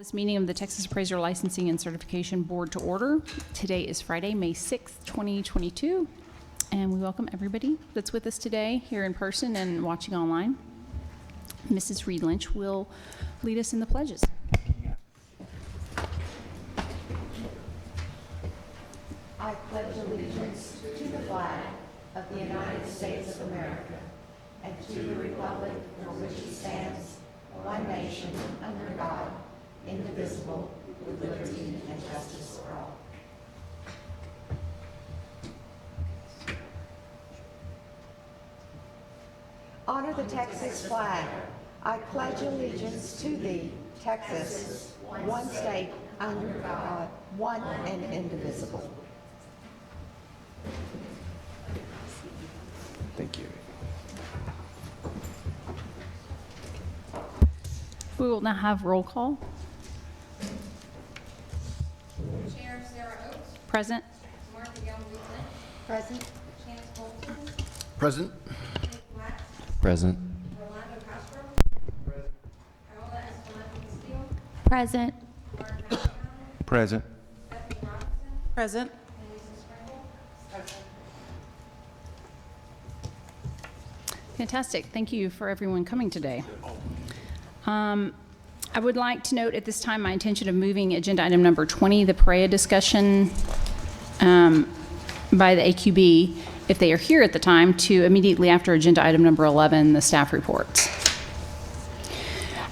This meeting of the Texas Appraiser Licensing and Certification Board to order. Today is Friday, May 6th, 2022, and we welcome everybody that's with us today here in person and watching online. Mrs. Reed Lynch will lead us in the pledges. I pledge allegiance to the flag of the United States of America and to the republic for which it stands, one nation, under God, indivisible, with liberty and justice for all. Honor the Texas flag. I pledge allegiance to thee, Texas, one state, under God, one and indivisible. Thank you. We will now have roll call. Chair Sarah Oates. Present. Martha Young-Wheatley. Present. Chance Bolton. Present. Nick Wax. Present. Orlando Castro. Paola Escalante-Castillo. Present. Mark McDonald. Present. Stephanie Robinson. Present. And Lisa Sprinkle. Fantastic. Thank you for everyone coming today. I would like to note at this time my intention of moving agenda item number 20, the Prea discussion by the AQB, if they are here at the time, to immediately after agenda item number 11, the staff reports.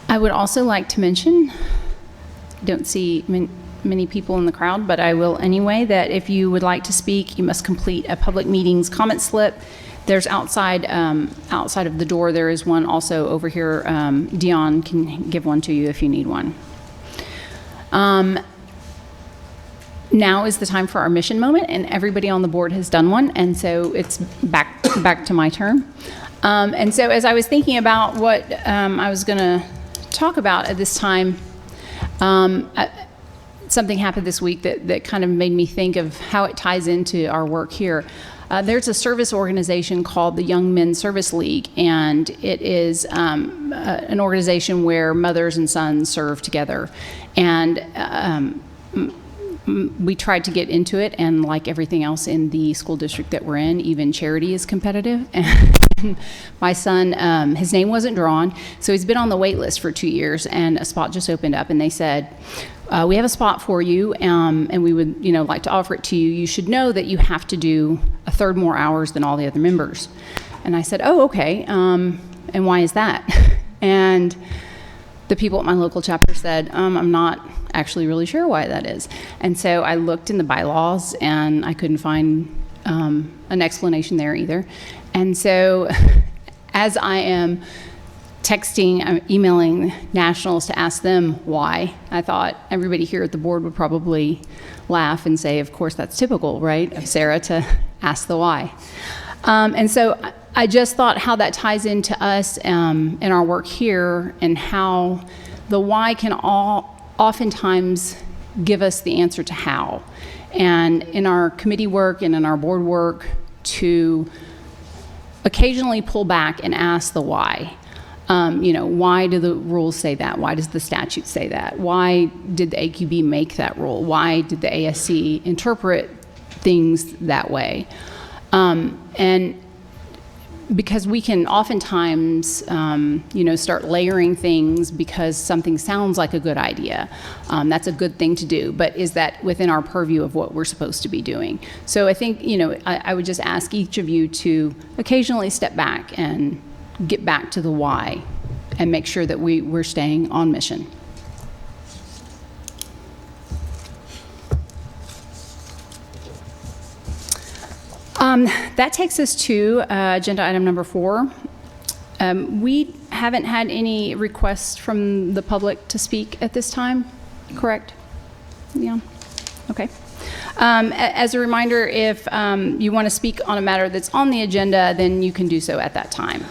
I would also like to mention, don't see many people in the crowd, but I will anyway, that if you would like to speak, you must complete a public meetings comment slip. There's outside of the door, there is one also over here. Dion can give one to you if you need one. Now is the time for our mission moment, and everybody on the board has done one, and so it's back to my turn. And so as I was thinking about what I was going to talk about at this time, something happened this week that kind of made me think of how it ties into our work here. There's a service organization called the Young Men's Service League, and it is an organization where mothers and sons serve together. And we tried to get into it, and like everything else in the school district that we're in, even charity is competitive. And my son, his name wasn't drawn, so he's been on the wait list for 2 years, and a spot just opened up, and they said, we have a spot for you, and we would, like to offer it to you. You should know that you have to do a third more hours than all the other members. And I said, oh, okay, and why is that? And the people at my local chapter said, I'm not actually really sure why that is. And so I looked in the bylaws, and I couldn't find an explanation there either. And so as I am texting, emailing nationals to ask them why, I thought everybody here at the board would probably laugh and say, of course, that's typical, right, of Sarah to ask the why. And so I just thought how that ties into us in our work here, and how the why can oftentimes give us the answer to how. And in our committee work and in our board work, to occasionally pull back and ask the why. Why do the rules say that? Why does the statute say that? Why did the AQB make that rule? Why did the ASC interpret things that way? And because we can oftentimes, start layering things because something sounds like a good idea. That's a good thing to do, but is that within our purview of what we're supposed to be doing? So I think, I would just ask each of you to occasionally step back and get back to the why and make sure that we're staying on mission. That takes us to agenda item number 4. We haven't had any requests from the public to speak at this time, correct? Yeah. Okay. As a reminder, if you want to speak on a matter that's on the agenda, then you can do so at that time.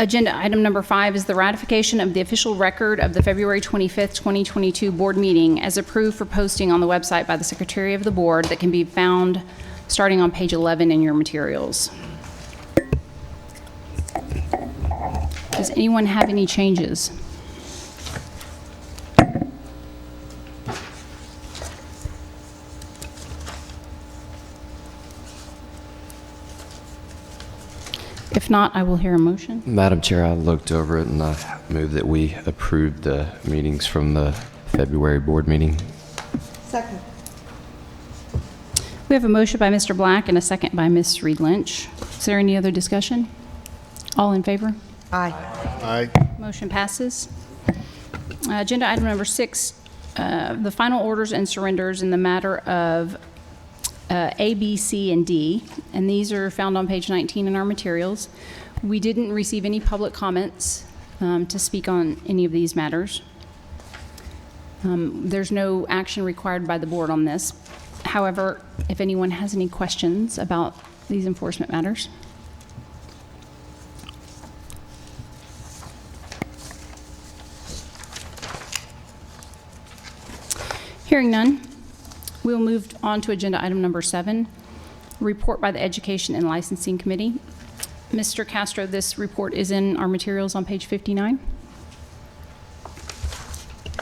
Agenda item number 5 is the ratification of the official record of the February 25th, 2022 board meeting as approved for posting on the website by the Secretary of the Board, that can be found starting on page 11 in your materials. Does anyone have any changes? If not, I will hear a motion. Madam Chair, I looked over it and I move that we approve the meetings from the February board meeting. Second. We have a motion by Mr. Black and a second by Ms. Reed Lynch. Is there any other discussion? All in favor? Aye. Aye. Motion passes. Agenda item number 6, the final orders and surrenders in the matter of A, B, C, and D, and these are found on page 19 in our materials. We didn't receive any public comments to speak on any of these matters. There's no action required by the board on this. However, if anyone has any questions about these enforcement matters. Hearing none, we'll move on to agenda item number 7, report by the Education and Licensing Committee. Mr. Castro, this report is in our materials on page 59.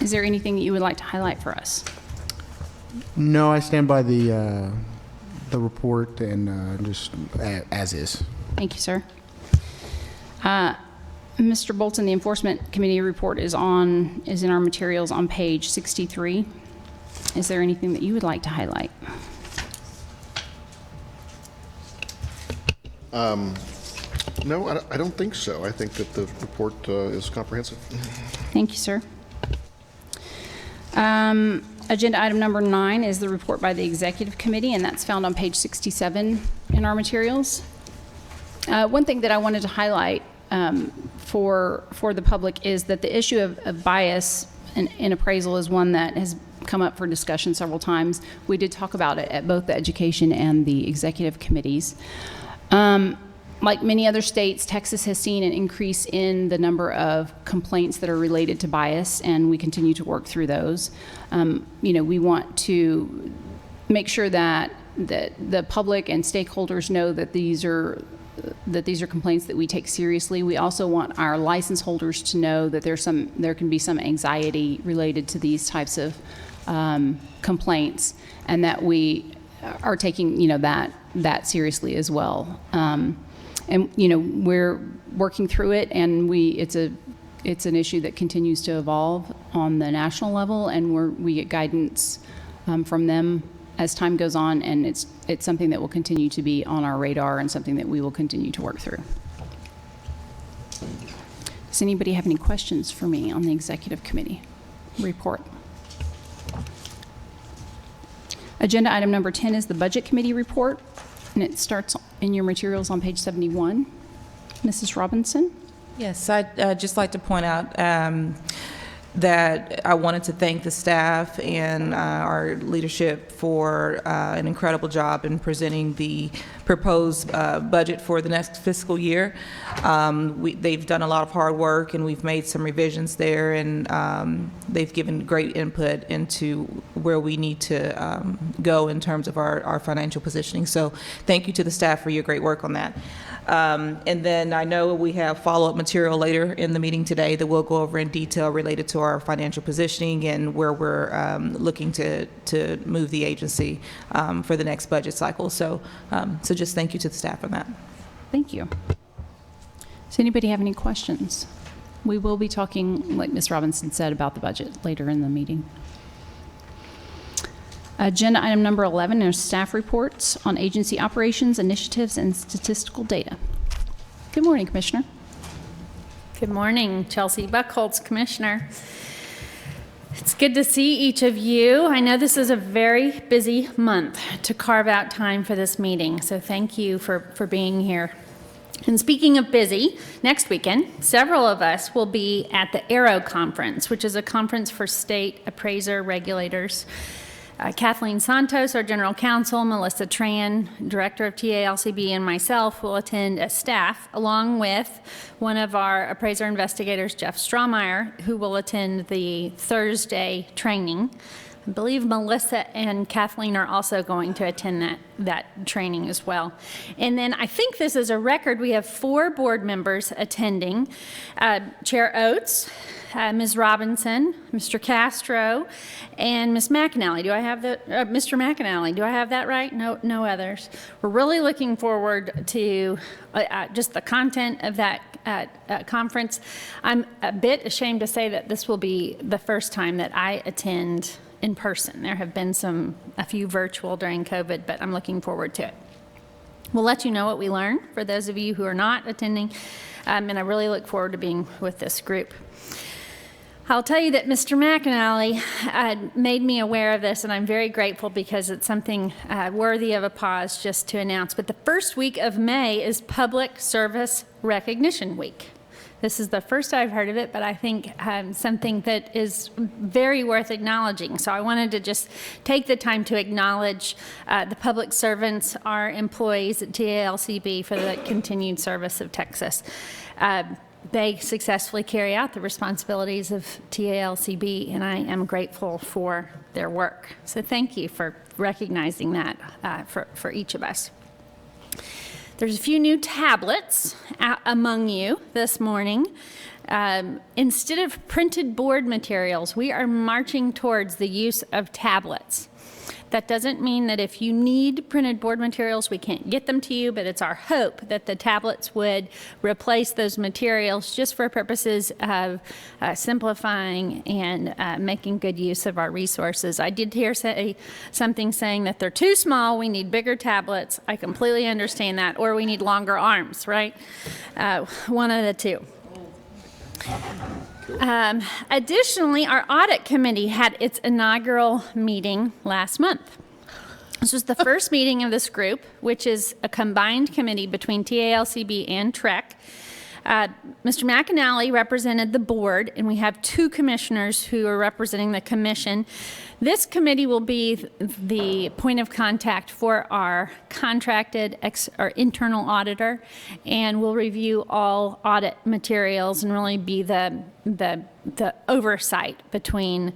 Is there anything that you would like to highlight for us? No, I stand by the report and just as is. Thank you, sir. Mr. Bolton, the Enforcement Committee report is in our materials on page 63. Is there anything that you would like to highlight? No, I don't think so. I think that the report is comprehensive. Thank you, sir. Agenda item number 9 is the report by the Executive Committee, and that's found on page 67 in our materials. One thing that I wanted to highlight for the public is that the issue of bias in appraisal is one that has come up for discussion several times. We did talk about it at both the Education and the Executive Committees. Like many other states, Texas has seen an increase in the number of complaints that are related to bias, and we continue to work through those. We want to make sure that the public and stakeholders know that these are complaints that we take seriously. We also want our license holders to know that there can be some anxiety related to these types of complaints, and that we are taking that seriously as well. We're working through it, and it's an issue that continues to evolve on the national level, and we get guidance from them as time goes on, and it's something that will continue to be on our radar and something that we will continue to work through. Does anybody have any questions for me on the Executive Committee report? Agenda item number 10 is the Budget Committee report, and it starts in your materials on page 71. Mrs. Robinson? Yes, I'd just like to point out that I wanted to thank the staff and our leadership for an incredible job in presenting the proposed budget for the next fiscal year. They've done a lot of hard work, and we've made some revisions there, and they've given great input into where we need to go in terms of our financial positioning. So thank you to the staff for your great work on that. And then I know we have follow-up material later in the meeting today that we'll go over in detail related to our financial positioning and where we're looking to move the agency for the next budget cycle. So just thank you to the staff on that. Thank you. Does anybody have any questions? We will be talking, like Ms. Robinson said, about the budget later in the meeting. Agenda item number 11 are staff reports on agency operations, initiatives, and statistical data. Good morning, Commissioner. Good morning, Chelsea Buckholz, Commissioner. It's good to see each of you. I know this is a very busy month to carve out time for this meeting, so thank you for being here. And speaking of busy, next weekend, several of us will be at the AERO Conference, which is a conference for state appraiser regulators. Kathleen Santos, our General Counsel, Melissa Tran, Director of Talcb, and myself will attend as staff, along with one of our appraiser investigators, Jeff Strawmeyer, who will attend the Thursday training. I believe Melissa and Kathleen are also going to attend that training as well. And then I think this is a record. We have 4 board members attending. Chair Oates, Ms. Robinson, Mr. Castro, and Ms. McAnally. Do I have that? Mr. McAnally, do I have that right? No others. We're really looking forward to just the content of that conference. I'm a bit ashamed to say that this will be the first time that I attend in person. There have been a few virtual during COVID, but I'm looking forward to it. We'll let you know what we learn for those of you who are not attending, and I really look forward to being with this group. I'll tell you that Mr. McAnally made me aware of this, and I'm very grateful because it's something worthy of a pause just to announce. But the first week of May is Public Service Recognition Week. This is the first I've heard of it, but I think something that is very worth acknowledging. So I wanted to just take the time to acknowledge the public servants, our employees at TALCB, for the continued service of Texas. They successfully carry out the responsibilities of TALCB, and I am grateful for their work. So thank you for recognizing that for each of us. There's a few new tablets among you this morning. Instead of printed board materials, we are marching towards the use of tablets. That doesn't mean that if you need printed board materials, we can't get them to you, but it's our hope that the tablets would replace those materials just for purposes of simplifying and making good use of our resources. I did hear something saying that they're too small, we need bigger tablets. I completely understand that, or we need longer arms, right? One of the two. Additionally, our Audit Committee had its inaugural meeting last month. This was the first meeting of this group, which is a combined committee between TALCB and TREC. Mr. McAnally represented the board, and we have 2 commissioners who are representing the commission. This committee will be the point of contact for our contracted or internal auditor, and will review all audit materials and really be the oversight between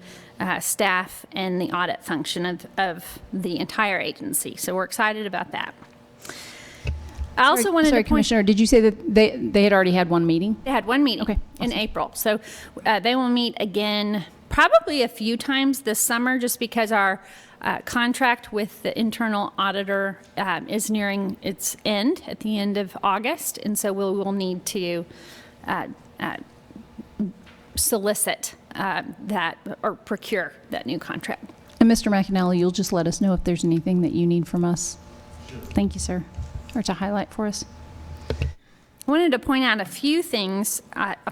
staff and the audit function of the entire agency. So we're excited about that. I also wanted to point, Commissioner, did you say that they had already had one meeting? They had one meeting in April. So they will meet again probably a few times this summer, just because our contract with the internal auditor is nearing its end at the end of August. And so we will need to solicit that or procure that new contract. And Mr. McAnally, you'll just let us know if there's anything that you need from us. Thank you, sir. Or to highlight for us. I wanted to point out a few things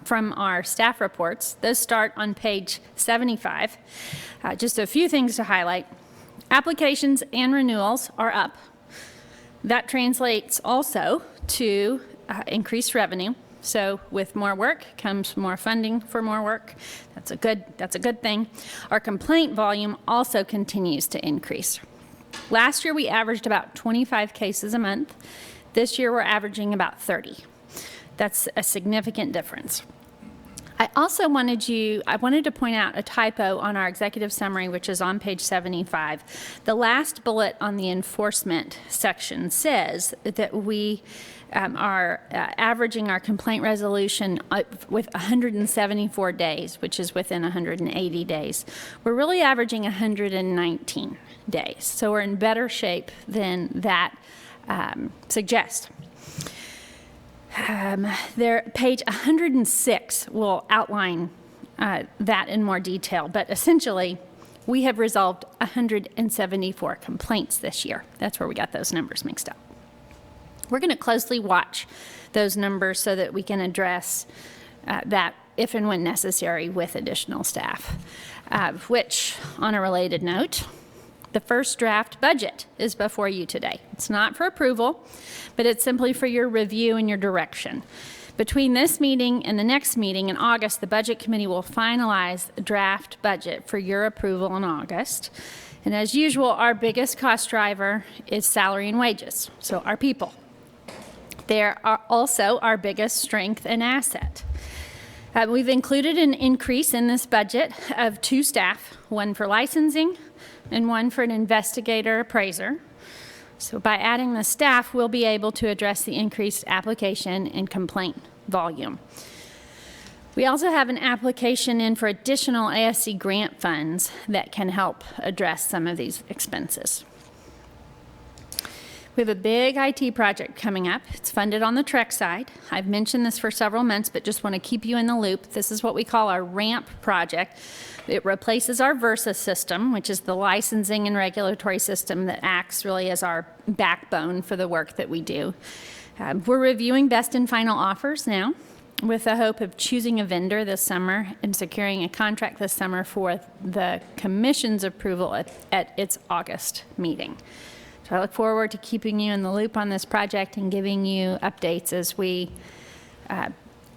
from our staff reports. Those start on page 75. Just a few things to highlight. Applications and renewals are up. That translates also to increased revenue. So with more work comes more funding for more work. That's a good thing. Our complaint volume also continues to increase. Last year we averaged about 25 cases a month. This year we're averaging about 30. That's a significant difference. I also wanted to point out a typo on our executive summary, which is on page 75. The last bullet on the enforcement section says that we are averaging our complaint resolution with 174 days, which is within 180 days. We're really averaging 119 days, so we're in better shape than that suggests. Page 106 will outline that in more detail, but essentially we have resolved 174 complaints this year. That's where we got those numbers mixed up. We're going to closely watch those numbers so that we can address that if and when necessary with additional staff. Which, on a related note, the first draft budget is before you today. It's not for approval, but it's simply for your review and your direction. Between this meeting and the next meeting in August, the Budget Committee will finalize the draft budget for your approval in August. And as usual, our biggest cost driver is salary and wages, so our people. They are also our biggest strength and asset. We've included an increase in this budget of 2 staff, one for licensing and one for an investigator appraiser. So by adding the staff, we'll be able to address the increased application and complaint volume. We also have an application in for additional ASC grant funds that can help address some of these expenses. We have a big IT project coming up. It's funded on the TREC side. I've mentioned this for several months, but just want to keep you in the loop. This is what we call our RAMP project. It replaces our Versa system, which is the licensing and regulatory system that acts really as our backbone for the work that we do. We're reviewing best and final offers now with the hope of choosing a vendor this summer and securing a contract this summer for the Commission's approval at its August meeting. So I look forward to keeping you in the loop on this project and giving you updates as we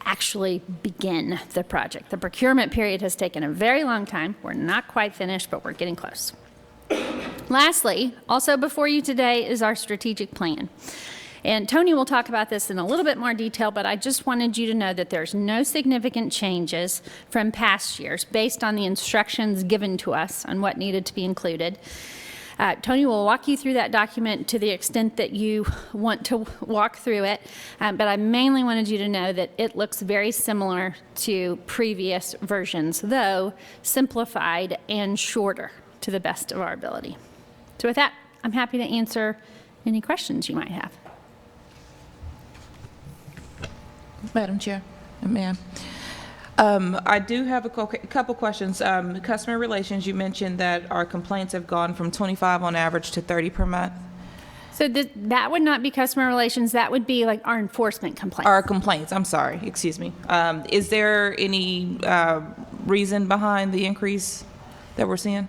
actually begin the project. The procurement period has taken a very long time. We're not quite finished, but we're getting close. Lastly, also before you today is our strategic plan. And Tony will talk about this in a little bit more detail, but I just wanted you to know that there's no significant changes from past years based on the instructions given to us on what needed to be included. Tony will walk you through that document to the extent that you want to walk through it, but I mainly wanted you to know that it looks very similar to previous versions, though simplified and shorter to the best of our ability. So with that, I'm happy to answer any questions you might have. Madam Chair, ma'am. I do have a couple questions. Customer relations, you mentioned that our complaints have gone from 25 on average to 30 per month. So that would not be customer relations. That would be like our enforcement complaints. Our complaints, I'm sorry, excuse me. Is there any reason behind the increase that we're seeing?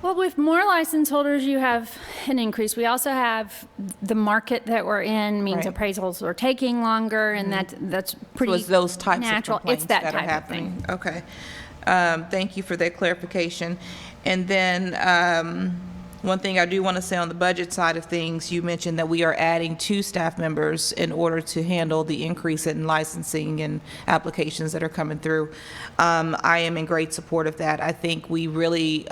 Well, with more license holders, you have an increase. We also have the market that we're in means Right. appraisals are taking longer, and that's pretty So it's those types natural. of complaints It's that that type are happening. of thing. Okay. Thank you for that clarification. And then one thing I do want to say on the budget side of things, you mentioned that we are adding 2 staff members in order to handle the increase in licensing and applications that are coming through. I am in great support of that. I think we really,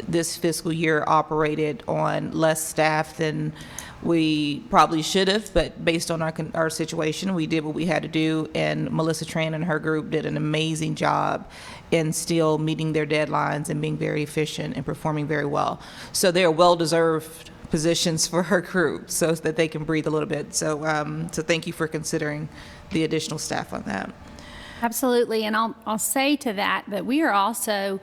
this fiscal year, operated on less staff than we probably should have, but based on our situation, we did what we had to do, and Melissa Tran and her group did an amazing job in still meeting their deadlines and being very efficient and performing very well. So they are well-deserved positions for her group so that they can breathe a little bit. So, so thank you for considering the additional staff on that. Absolutely, and I'll say to that we are also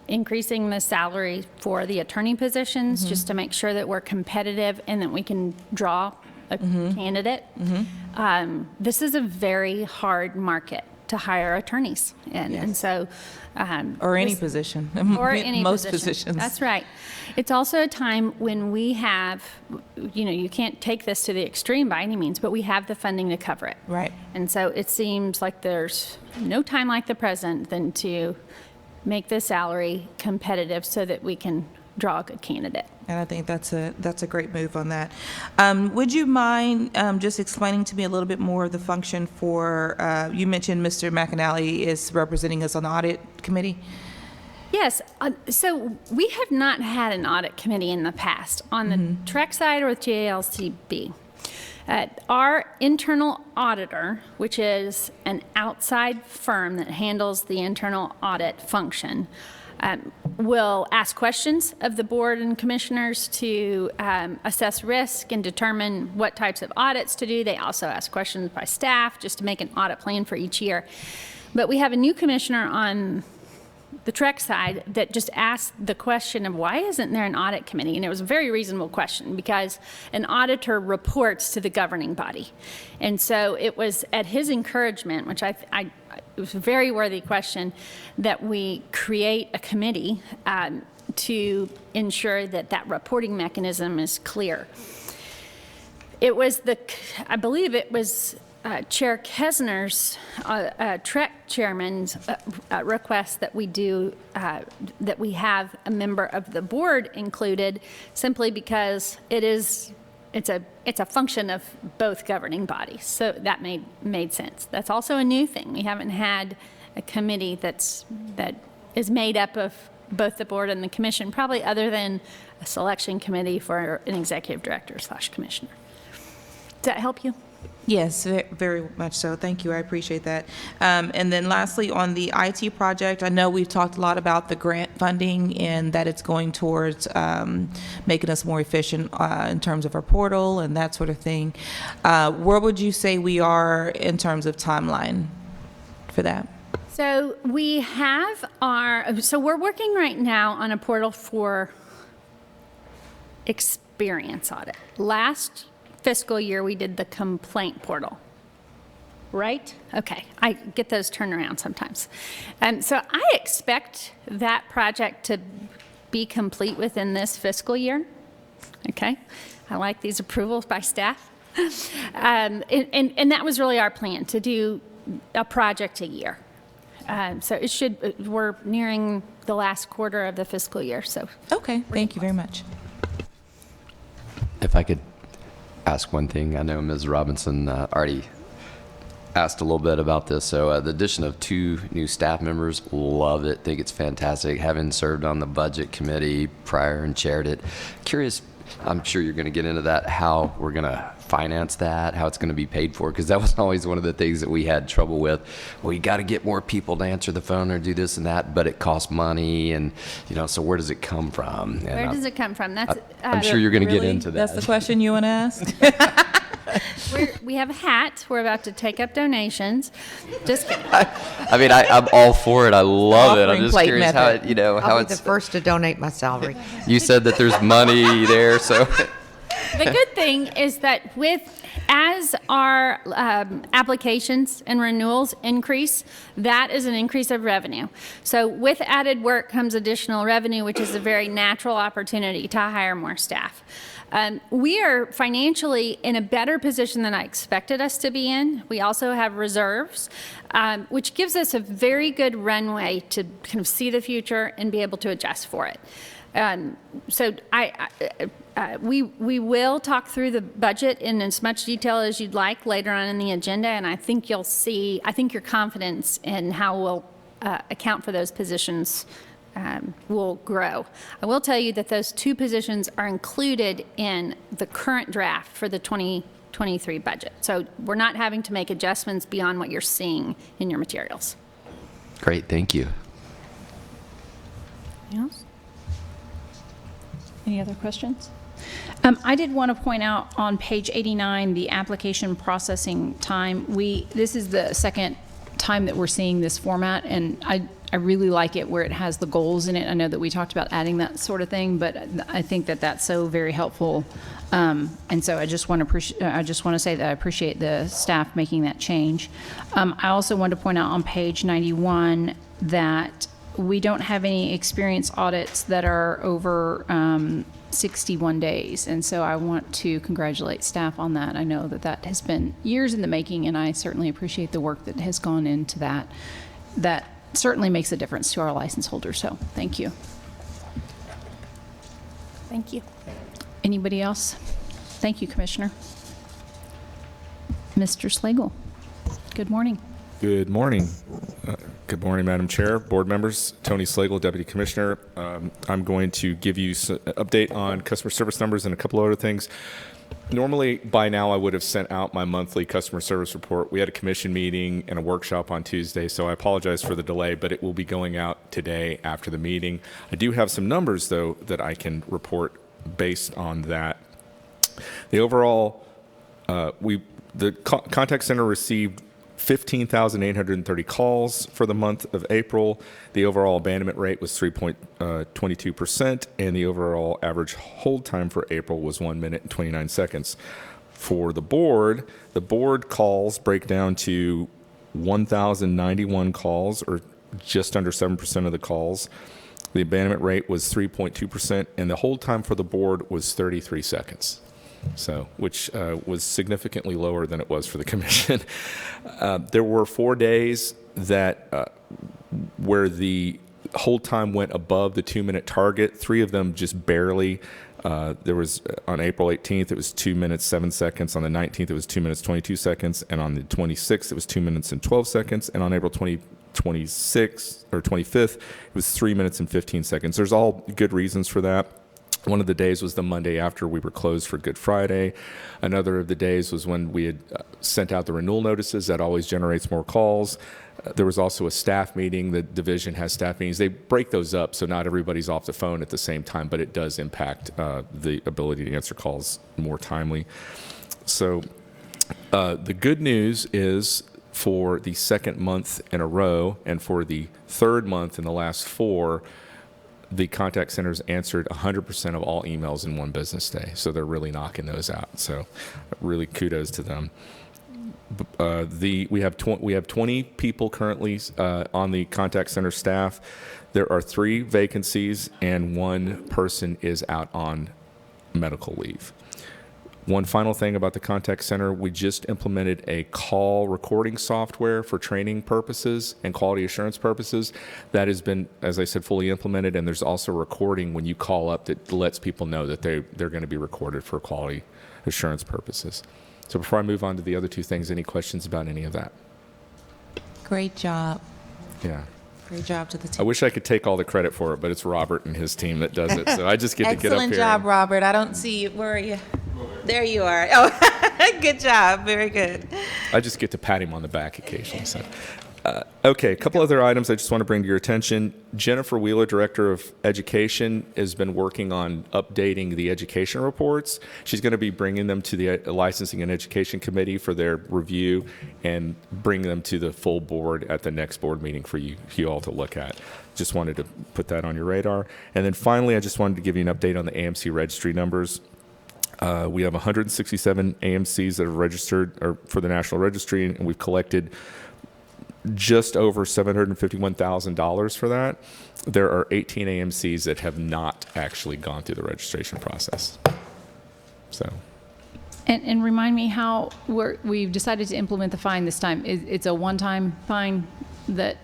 increasing the salary for the attorney positions just to make sure that we're competitive and that we can draw a candidate. This is a very hard market to hire attorneys, and so Or any position. or any Most position. positions. That's right. It's also a time when we have, you can't take this to the extreme by any means, but we have the funding to cover it. Right. And so it seems like there's no time like the present than to make the salary competitive so that we can draw a good candidate. And I think that's a great move on that. Would you mind just explaining to me a little bit more of the function for, you mentioned Mr. McAnally is representing us on the Audit Committee? Yes, so we have not had an audit committee in the past on the TREC side or the Talcb. Our internal auditor, which is an outside firm that handles the internal audit function, will ask questions of the board and commissioners to assess risk and determine what types of audits to do. They also ask questions by staff just to make an audit plan for each year. But we have a new commissioner on the TREC side that just asked the question of why isn't there an audit committee? And it was a very reasonable question because an auditor reports to the governing body. And so it was at his encouragement, which it was a very worthy question, that we create a committee to ensure that that reporting mechanism is clear. It was I believe it was Chair Kesner's, TREC chairman's request that we do, that we have a member of the board included simply because it is it's a function of both governing bodies. So that made sense. That's also a new thing. We haven't had a committee that is made up of both the board and the commission, probably other than a selection committee for an executive director / commissioner. Does that help you? Yes, very much so. Thank you. I appreciate that. And then lastly, on the IT project, I know we've talked a lot about the grant funding and that it's going towards making us more efficient in terms of our portal and that sort of thing. Where would you say we are in terms of timeline for that? So we have so we're working right now on a portal for experience audit. Last fiscal year, we did the complaint portal, right? Okay, I get those turned around sometimes. So I expect that project to be complete within this fiscal year. Okay, I like these approvals by staff. And that was really our plan, to do a project a year. So we're nearing the last quarter of the fiscal year, so. Okay, thank you very much. If I could ask one thing, I know Ms. Robinson already asked a little bit about this. So the addition of 2 new staff members, love it, think it's fantastic. Having served on the budget committee prior and chaired it, curious, I'm sure you're going to get into that, how we're going to finance that, how it's going to be paid for, because that was always one of the things that we had trouble with. Well, you got to get more people to answer the phone or do this and that, but it costs money, and so where does it come from? And Where does it come from? That's I'm sure you're going to get Really? into that. That's the question you want to ask? we have a hat. We're about to take up donations. Just kidding. I mean, I'm all for it. I love it. I'm Offering just plate curious method. how it, how I'll be the it's. first to donate my salary. You said that there's money there, so. The good thing is that as our applications and renewals increase, that is an increase of revenue. So with added work comes additional revenue, which is a very natural opportunity to hire more staff. We are financially in a better position than I expected us to be in. We also have reserves, which gives us a very good runway to kind of see the future and be able to adjust for it. So we will talk through the budget in as much detail as you'd like later on in the agenda, and I think you'll see, I think your confidence in how we'll account for those positions will grow. I will tell you that those 2 positions are included in the current draft for the 2023 budget. So we're not having to make adjustments beyond what you're seeing in your materials. Great, thank you. Anything else? Any other questions? I did want to point out on page 89, the application processing time. This is the second time that we're seeing this format, and I really like it where it has the goals in it. I know that we talked about adding that sort of thing, but I think that that's so very helpful. And so I just want to say that I appreciate the staff making that change. I also want to point out on page 91 that we don't have any experience audits that are over 61 days. And so I want to congratulate staff on that. I know that that has been years in the making, and I certainly appreciate the work that has gone into that. That certainly makes a difference to our license holders. So thank you. Thank you. Anybody else? Thank you, Commissioner. Mr. Slagle, good morning. Good morning. Good morning, Madam Chair, board members. Tony Slagle, Deputy Commissioner. I'm going to give you an update on customer service numbers and a couple of other things. Normally, by now, I would have sent out my monthly customer service report. We had a commission meeting and a workshop on Tuesday, so I apologize for the delay, but it will be going out today after the meeting. I do have some numbers, though, that I can report based on that. The overall, the contact center received 15,830 calls for the month of April. The overall abandonment rate was 3.22%, and the overall average hold time for April was 1 minute and 29 seconds. For the board calls break down to 1,091 calls, or just under 7% of the calls. The abandonment rate was 3.2%, and the hold time for the board was 33 seconds. So, which was significantly lower than it was for the commission. There were 4 days that where the hold time went above the 2-minute target. 3 of them just barely. There was, on April 18th, it was 2 minutes, 7 seconds. On the 19th, it was 2 minutes, 22 seconds. And on the 26th, it was 2 minutes and 12 seconds. And on April 26th or 25th, it was 3 minutes and 15 seconds. There's all good reasons for that. One of the days was the Monday after we were closed for Good Friday. Another of the days was when we had sent out the renewal notices. That always generates more calls. There was also a staff meeting. The division has staff meetings. They break those up, so not everybody's off the phone at the same time, but it does impact the ability to answer calls more timely. So the good news is, for the second month in a row and for the third month in the last 4, the contact centers answered 100% of all emails in one business day. So they're really knocking those out. So really kudos to them. We have 20 people currently on the contact center staff. There are 3 vacancies and 1 person is out on medical leave. One final thing about the contact center, we just implemented a call recording software for training purposes and quality assurance purposes. That has been, as I said, fully implemented, and there's also recording when you call up that lets people know that they're going to be recorded for quality assurance purposes. So before I move on to the other 2 things, any questions about any of that? Great job. Yeah. Great job to the I team. wish I could take all the credit for it, but it's Robert and his team that does it. So I just get to get up here. Excellent job, Robert. I don't see you. Where are you? There you are. Oh, good job. Very good. I just get to pat him on the back occasionally. So, okay, a couple other items I just want to bring to your attention. Jennifer Wheeler, Director of Education, has been working on updating the education reports. She's going to be bringing them to the Licensing and Education Committee for their review and bring them to the full board at the next board meeting for you all to look at. Just wanted to put that on your radar. And then finally, I just wanted to give you an update on the AMC registry numbers. We have 167 AMCs that have registered for the National Registry, and we've collected just over $751,000 for that. There are 18 AMCs that have not actually gone through the registration process. So, And remind me how we've decided to implement the fine this time. It's a one-time fine that...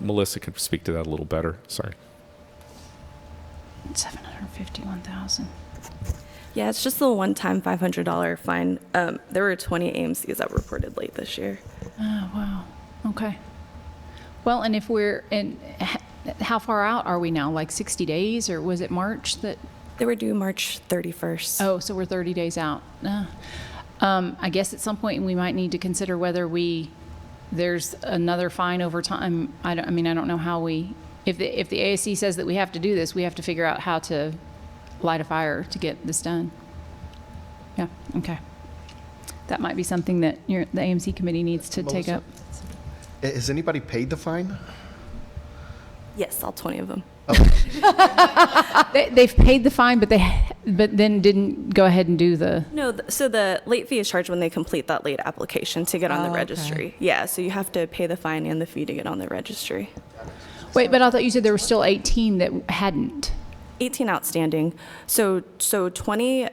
Melissa can speak to that a little better. Sorry. 751,000. Yeah, it's just a one-time $500 fine. There were 20 AMCs that were reported late this year. Oh, wow. Okay. Well, and if we're in, how far out are we now? Like 60 days, or was it March that? They were due March 31st. Oh, so we're 30 days out. I guess at some point we might need to consider whether there's another fine over time. I don't know how if the ASC says that we have to do this, we have to figure out how to light a fire to get this done. Yeah, okay. That might be something that the AMC committee needs to take up. Has anybody paid the fine? Yes, all 20 of them. They've paid the fine, but then didn't go ahead and do the... No, so the late fee is charged when they complete that late application to get on the registry. Yeah, so you have to pay the fine and the fee to get on the registry. Wait, but I thought you said there were still 18 that hadn't. 18 outstanding. So 20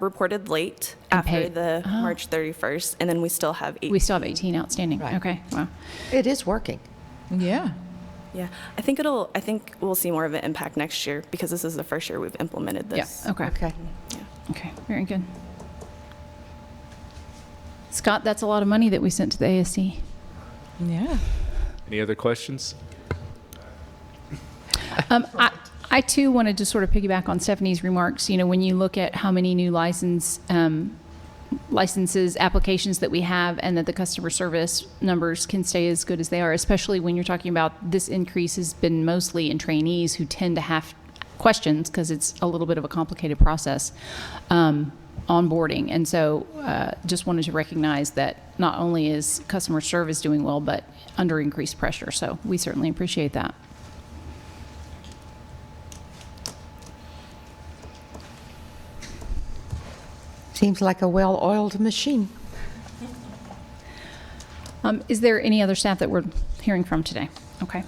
reported late after paid. the March 31st, and then we still have 18. We still have 18 outstanding. Right. Okay, wow. It is working. Yeah. Yeah, I think we'll see more of an impact next year because this is the first year we've implemented this. Yeah, okay. Okay. Okay, very good. Scott, that's a lot of money that we sent to the ASC. Yeah. Any other questions? I too wanted to sort of piggyback on Stephanie's remarks. You know, when you look at how many new licenses, applications that we have, and that the customer service numbers can stay as good as they are, especially when you're talking about this increase has been mostly in trainees who tend to have questions because it's a little bit of a complicated process onboarding. And so just wanted to recognize that not only is customer service doing well, but under increased pressure. So we certainly appreciate that. Seems like a well-oiled machine. Is there any other staff that we're hearing from today? Okay.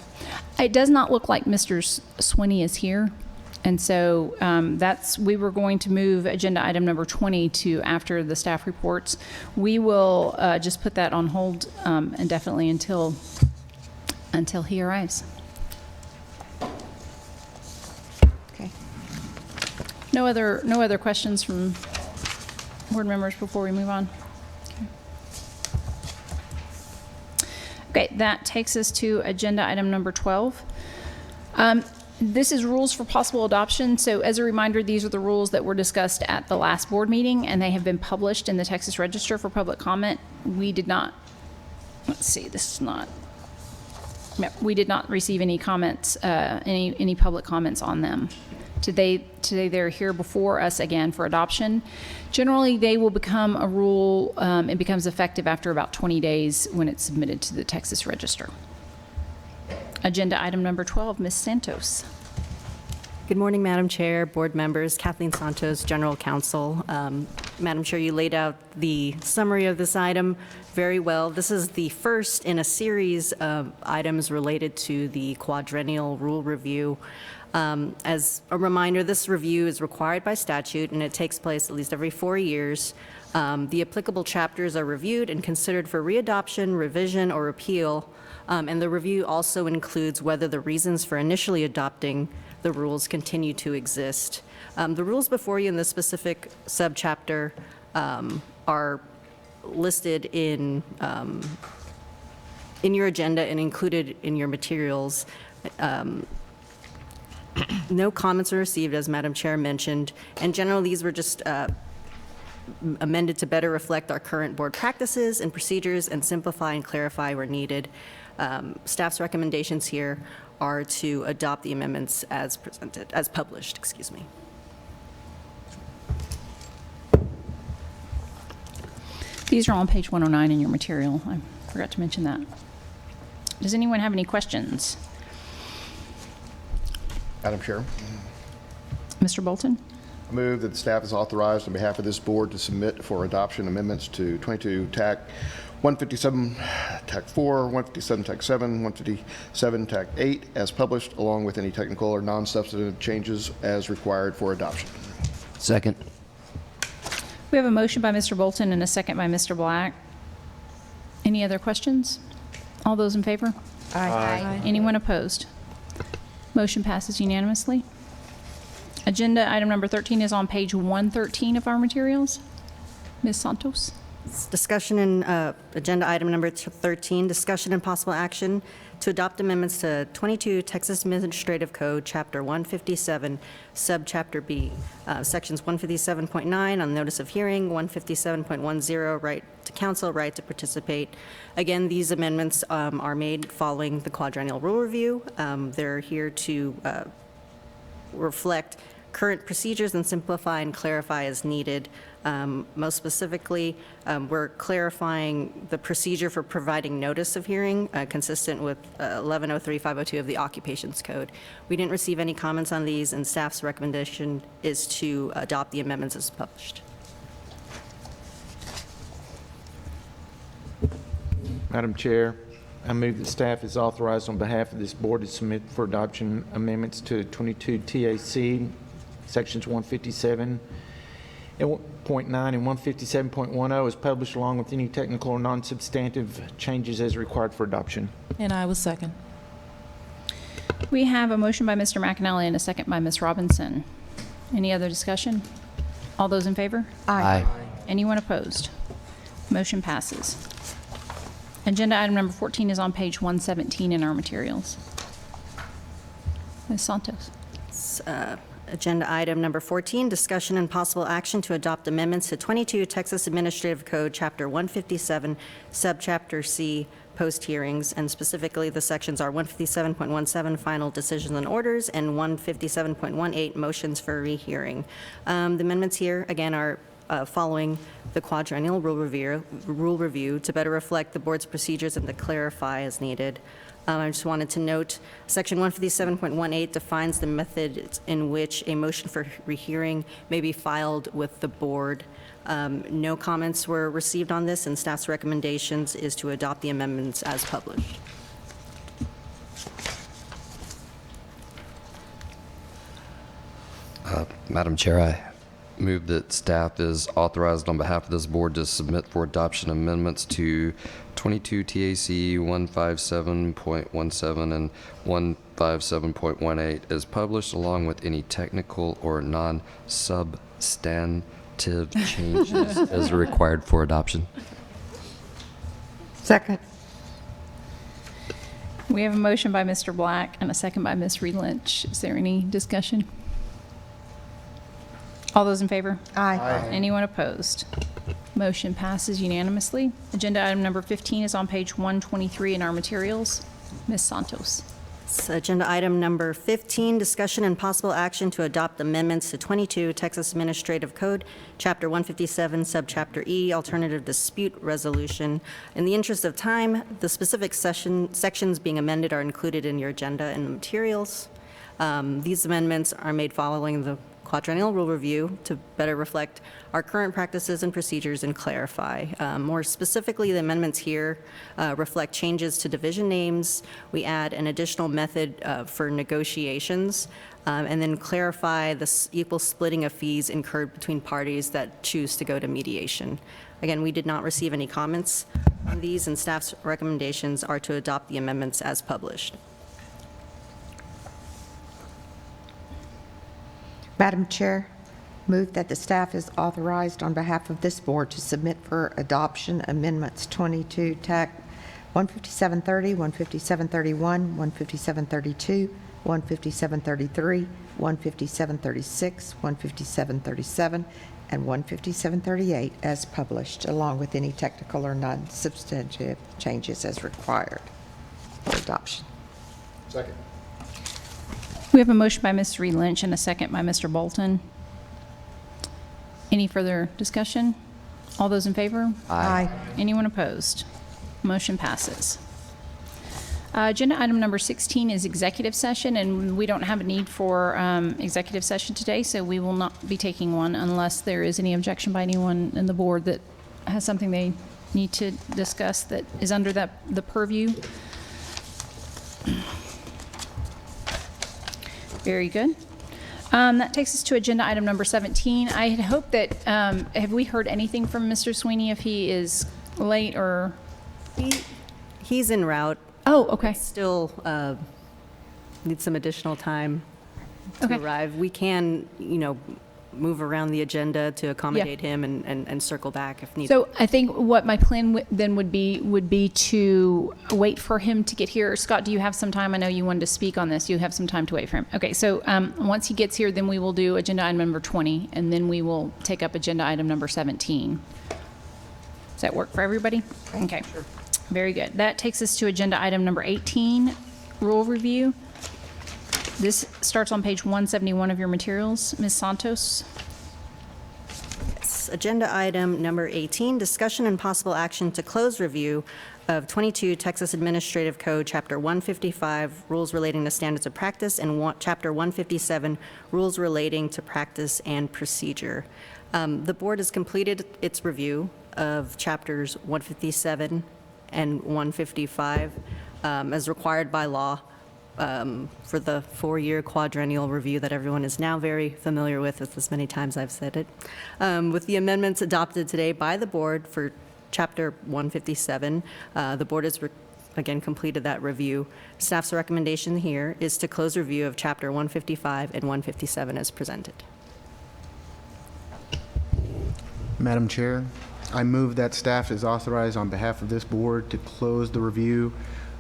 It does not look like Mr. Swinney is here. And so we were going to move agenda item number 20 to after the staff reports. We will just put that on hold indefinitely until he arrives. Okay. No other questions from board members before we move on? Okay, that takes us to agenda item number 12. This is rules for possible adoption. So as a reminder, these are the rules that were discussed at the last board meeting, and they have been published in the Texas Register for public comment. We did not, let's see, this is not, no, we did not receive any comments, any public comments on them. Today they're here before us again for adoption. Generally, they will become a rule, it becomes effective after about 20 days when it's submitted to the Texas Register. Agenda item number 12, Ms. Santos. Good morning, Madam Chair, board members. Kathleen Santos, General Counsel. Madam Chair, you laid out the summary of this item very well. This is the first in a series of items related to the quadrennial rule review. As a reminder, this review is required by statute, and it takes place at least every 4 years. The applicable chapters are reviewed and considered for readoption, revision, or repeal. And the review also includes whether the reasons for initially adopting the rules continue to exist. The rules before you in this specific subchapter are listed in your agenda and included in your materials. No comments were received, as Madam Chair mentioned, and generally these were just amended to better reflect our current board practices and procedures and simplify and clarify where needed. Staff's recommendations here are to adopt the amendments as presented, as published, excuse me. These are on page 109 in your material. I forgot to mention that. Does anyone have any questions? Madam Chair, Mr. Bolton? I move that the staff is authorized on behalf of this board to submit for adoption amendments to 22 TAC 157 TAC 4, 157 TAC 7, 157 TAC 8 as published, along with any technical or non-substantive changes as required for adoption. Second. We have a motion by Mr. Bolton and a second by Mr. Black. Any other questions? All those in favor? Aye. Anyone opposed? Motion passes unanimously. Agenda item number 13 is on page 113 of our materials. Ms. Santos? Discussion in agenda item number 13, discussion and possible action to adopt amendments to 22 Texas Administrative Code, Chapter 157, Subchapter B, Sections 157.9 on notice of hearing, 157.10 right to counsel, right to participate. Again, these amendments are made following the quadrennial rule review. They're here to reflect current procedures and simplify and clarify as needed. Most specifically, we're clarifying the procedure for providing notice of hearing consistent with 1103-502 of the Occupations Code. We didn't receive any comments on these, and staff's recommendation is to adopt the amendments as published. Madam Chair, I move that staff is authorized on behalf of this board to submit for adoption amendments to 22 TAC, sections 157 and 1.9 and 157.10 is published along with any technical or non-substantive changes as required for adoption. And I will second. We have a motion by Mr. McAnally and a second by Ms. Robinson. Any other discussion? All those in favor? Aye. Anyone opposed? Motion passes. Agenda item number 14 is on page 117 in our materials. Ms. Santos? Agenda item number 14, discussion and possible action to adopt amendments to 22 Texas Administrative Code, Chapter 157, Subchapter C, post hearings, and specifically the sections are 157.17, final decisions and orders, and 157.18, motions for rehearing. The amendments here, again, are following the quadrennial rule review to better reflect the board's procedures and to clarify as needed. I just wanted to note, Section 157.18 defines the method in which a motion for rehearing may be filed with the board. No comments were received on this, and staff's recommendations is to adopt the amendments as published. Madam Chair, I move that staff is authorized on behalf of this board to submit for adoption amendments to 22 TAC 157.17 and 157.18 is published along with any technical or non-substantive changes as required for adoption. Second. We have a motion by Mr. Black and a second by Ms. Reed Lynch. Is there any discussion? All those in favor? Aye. Anyone opposed? Motion passes unanimously. Agenda item number 15 is on page 123 in our materials. Ms. Santos. So agenda item number 15, discussion and possible action to adopt amendments to 22 Texas Administrative Code, Chapter 157, Subchapter E, Alternative Dispute Resolution. In the interest of time, the specific sections being amended are included in your agenda and the materials. These amendments are made following the Quadrennial Rule Review to better reflect our current practices and procedures and clarify. More specifically, the amendments here reflect changes to division names. We add an additional method for negotiations, and then clarify the equal splitting of fees incurred between parties that choose to go to mediation. Again, we did not receive any comments on these, and staff's recommendations are to adopt the amendments as published. Madam Chair, move that the staff is authorized on behalf of this board to submit for adoption amendments 22 TAC 15730, 15731, 15732, 15733, 15736, 15737, and 15738 as published, along with any technical or non-substantive changes as required for adoption. Second. We have a motion by Ms. Reed Lynch and a second by Mr. Bolton. Any further discussion? All those in favor? Aye. Anyone opposed? Motion passes. Agenda item number 16 is executive session, and we don't have a need for executive session today, so we will not be taking one unless there is any objection by anyone in the board that has something they need to discuss that is under the purview. Very good. That takes us to agenda item number 17. I had hoped that, have we heard anything from Mr. Sweeney if he is late or? He's en route. Oh, okay. Still need some additional time to Okay. arrive. We can, move around the agenda to accommodate him and circle back if needed. So I think what my plan then would be to wait for him to get here. Scott, do you have some time? I know you wanted to speak on this. You have some time to wait for him. Okay, so once he gets here, then we will do agenda item number 20, and then we will take up agenda item number 17. Does that work for everybody? Okay. Sure. Very good. That takes us to agenda item number 18, rule review. This starts on page 171 of your materials. Ms. Santos. Yes. Agenda item number 18, discussion and possible action to close review of 22 Texas Administrative Code, Chapter 155, Rules Relating to Standards of Practice, and Chapter 157, Rules Relating to Practice and Procedure. The board has completed its review of Chapters 157 and 155 as required by law. For the 4-year quadrennial review that everyone is now very familiar with as many times I've said it. With the amendments adopted today by the board for Chapter 157, the board has again completed that review. Staff's recommendation here is to close review of Chapter 155 and 157 as presented. Madam Chair, I move that staff is authorized on behalf of this board to close the review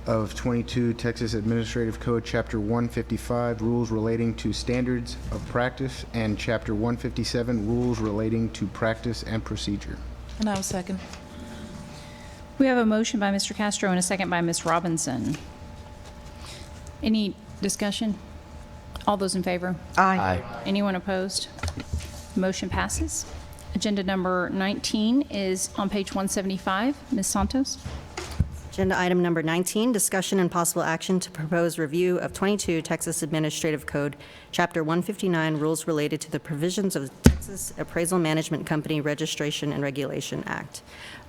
of 22 Texas Administrative Code, Chapter 155, Rules Relating to Standards of Practice, and Chapter 157, Rules Relating to Practice and Procedure. And I will second. We have a motion by Mr. Castro and a second by Ms. Robinson. Any discussion? All those in favor? Aye. Anyone opposed? Motion passes. Agenda number 19 is on page 175. Ms. Santos? Agenda item number 19, discussion and possible action to propose review of 22 Texas Administrative Code, Chapter 159, Rules Related to the Provisions of the Texas Appraisal Management Company Registration and Regulation Act.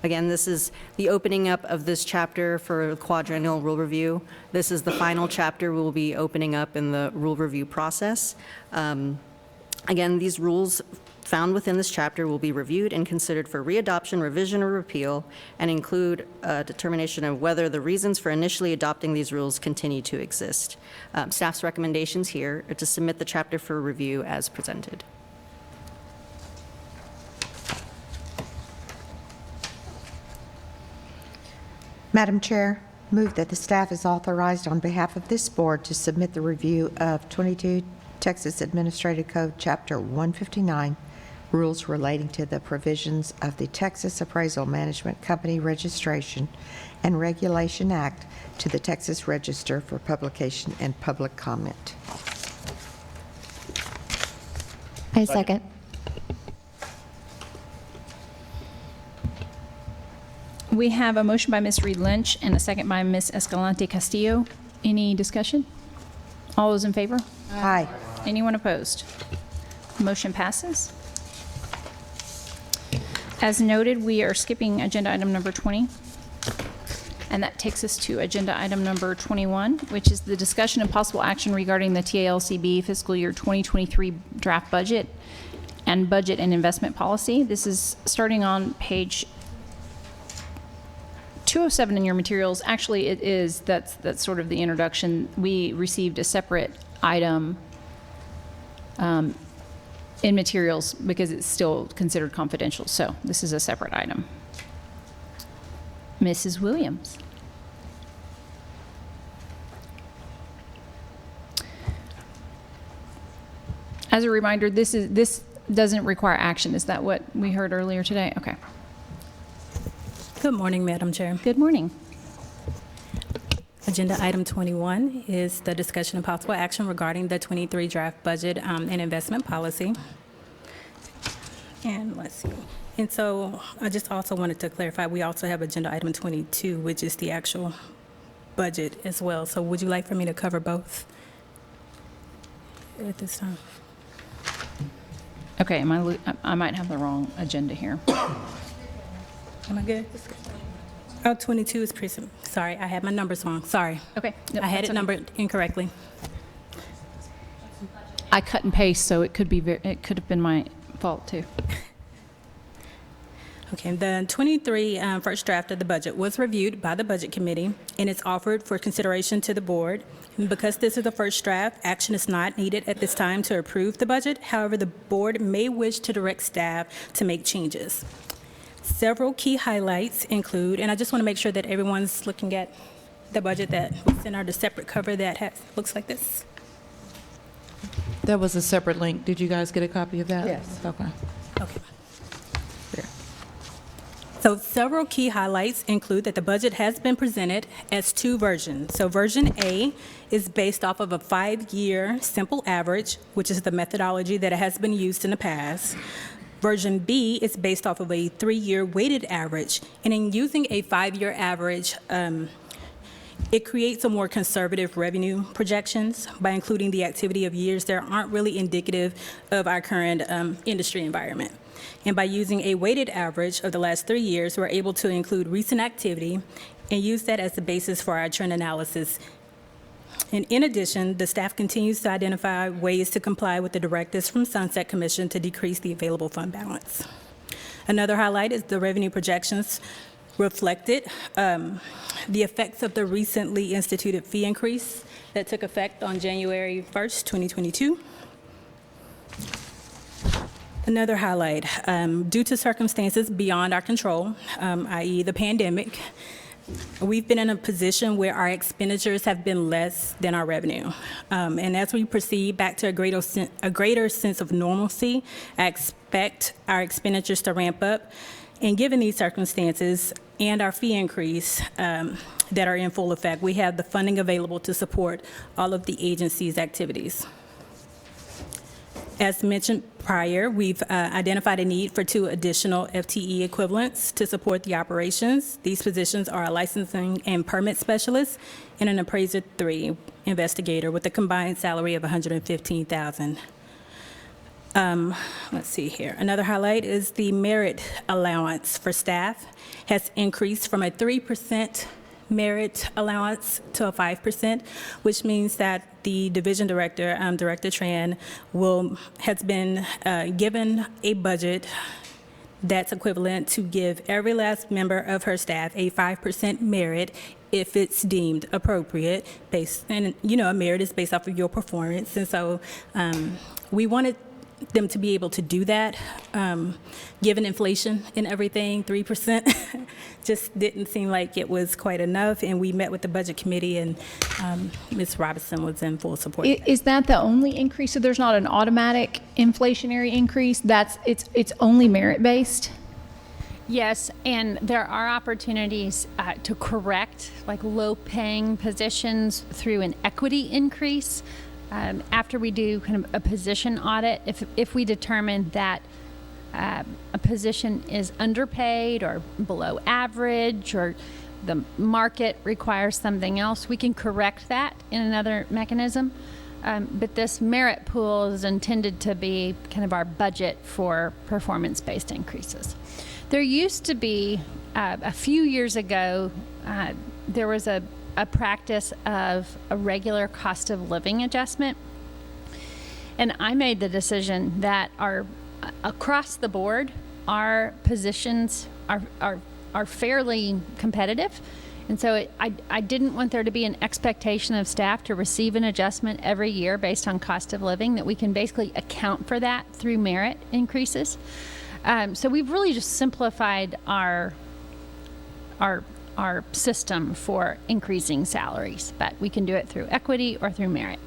Again, this is the opening up of this chapter for quadrennial rule review. This is the final chapter we will be opening up in the rule review process. Again, these rules found within this chapter will be reviewed and considered for readoption, revision, or repeal, and include a determination of whether the reasons for initially adopting these rules continue to exist. Staff's recommendations here are to submit the chapter for review as presented. Madam Chair, move that the staff is authorized on behalf of this board to submit the review of 22 Texas Administrative Code, Chapter 159, rules relating to the provisions of the Texas Appraisal Management Company Registration and Regulation Act to the Texas Register for publication and public comment. I second. We have a motion by Ms. Reed Lynch and a second by Ms. Escalante Castillo. Any discussion? All those in favor? Aye. Anyone opposed? Motion passes. As noted, we are skipping agenda item number 20. And that takes us to agenda item number 21, which is the discussion and possible action regarding the TALCB fiscal year 2023 draft budget and budget and investment policy. This is starting on page 207 in your materials. Actually, it is, that's sort of the introduction. We received a separate item in materials because it's still considered confidential. So this is a separate item. Mrs. Williams. As a reminder, this doesn't require action. Is that what we heard earlier today? Okay. Good morning, Madam Chair. Good morning. Agenda item 21 is the discussion and possible action regarding the 23 draft budget and investment policy. And let's see. And so I just also wanted to clarify, we also have agenda item 22, which is the actual budget as well. So would you like for me to cover both at this time? Okay, I might have the wrong agenda here. Am I good? Oh, 22 is precinct. Sorry, I had my numbers wrong. Sorry. Okay. I had it numbered incorrectly. I cut and paste, so it could have been my fault too. Okay, the 23 first draft of the budget was reviewed by the Budget Committee, and it's offered for consideration to the board. And because this is the first draft, action is not needed at this time to approve the budget. However, the board may wish to direct staff to make changes. Several key highlights include, and I just want to make sure that everyone's looking at the budget that we sent out, a separate cover that looks like this. There was a separate link. Did you guys get a copy of that? Yes. Okay. Okay. So several key highlights include that the budget has been presented as two versions. So version A is based off of a 5-year simple average, which is the methodology that has been used in the past. Version B is based off of a 3-year weighted average. And in using a 5-year average, it creates a more conservative revenue projections by including the activity of years that aren't really indicative of our current industry environment. And by using a weighted average of the last 3 years, we're able to include recent activity and use that as the basis for our trend analysis. And in addition, the staff continues to identify ways to comply with the directives from Sunset Commission to decrease the available fund balance. Another highlight is the revenue projections reflected the effects of the recently instituted fee increase that took effect on January 1st, 2022. Another highlight, due to circumstances beyond our control, i.e. the pandemic, we've been in a position where our expenditures have been less than our revenue. And as we proceed back to a greater sense of normalcy, I expect our expenditures to ramp up. And given these circumstances and our fee increase that are in full effect, we have the funding available to support all of the agency's activities. As mentioned prior, we've identified a need for 2 additional FTE equivalents to support the operations. These positions are a licensing and permit specialist and an Appraiser 3 investigator with a combined salary of $115,000. Let's see here. Another highlight is the merit allowance for staff has increased from a 3% merit allowance to a 5%, which means that the division director, Director Tran, has been given a budget that's equivalent to give every last member of her staff a 5% merit if it's deemed appropriate, and a merit is based off of your performance. And so we wanted them to be able to do that. Given inflation and everything, 3% just didn't seem like it was quite enough. And we met with the Budget Committee, and Ms. Robinson was in full support. Is that the only increase? So there's not an automatic inflationary increase? It's only merit-based? Yes, and there are opportunities to correct like low-paying positions through an equity increase. After we do kind of a position audit, if we determine that a position is underpaid or below average, or the market requires something else, we can correct that in another mechanism. But this merit pool is intended to be kind of our budget for performance-based increases. There used to be, a few years ago, there was a practice of a regular cost of living adjustment. And I made the decision that across the board, our positions are fairly competitive. And so I didn't want there to be an expectation of staff to receive an adjustment every year based on cost of living, that we can basically account for that through merit increases. So we've really just simplified our system for increasing salaries, but we can do it through equity or through merit.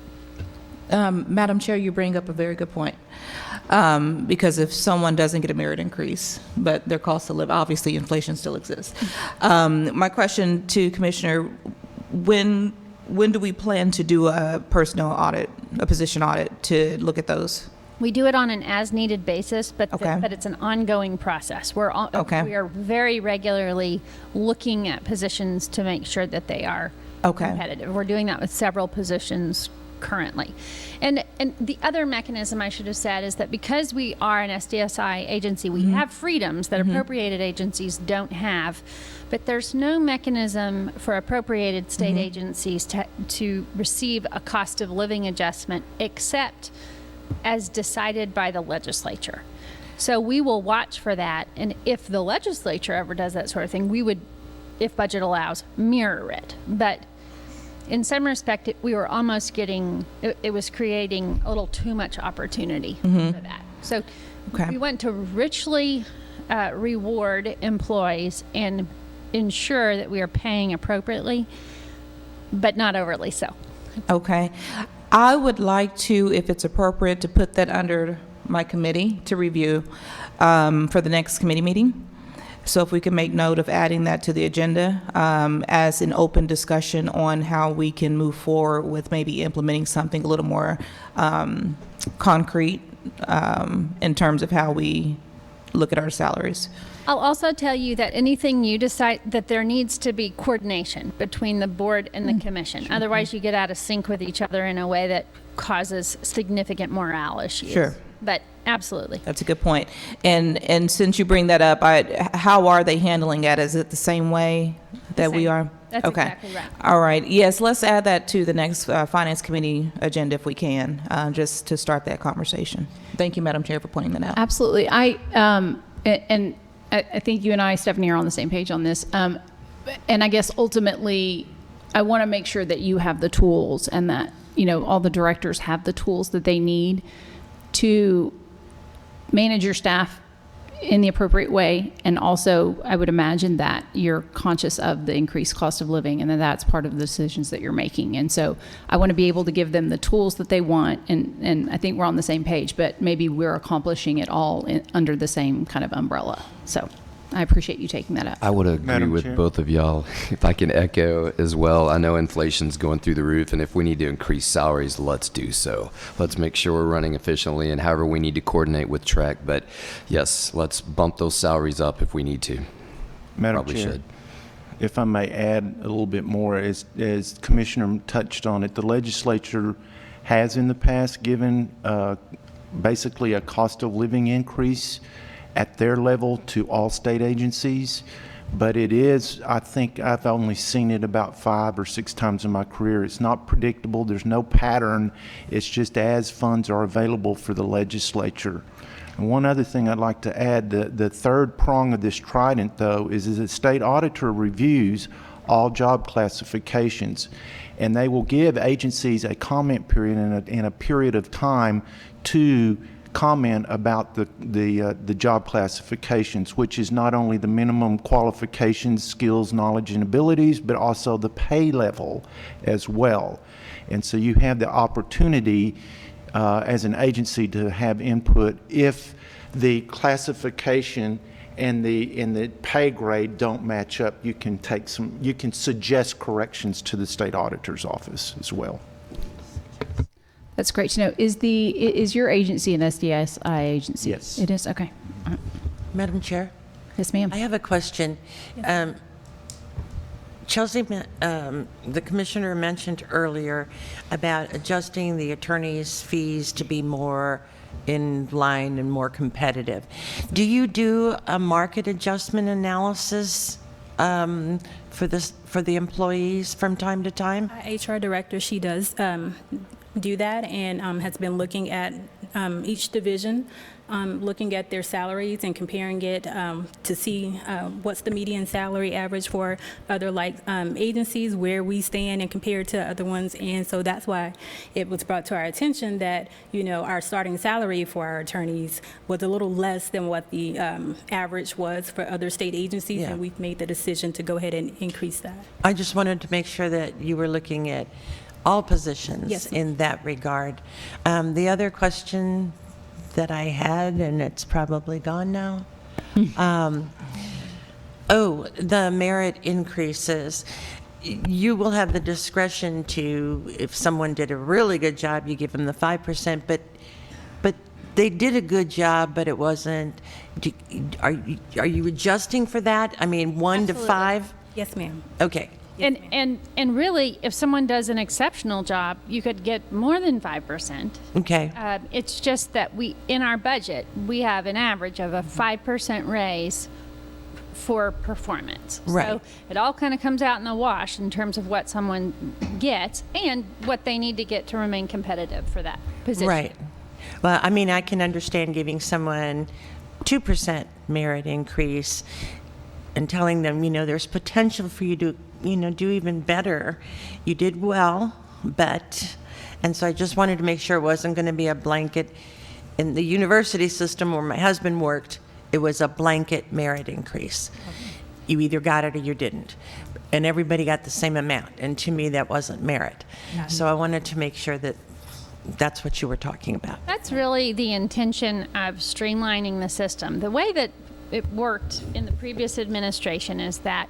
Madam Chair, you bring up a very good point. Because if someone doesn't get a merit increase, but their cost of living, obviously inflation still exists. My question to Commissioner, when do we plan to do a personnel audit, a position audit, to look at those? We do it on an as-needed basis, but it's an ongoing process. We are very regularly looking at positions to make sure that they are competitive. We're doing that with several positions currently. And the other mechanism I should have said is that because we are an SDSI agency, we have freedoms that appropriated agencies don't have, but there's no mechanism for appropriated state agencies to receive a cost of living adjustment except as decided by the legislature. So we will watch for that, and if the legislature ever does that sort of thing, we would, if budget allows, mirror it. But in some respect, we were almost getting, it was creating a little too much opportunity for that. So we want to richly reward employees and ensure that we are paying appropriately, but not overly so. Okay. I would like to, if it's appropriate, to put that under my committee to review for the next committee meeting. So if we can make note of adding that to the agenda as an open discussion on how we can move forward with maybe implementing something a little more concrete in terms of how we look at our salaries. I'll also tell you that anything you decide, that there needs to be coordination between the board and the commission. Otherwise, you get out of sync with each other in a way that causes significant morale issues. Sure. But absolutely. That's a good point. And since you bring that up, how are they handling it? Is it the same way that we are? That's exactly right. All right. Yes, let's add that to the next Finance Committee agenda if we can, just to start that conversation. Thank you, Madam Chair, for pointing that out. Absolutely. I think you and I, Stephanie, are on the same page on this. And I guess ultimately, I want to make sure that you have the tools and that, all the directors have the tools that they need to manage your staff in the appropriate way. And also, I would imagine that you're conscious of the increased cost of living and that that's part of the decisions that you're making. And so I want to be able to give them the tools that they want. And I think we're on the same page, but maybe we're accomplishing it all under the same kind of umbrella. So I appreciate you taking that up. I would agree with both of y'all. If I can echo as well, I know inflation's going through the roof, and if we need to increase salaries, let's do so. Let's make sure we're running efficiently, and however we need to coordinate with TREC. But yes, let's bump those salaries up if we need to. Madam Probably Chair, should. if I may add a little bit more, as Commissioner touched on it, the legislature has in the past given basically a cost of living increase at their level to all state agencies. but it is, I think I've only seen it about 5 or 6 times in my career. It's not predictable. There's no pattern. It's just as funds are available for the legislature. And one other thing I'd like to add, the third prong of this trident, though, is the state auditor reviews all job classifications, and they will give agencies a comment period and a period of time to comment about the job classifications, which is not only the minimum qualifications, skills, knowledge, and abilities, but also the pay level as well. And so you have the opportunity as an agency to have input if the classification and the pay grade don't match up. You can suggest corrections to the state auditor's office as well. That's great to know. Is your agency an SDSI agency? Yes. It is? Okay. All right. Madam Chair? Yes, ma'am. I have a question. Chelsea, the commissioner mentioned earlier about adjusting the attorney's fees to be more in line and more competitive. Do you do a market adjustment analysis for the employees from time to time? HR director, she does do that, and has been looking at each division, looking at their salaries and comparing it to see what's the median salary average for other agencies, where we stand and compared to other ones. And so that's why it was brought to our attention that, our starting salary for our attorneys was a little less than what the average was for other state agencies. Yeah. And we've made the decision to go ahead and increase that. I just wanted to make sure that you were looking at all positions. Yes. In that regard. The other question that I had, and it's probably gone now. The merit increases. You will have the discretion to, if someone did a really good job, you give them the 5%, but they did a good job, but it wasn't. Are you adjusting for that? I mean, 1 to 5? Yes, ma'am. Okay. And really, if someone does an exceptional job, you could get more than 5%. Okay. It's just that in our budget, we have an average of a 5% raise for performance. Right. So it all kind of comes out in the wash in terms of what someone gets and what they need to get to remain competitive for that position. Right. Well, I mean, I can understand giving someone 2% merit increase and telling them, there's potential for you to, do even better. You did well, and so I just wanted to make sure it wasn't going to be a blanket. In the university system where my husband worked, it was a blanket merit increase. You either got it or you didn't. And everybody got the same amount. And to me, that wasn't merit. So I wanted to make sure that that's what you were talking about. That's really the intention of streamlining the system. The way that it worked in the previous administration is that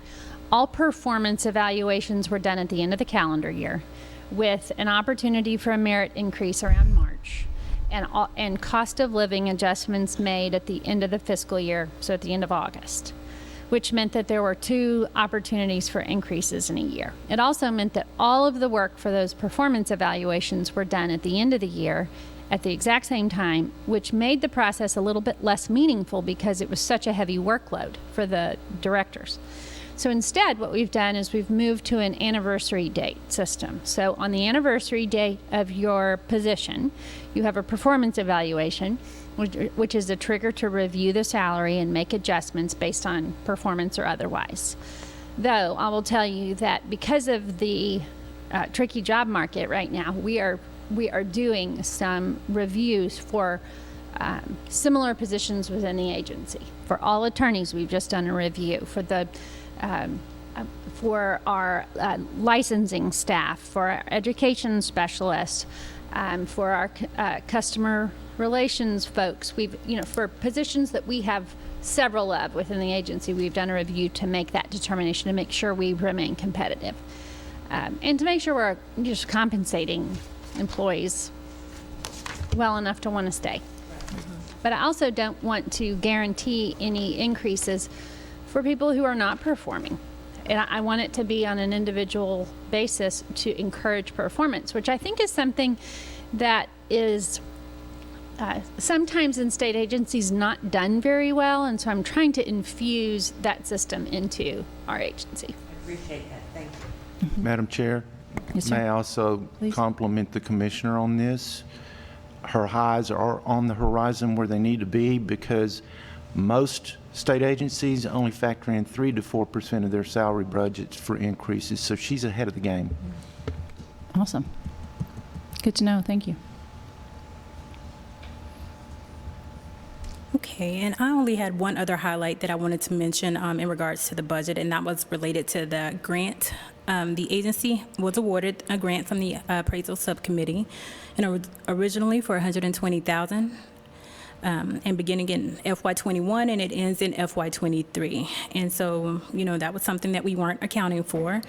all performance evaluations were done at the end of the calendar year, with an opportunity for a merit increase around March, and cost of living adjustments made at the end of the fiscal year, so at the end of August, which meant that there were 2 opportunities for increases in a year. It also meant that all of the work for those performance evaluations were done at the end of the year at the exact same time, which made the process a little bit less meaningful because it was such a heavy workload for the directors. So instead, what we've done is we've moved to an anniversary date system. So on the anniversary date of your position, you have a performance evaluation, which is a trigger to review the salary and make adjustments based on performance or otherwise. Though I will tell you that because of the tricky job market right now, we are doing some reviews for similar positions within the agency. For all attorneys, we've just done a review. For our licensing staff, for our education specialists, for our customer relations folks, for positions that we have several of within the agency, we've done a review to make that determination, to make sure we remain competitive, and to make sure we're just compensating employees well enough to want to stay. But I also don't want to guarantee any increases for people who are not performing. And I want it to be on an individual basis to encourage performance, which I think is something that is sometimes in state agencies not done very well, and so I'm trying to infuse that system into our agency. I appreciate that. Thank you. Madam Chair, Yes, sir. may I also Please. compliment the commissioner on this? Her highs are on the horizon where they need to be, because most state agencies only factor in 3 to 4% of their salary budgets for increases, so she's ahead of the game. Awesome. Good to know. Thank you. Okay, and I only had one other highlight that I wanted to mention in regards to the budget, and that was related to the grant. The agency was awarded a grant from the Appraisal Subcommittee, and originally for $120,000. And beginning in FY21, and it ends in FY23. And so, that was something that we weren't accounting for.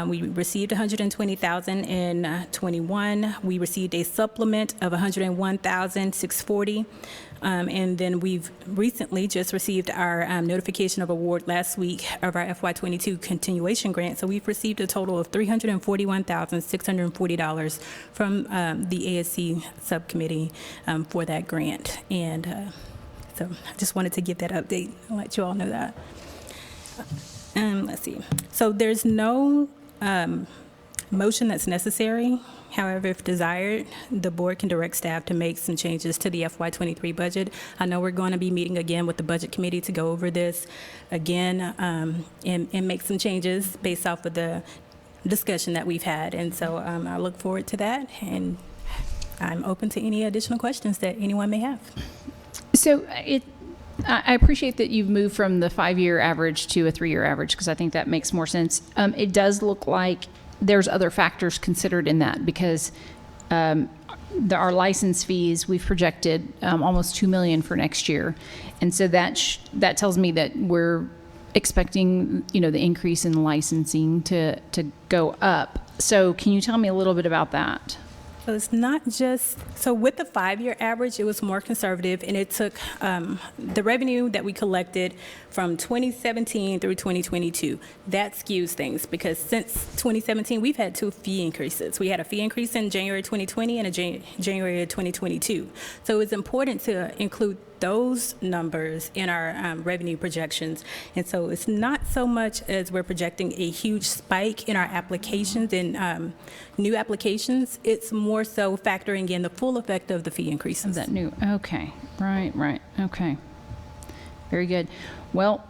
We received $120,000 in 21. We received a supplement of $101,640. And then we've recently just received our notification of award last week of our FY22 continuation grant. So we've received a total of $341,640 from the ASC subcommittee for that grant. And so I just wanted to give that update and let you all know that. Let's see. So there's no motion that's necessary. However, if desired, the board can direct staff to make some changes to the FY23 budget. I know we're going to be meeting again with the Budget Committee to go over this again and make some changes based off of the discussion that we've had. And so I look forward to that, and I'm open to any additional questions that anyone may have. So I appreciate that you've moved from the 5-year average to a 3-year average, because I think that makes more sense. It does look like there's other factors considered in that, because our license fees, we've projected almost $2 million for next year. And so that tells me that we're expecting, the increase in licensing to go up. So can you tell me a little bit about that? So it's not just, so with the 5-year average, it was more conservative, and it took the revenue that we collected from 2017 through 2022. That skews things, because since 2017, we've had 2 fee increases. We had a fee increase in January 2020 and a January of 2022. So it's important to include those numbers in our revenue projections. And so it's not so much as we're projecting a huge spike in our applications and new applications. It's more so factoring in the full effect of the fee increases. Is that new? Okay. Right. Okay. Very good. Well,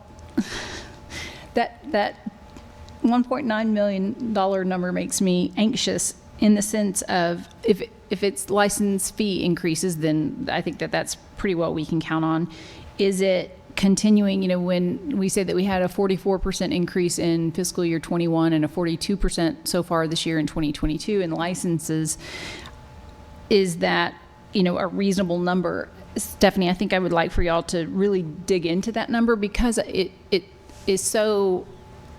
that $1.9 million number makes me anxious, in the sense of if it's license fee increases, then I think that's pretty well we can count on. Is it continuing, when we say that we had a 44% increase in fiscal year 21 and a 42% so far this year in 2022 in licenses, is that, a reasonable number? Stephanie, I think I would like for y'all to really dig into that number, because it is so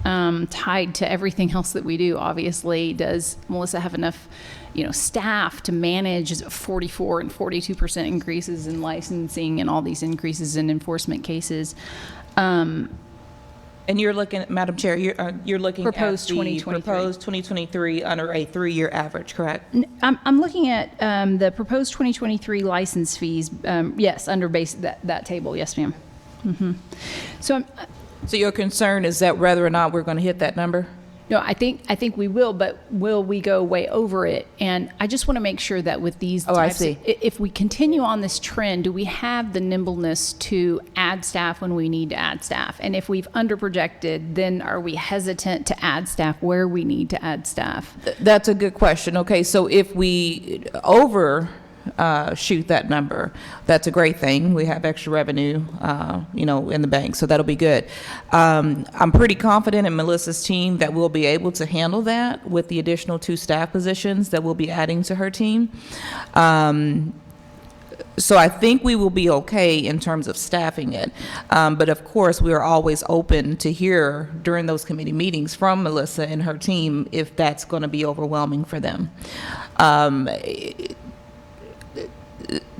tied to everything else that we do. Obviously, does Melissa have enough, staff to manage 44 and 42% increases in licensing and all these increases in enforcement cases? And you're looking at, Madam Chair, you're looking Proposed at the 2023. proposed 2023 under a 3-year average, correct? I'm looking at the proposed 2023 license fees. Yes, under base that table. Yes, ma'am. Mm-hmm. So your concern is that whether or not we're going to hit that number? No, I think we will, but will we go way over it? And I just want to make sure that with these types, if we continue on this trend, do we have the nimbleness to add staff when we need to add staff? And if we've underprojected, then are we hesitant to add staff where we need to add staff? That's a good question. Okay, so if we shoot that number, that's a great thing. We have extra revenue, in the bank, so that'll be good. I'm pretty confident in Melissa's team that we'll be able to handle that with the additional 2 staff positions that we'll be adding to her team. So I think we will be okay in terms of staffing it. But of course, we are always open to hear during those committee meetings from Melissa and her team if that's going to be overwhelming for them.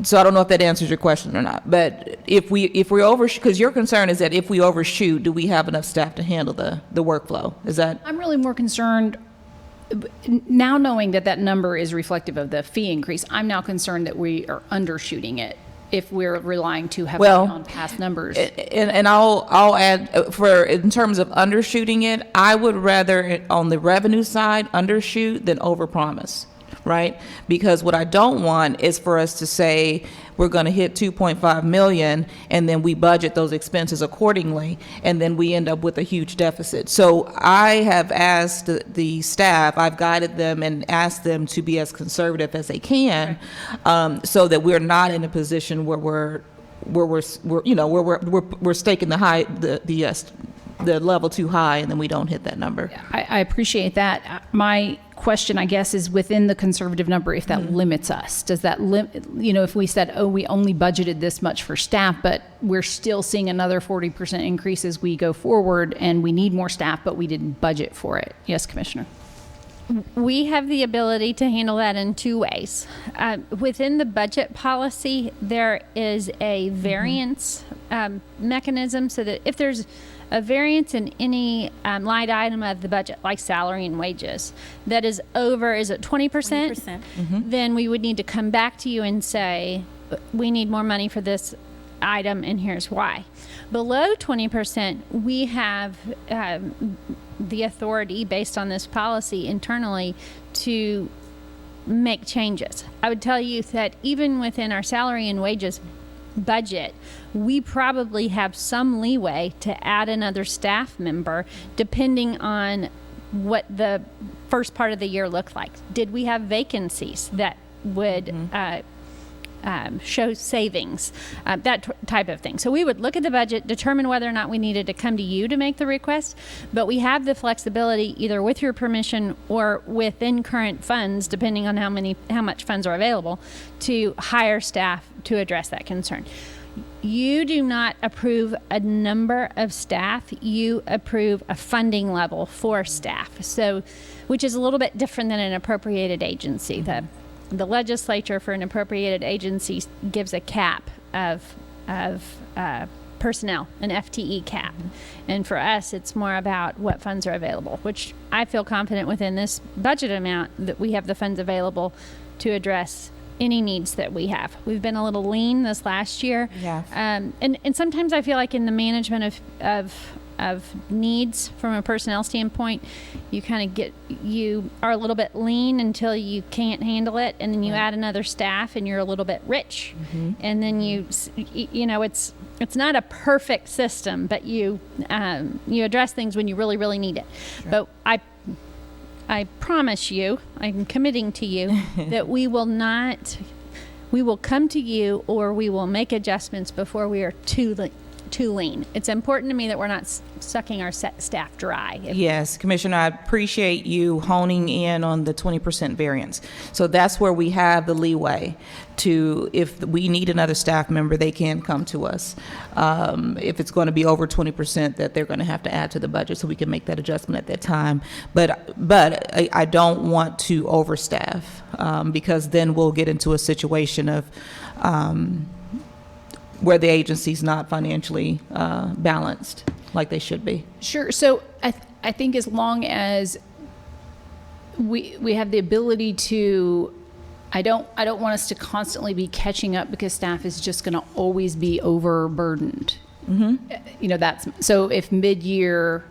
So I don't know if that answers your question or not, but if we overshoot, because your concern is that if we overshoot, do we have enough staff to handle the workflow? Is that? I'm really more concerned now, knowing that number is reflective of the fee increase. I'm now concerned that we are undershooting it. if we're relying too heavily on past numbers. And I'll add, in terms of undershooting it, I would rather, on the revenue side, undershoot than overpromise, right? Because what I don't want is for us to say we're going to hit 2.5 million and then we budget those expenses accordingly and then we end up with a huge deficit. So I have asked the staff, I've guided them and asked them to be as conservative as they can, so that we're not in a position where we're staking the level too high and then we don't hit that number. I appreciate that. My question, I guess, is within the conservative number, if that limits us. Does that if we said, oh, we only budgeted this much for staff, but we're still seeing another 40% increase as we go forward and we need more staff, but we didn't budget for it. Yes, Commissioner. We have the ability to handle that in two ways. Within the budget policy, there is a variance mechanism, so that if there's a variance in any line item of the budget, like salary and wages, that is over, is it 20%? Then we would need to come back to you and say, we need more money for this item, and here's why. Below 20%, we have the authority, based on this policy internally, to make changes. I would tell you that even within our salary and wages budget, we probably have some leeway to add another staff member depending on what the first part of the year looked like. Did we have vacancies that would show savings, that type of thing. So we would look at the budget, determine whether or not we needed to come to you to make the request, but we have the flexibility, either with your permission or within current funds, depending on how much funds are available, to hire staff to address that concern. You do not approve a number of staff, you approve a funding level for staff. So, which is a little bit different than an appropriated agency. The legislature for an appropriated agency gives a cap of personnel, an FTE cap. And for us, it's more about what funds are available, which I feel confident within this budget amount that we have the funds available to address any needs that we have. We've been a little lean this last year. Yeah. And sometimes I feel like in the management of needs from a personnel standpoint, you are a little bit lean until you can't handle it, and then you add another staff and you're a little bit rich. And then it's not a perfect system, but you address things when you really, really need it. Sure. But I promise you, I'm committing to you that we will come to you, or we will make adjustments before we are too lean. It's important to me that we're not sucking our staff dry. Yes, Commissioner, I appreciate you honing in on the 20% variance. So that's where we have the leeway to, if we need another staff member, they can come to us. If it's going to be over 20%, that they're going to have to add to the budget, so we can make that adjustment at that time. But I don't want to overstaff, because then we'll get into a situation of where the agency's not financially balanced like they should be. Sure. So I think as long as we have the ability to, I don't want us to constantly be catching up, because staff is just going to always be overburdened. That's so. If mid-year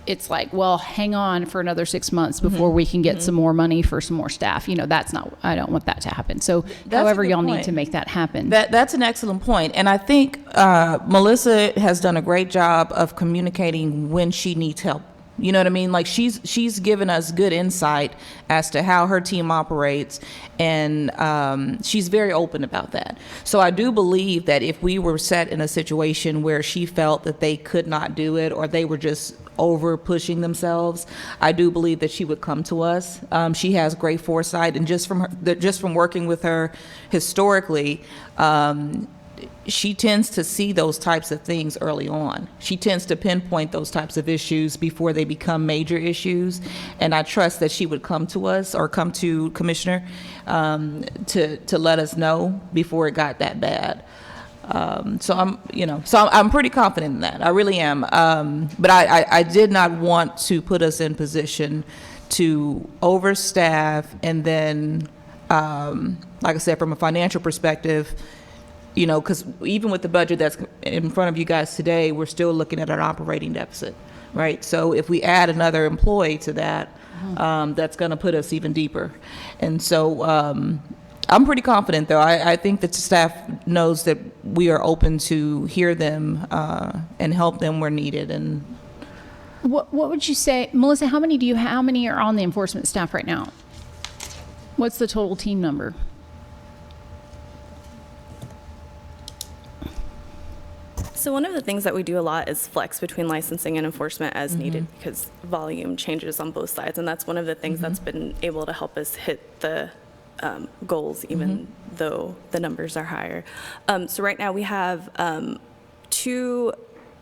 it's like, well, hang on for another 6 months before we can get some more money for some more staff. That's not, I don't want that to happen. So however y'all need to make that happen. That's an excellent point. And I think Melissa has done a great job of communicating when she needs help. You know what I mean? Like she's given us good insight as to how her team operates, and she's very open about that. So I do believe that if we were set in a situation where she felt that they could not do it, or they were just over pushing themselves, I do believe that she would come to us. She has great foresight, and just from working with her historically, she tends to see those types of things early on. She tends to pinpoint those types of issues before they become major issues. And I trust that she would come to us, or come to Commissioner, to let us know before it got that bad. So I'm pretty confident in that. I really am. But I did not want to put us in position to overstaff, and then, like I said, from a financial perspective, you know, because even with the budget that's in front of you guys today, we're still looking at an operating deficit, right? So if we add another employee to that, that's going to put us even deeper. And so I'm pretty confident, though. I think that the staff knows that we are open to hear them and help them where needed. And What would you say, Melissa, how many are on the enforcement staff right now? What's the total team number? So one of the things that we do a lot is flex between licensing and enforcement as needed, because volume changes on both sides, and that's one of the things that's been able to help us hit the goals, even though the numbers are higher. So right now we have 2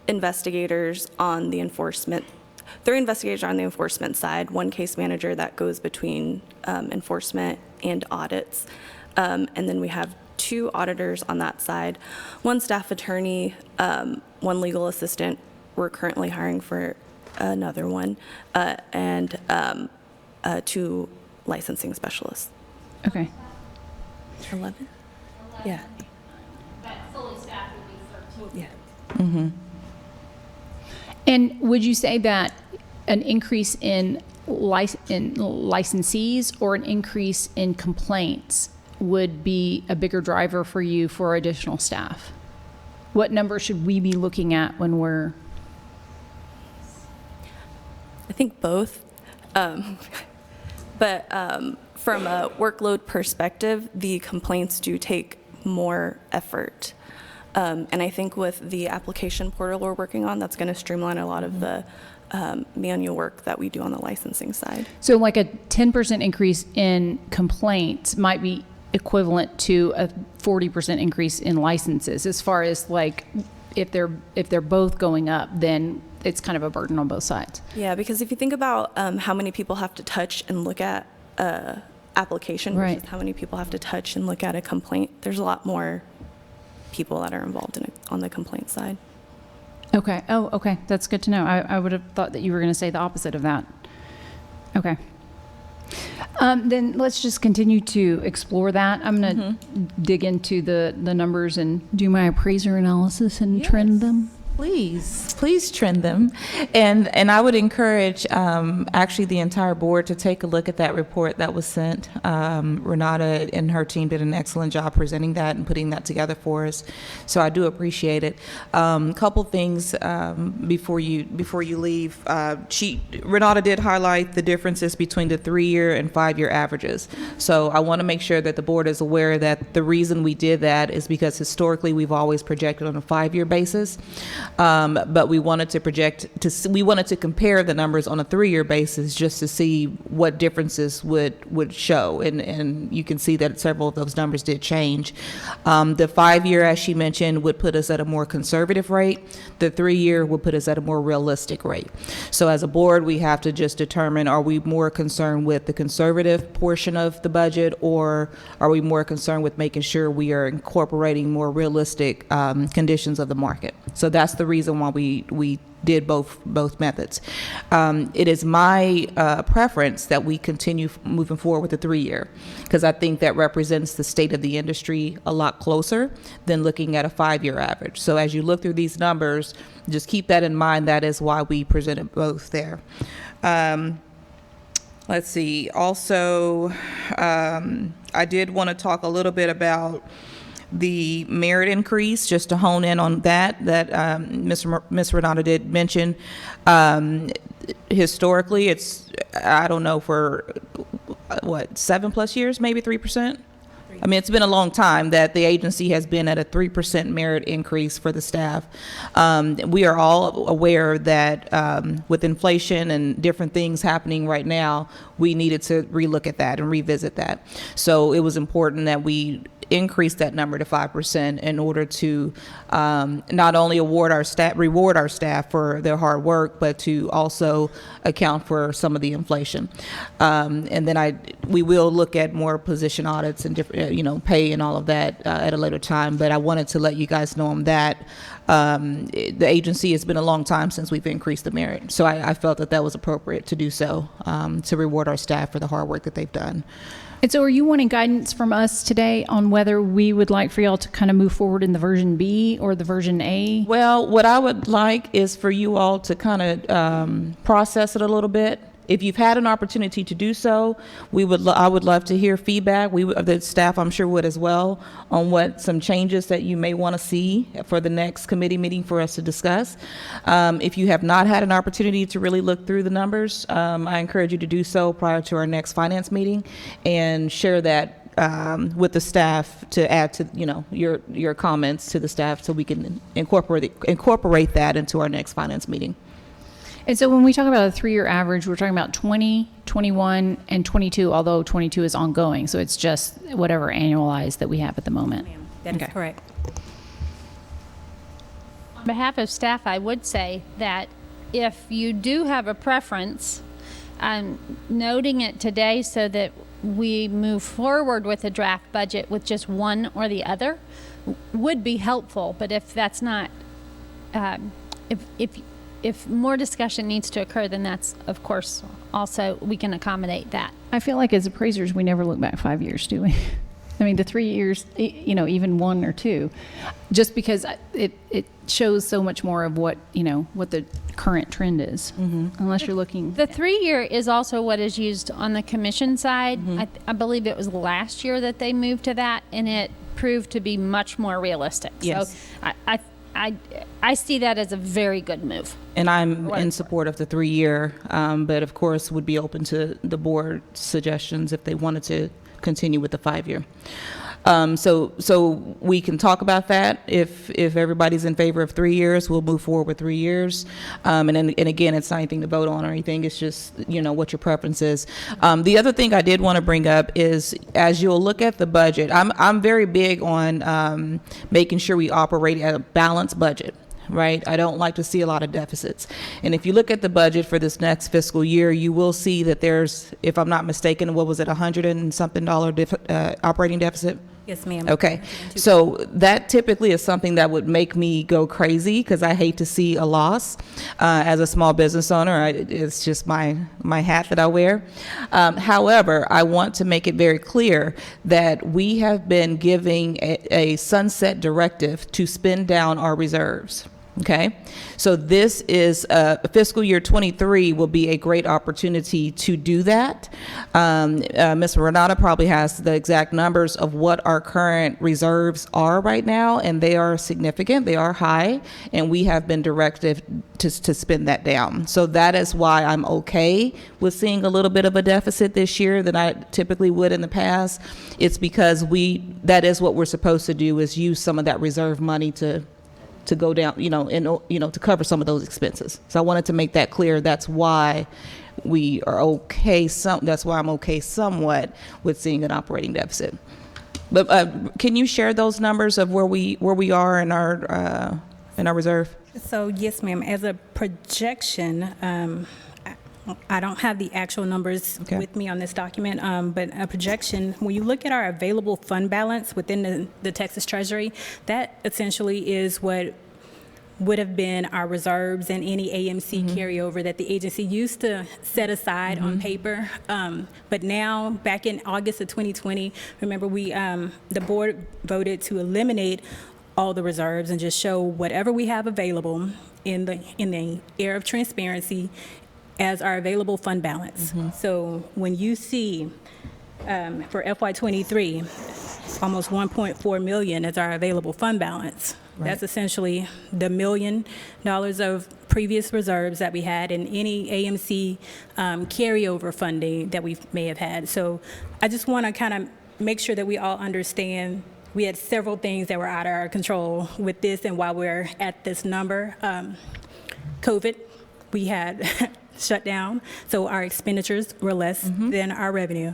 investigators on the enforcement, 3 investigators on the enforcement side, 1 case manager that goes between enforcement and audits, and then we have 2 auditors on that side, 1 staff attorney, 1 legal assistant. We're currently hiring for another one, and 2 licensing specialists. Okay. 11? Yeah. But fully staffed would be 13. Yeah. And would you say that an increase in licensees or an increase in complaints would be a bigger driver for you for additional staff? What number should we be looking at when we're... I think both. But from a workload perspective, the complaints do take more effort. And I think with the application portal we're working on, that's going to streamline a lot of the manual work that we do on the licensing side. So like a 10% increase in complaints might be equivalent to a 40% increase in licenses. As far as like, if they're both going up, then it's kind of a burden on both sides. Yeah, because if you think about how many people have to touch and look at application versus how many people have to touch and look at a complaint, there's a lot more people that are involved in on the complaint side. Okay. Oh, okay. That's good to know. I would have thought that you were going to say the opposite of that. Okay. Then let's just continue to explore that. I'm going to dig into the numbers and do my appraiser analysis and trend them. Please trend them. And I would encourage actually the entire board to take a look at that report that was sent. Renata and her team did an excellent job presenting that and putting that together for us. So I do appreciate it. Couple things before you leave. Renata did highlight the differences between the 3-year and 5-year averages. So I want to make sure that the board is aware that the reason we did that is because historically we've always projected on a 5-year basis. But we wanted to we wanted to compare the numbers on a 3-year basis just to see what differences would show, and you can see that several of those numbers did change. The 5-year, as she mentioned, would put us at a more conservative rate. The 3-year would put us at a more realistic rate. So as a board, we have to just determine, are we more concerned with the conservative portion of the budget, or are we more concerned with making sure we are incorporating more realistic conditions of the market? So that's the reason why we did both methods. It is my preference that we continue moving forward with the 3-year, because I think that represents the state of the industry a lot closer than looking at a 5-year average. So as you look through these numbers, just keep that in mind. That is why we presented both there. Let's see. Also, I did want to talk a little bit about the merit increase, just to hone in on that Ms. Renata did mention. Historically, it's, I don't know, for what, 7+ years, maybe 3%? I mean, it's been a long time that the agency has been at a 3% merit increase for the staff. We are all aware that with inflation and different things happening right now, we needed to relook at that and revisit that. So it was important that we increase that number to 5% in order to not only reward our staff for their hard work, but to also account for some of the inflation. And then we will look at more position audits and different, pay and all of that at a later time. But I wanted to let you guys know on that. The agency has been a long time since we've increased the merit. So I felt that was appropriate to do so, to reward our staff for the hard work that they've done. And so are you wanting guidance from us today on whether we would like for y'all to kind of move forward in the version B or the version A? Well, what I would like is for you all to kind of process it a little bit. If you've had an opportunity to do so, I would love to hear feedback. The staff, I'm sure, would as well, on what some changes that you may want to see for the next committee meeting for us to discuss. If you have not had an opportunity to really look through the numbers, I encourage you to do so prior to our next finance meeting and share that with the staff to add to your comments to the staff so we can incorporate that into our next finance meeting. And so when we talk about a 3-year average, we're talking about 20, 21, and 22, although 22 is ongoing. So it's just whatever annualized that we have at the moment. That is correct. On behalf of staff, I would say that if you do have a preference, I'm noting it today so that we move forward with a draft budget with just one or the other would be helpful. But if that's not, if more discussion needs to occur, then that's, of course, also, we can accommodate that. I feel like as appraisers, we never look back 5 years, do we? I mean, the 3 years, even 1 or 2, just because it shows so much more of what the current trend is, unless you're looking. The 3-year is also what is used on the commission side. I believe it was last year that they moved to that, and it proved to be much more realistic. Yes. So I see that as a very good move. And I'm in support of the 3-year, but of course would be open to the board suggestions if they wanted to continue with the 5-year. So we can talk about that. If everybody's in favor of 3 years, we'll move forward with 3 years. And again, it's not anything to vote on or anything. It's just, what your preference is. The other thing I did want to bring up is, as you'll look at the budget, I'm very big on making sure we operate at a balanced budget. Right? I don't like to see a lot of deficits. And if you look at the budget for this next fiscal year, you will see that there's, if I'm not mistaken, what was it, $100 and something operating deficit? Yes, ma'am. Okay. So that typically is something that would make me go crazy because I hate to see a loss as a small business owner. It's just my hat that I wear. However, I want to make it very clear that we have been giving a sunset directive to spend down our reserves. Okay, so this is fiscal year 23 will be a great opportunity to do that. Ms. Renata probably has the exact numbers of what our current reserves are right now, and they are significant, they are high, and we have been directed to spend that down. So that is why I'm okay with seeing a little bit of a deficit this year than I typically would in the past. It's because that is what we're supposed to do, is use some of that reserve money to go down, to cover some of those expenses. So I wanted to make that clear. That's why we are okay. That's why I'm okay somewhat with seeing an operating deficit. But can you share those numbers of where we are in our reserve? So yes, ma'am. As a projection, I don't have the actual numbers with me on this document, but a projection, when you look at our available fund balance within the Texas Treasury, that essentially is what would have been our reserves and any AMC carryover that the agency used to set aside on paper. But now, back in August of 2020, remember the board voted to eliminate all the reserves and just show whatever we have available in the era of transparency as our available fund balance. So when you see for FY23, almost $1.4 million as our available fund balance, that's essentially the $1 million of previous reserves that we had and any AMC carryover funding that we may have had. So I just want to kind of make sure that we all understand we had several things that were out of our control with this and why we're at this number. COVID, we had shut down, so our expenditures were less than our revenue.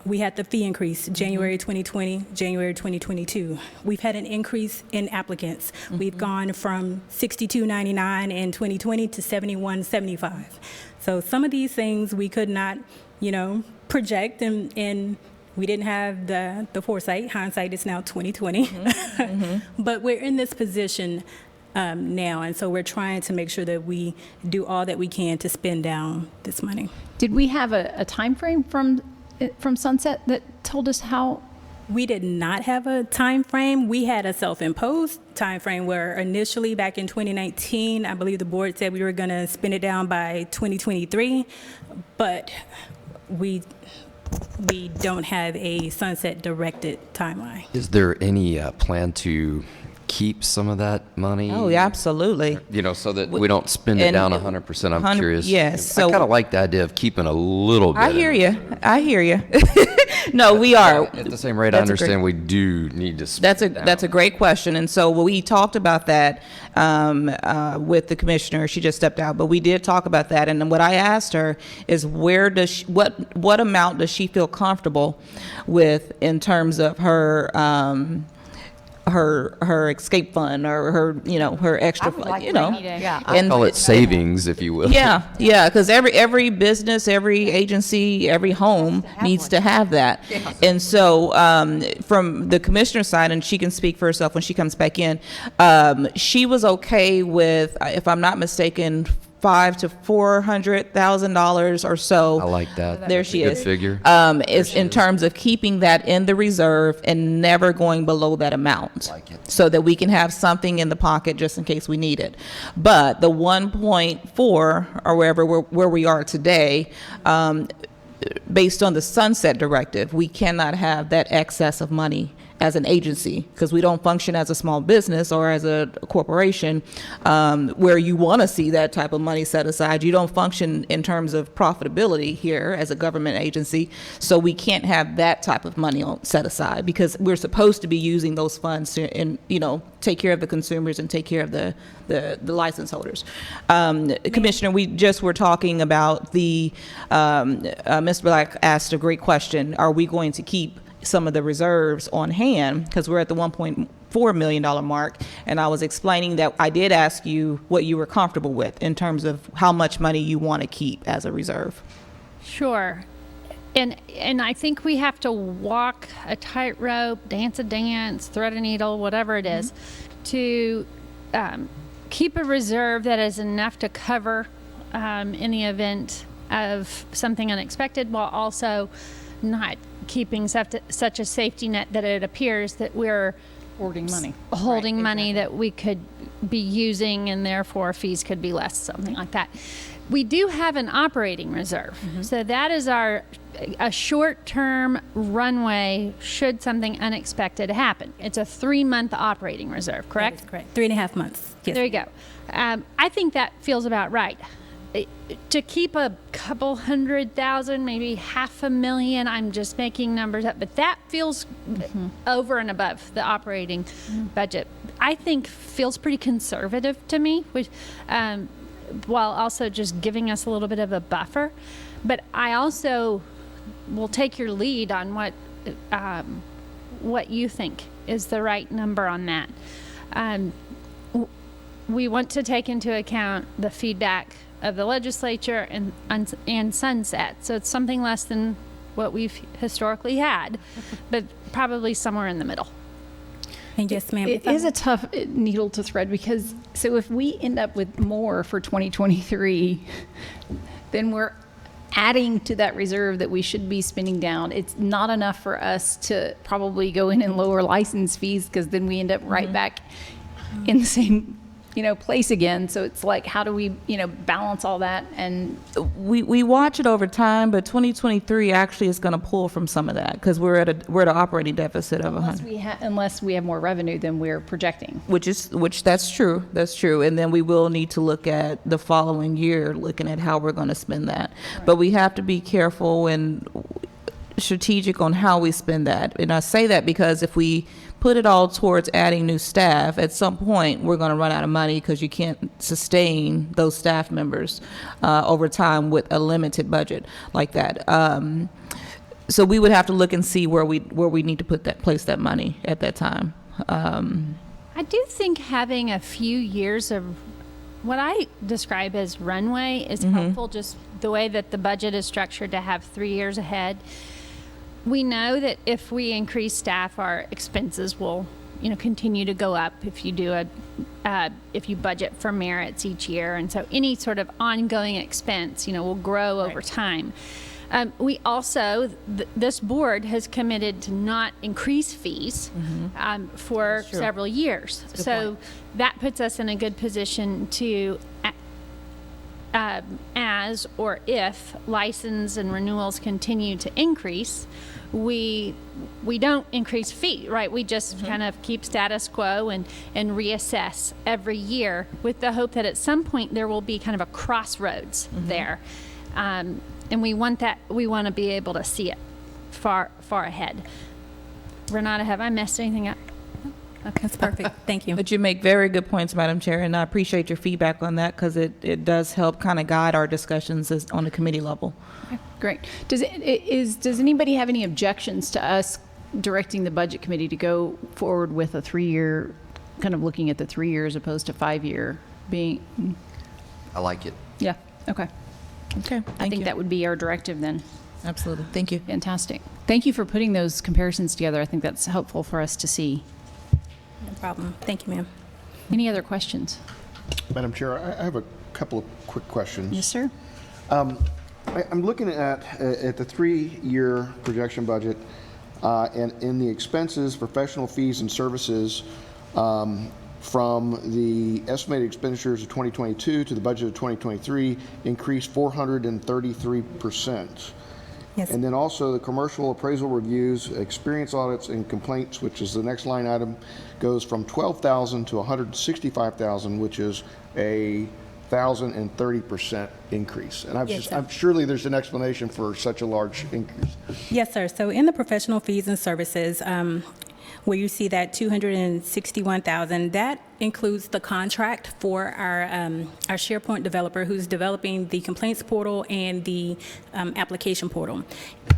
We had the fee increase January 2020, January 2022. We've had an increase in applicants. We've gone from $62.99 in 2020 to $71.75. So some of these things we could not, project, and we didn't have the foresight. Hindsight is now 2020. But we're in this position now, and so we're trying to make sure that we do all that we can to spend down this money. Did we have a time frame from Sunset that told us how We did not have a time frame. We had a self-imposed time frame where initially back in 2019, I believe the board said we were going to spin it down by 2023, but we don't have a sunset directed timeline. Is there any plan to keep some of that money? Oh, yeah, absolutely. You know, so that we don't spend it And down 100%. I'm curious. yes, I so- kind of like the idea of keeping a little bit. I hear you. I hear you. No, we are. At the same rate, I That's a great- understand we do need to spend it down. That's a great question, and so we talked about that with the commissioner. She just stepped out, but we did talk about that. And then what I asked her is, where does she, what amount does she feel comfortable with in terms of her her escape fund or her extra fund, I call it savings, if you will. Yeah, because every business, every agency, every home needs to have that. And so from the commissioner's side, and she can speak for herself when she comes back in, she was okay with, if I'm not mistaken, $500,000 to $400,000 or so. I like that. There That's she a good is. figure. Is in terms of keeping that in the reserve and never going below that amount, so that we can have something in the pocket just in case we need it. But the 1.4 or where we are today, based on the sunset directive, we cannot have that excess of money as an agency, because we don't function as a small business or as a corporation where you want to see that type of money set aside. You don't function in terms of profitability here as a government agency, so we can't have that type of money set aside, because we're supposed to be using those funds to, take care of the consumers and take care of the license holders. Commissioner, we just were talking about the, Mr. Black asked a great question. Are we going to keep some of the reserves on hand, because we're at the $1.4 million mark, and I was explaining that I did ask you what you were comfortable with in terms of how much money you want to keep as a reserve. Sure. And I think we have to walk a tightrope, dance a dance, thread a needle, whatever it is, to keep a reserve that is enough to cover in the event of something unexpected, while also not keeping such a safety net that it appears that we're Hoarding money. holding money that we could be using, and therefore fees could be less, something like that. We do have an operating reserve. So that is a short-term runway should something unexpected happen. It's a 3-month operating reserve, correct? That is correct. 3.5 months. Yes. There you go. I think that feels about right. To keep a couple 100,000, maybe $500,000, I'm just making numbers up, but that feels over and above the operating budget. I think feels pretty conservative to me, which, while also just giving us a little bit of a buffer. But I also will take your lead on what you think is the right number on that. We want to take into account the feedback of the legislature and sunset. So it's something less than what we've historically had, but probably somewhere in the middle. And yes, ma'am. It is a tough needle to thread, because so if we end up with more for 2023, then we're adding to that reserve that we should be spending down. It's not enough for us to probably go in and lower license fees, because then we end up right back in the same place again. So it's like, how do we, balance all that? And we watch it over time, but 2023 actually is going to pull from some of that, because we're at an operating deficit of 100. Unless we have more revenue than we're projecting. Which that's true. That's true. And then we will need to look at the following year, looking at how we're going to spend that. Right. But we have to be careful and strategic on how we spend that. And I say that because if we put it all towards adding new staff, at some point we're going to run out of money, because you can't sustain those staff members over time with a limited budget like that. So we would have to look and see where we need to place that money at that time. I do think having a few years of what I describe as runway is helpful, just the way that the budget is structured, to have 3 years ahead. We know that if we increase staff, our expenses will, continue to go up if you do if you budget for merits each year. And so any sort of ongoing expense, will grow over time. We also, this board has committed to not increase fees for several years. So that puts us in a good position to, as or if license and renewals continue to increase, we don't increase fee, right? We just kind of keep status quo and reassess every year with the hope that at some point there will be kind of a crossroads there. And we want to be able to see it far ahead. Renata, have I messed anything up? Okay. That's perfect. Thank you. But you make very good points, Madam Chair, and I appreciate your feedback on that because it does help kind of guide our discussions on the committee level. Okay, great. Does anybody have any objections to us directing the Budget Committee to go forward with a 3-year, kind of looking at the 3 years opposed to 5-year being? I like it. Yeah, okay. Okay, I think that would be our directive then. Absolutely. Thank you. Fantastic. Thank you for putting those comparisons together. I think that's helpful for us to see. No problem. Thank you, ma'am. Any other questions? Madam Chair, I have a couple of quick questions. Yes, sir. I'm looking at the 3-year projection budget, and in the expenses, professional fees and services, from the estimated expenditures of 2022 to the budget of 2023 increased 433%. Yes. And then also the commercial appraisal reviews, experience audits, and complaints, which is the next line item, goes from 12,000 to 165,000, which is a 1,030% increase. And surely there's an explanation for such a large increase. Yes, sir. So in the professional fees and services, where you see that 261,000, that includes the contract for our SharePoint developer who's developing the complaints portal and the application portal.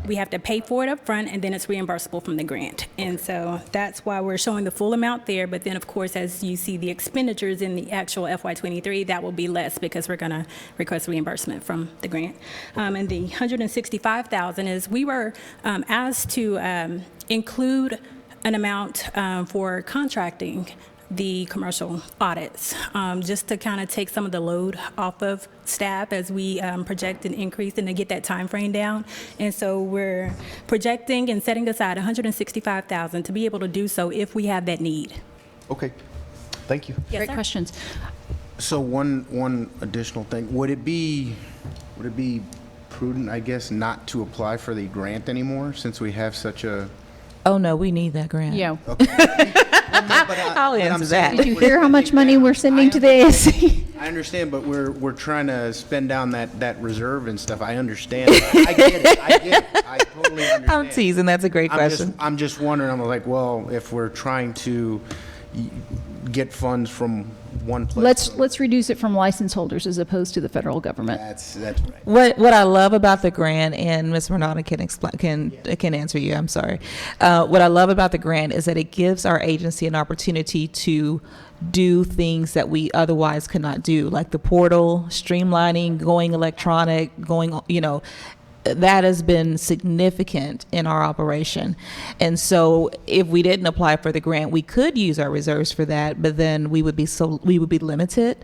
We have to pay for it up front, and then it's reimbursable from the grant. And so that's why we're showing the full amount there. But then, of course, as you see the expenditures in the actual FY23, that will be less because we're going to request reimbursement from the grant. And the 165,000 is we were asked to include an amount for contracting the commercial audits, just to kind of take some of the load off of staff as we project an increase and to get that time frame down. And so we're projecting and setting aside $165,000 to be able to do so if we have that need. Okay, thank you. Yes, Great sir. questions. So one additional thing, would it be prudent, I guess, not to apply for the grant anymore since we have such a? Oh, no, we need that grant. Yeah. Okay. I'll answer that. Did you hear how much money we're sending to the ASC? I understand, but we're trying to spend down that reserve and stuff. I understand. I get it. I totally understand. I'm teasing. That's a great question. I'm just wondering. I'm like, well, if we're trying to get funds from one place. Let's reduce it from license holders as opposed to the federal government. That's right. What I love about the grant, and Ms. Renata can answer you, I'm sorry. What I love about the grant is that it gives our agency an opportunity to do things that we otherwise could not do, like the portal, streamlining, going electronic, that has been significant in our operation. And so if we didn't apply for the grant, we could use our reserves for that, but then we would be limited.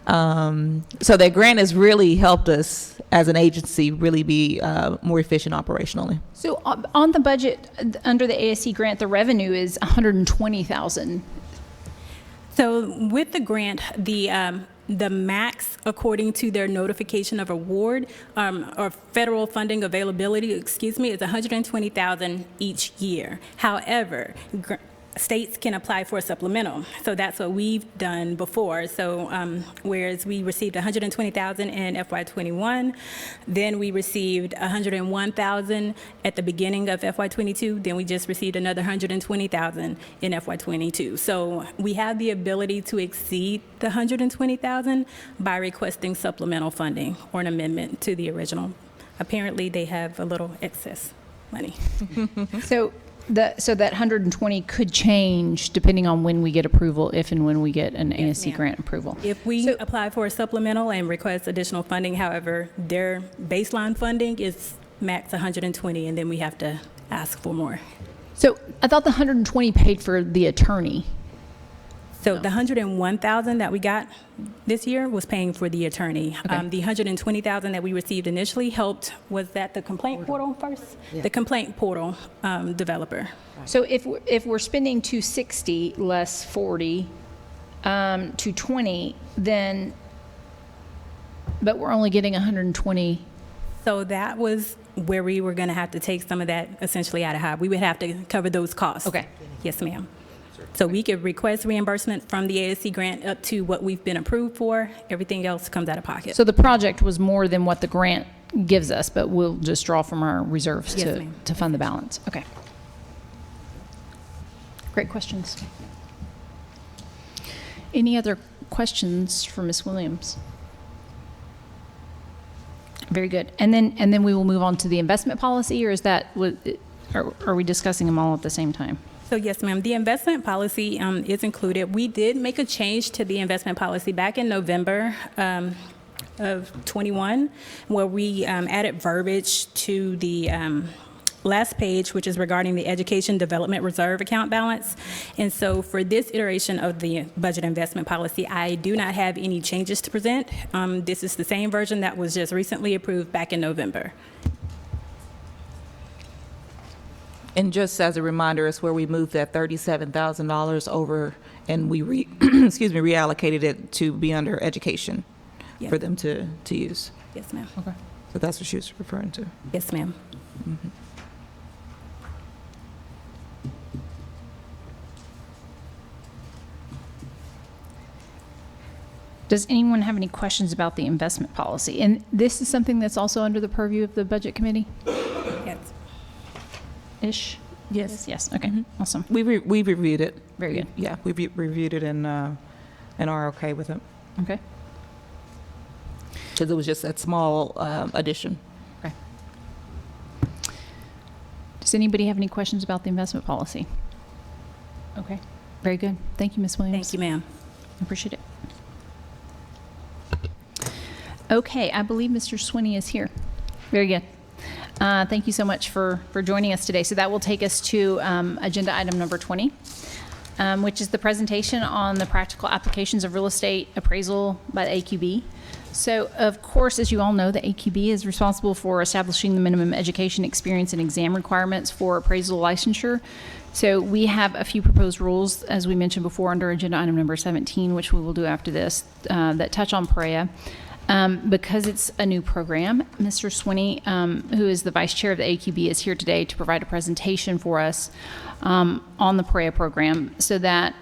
So that grant has really helped us as an agency really be more efficient operationally. So on the budget under the ASC grant, the revenue is $120,000. So with the grant, the max, according to their notification of award or federal funding availability, is $120,000 each year. However, states can apply for a supplemental. So that's what we've done before. So whereas we received $120,000 in FY21, then we received $101,000 at the beginning of FY22, then we just received another $120,000 in FY22. So we have the ability to exceed the $120,000 by requesting supplemental funding or an amendment to the original. Apparently, they have a little excess money. So that 120 could change depending on when we get approval, if and when we get an ASC grant approval. If we apply for a supplemental and request additional funding, however, their baseline funding is max 120, and then we have to ask for more. So I thought the 120 paid for the attorney. So the $101,000 that we got this year was paying for the attorney. Okay. The $120,000 that we received initially helped, was that the complaint portal first? The complaint portal developer. So if we're spending 260 less 40, 220, then, but we're only getting 120. So that was where we were going to have to take some of that essentially out of HIB. We would have to cover those costs. Okay. Yes, ma'am. So we could request reimbursement from the ASC grant up to what we've been approved for. Everything else comes out of pocket. So the project was more than what the grant gives us, but we'll just draw from our reserves Yes, ma'am. to fund the balance. Okay. Great questions. Any other questions for Ms. Williams? Very good. And then we will move on to the investment policy, or is that, are we discussing them all at the same time? So yes, ma'am, the investment policy is included. We did make a change to the investment policy back in November of 21, where we added verbiage to the last page, which is regarding the Education Development Reserve account balance. And so for this iteration of the budget investment policy, I do not have any changes to present. This is the same version that was just recently approved back in November. And just as a reminder, it's where we moved that $37,000 over and we reallocated it to be under education Yes. for them to use. Yes, ma'am. Okay. So that's what she was referring to. Yes, ma'am. Does anyone have any questions about the investment policy? And this is something that's also under the purview of the Budget Committee? Yes. Ish? Yes. Yes, okay, awesome. We reviewed it. Very good. Yeah, we reviewed it and are okay with it. Okay. Because it was just that small addition. Okay. Does anybody have any questions about the investment policy? Okay, very good. Thank you, Ms. Williams. Thank you, ma'am. I appreciate it. Okay, I believe Mr. Swinney is here. Very good. Thank you so much for joining us today. So that will take us to agenda item number 20, which is the presentation on the practical applications of real estate appraisal by the AQB. So, of course, as you all know, the AQB is responsible for establishing the minimum education experience and exam requirements for appraisal licensure. So we have a few proposed rules, as we mentioned before, under agenda item number 17, which we will do after this, that touch on Prea. Because it's a new program, Mr. Swinney, who is the vice chair of the AQB, is here today to provide a presentation for us on the Prea program so that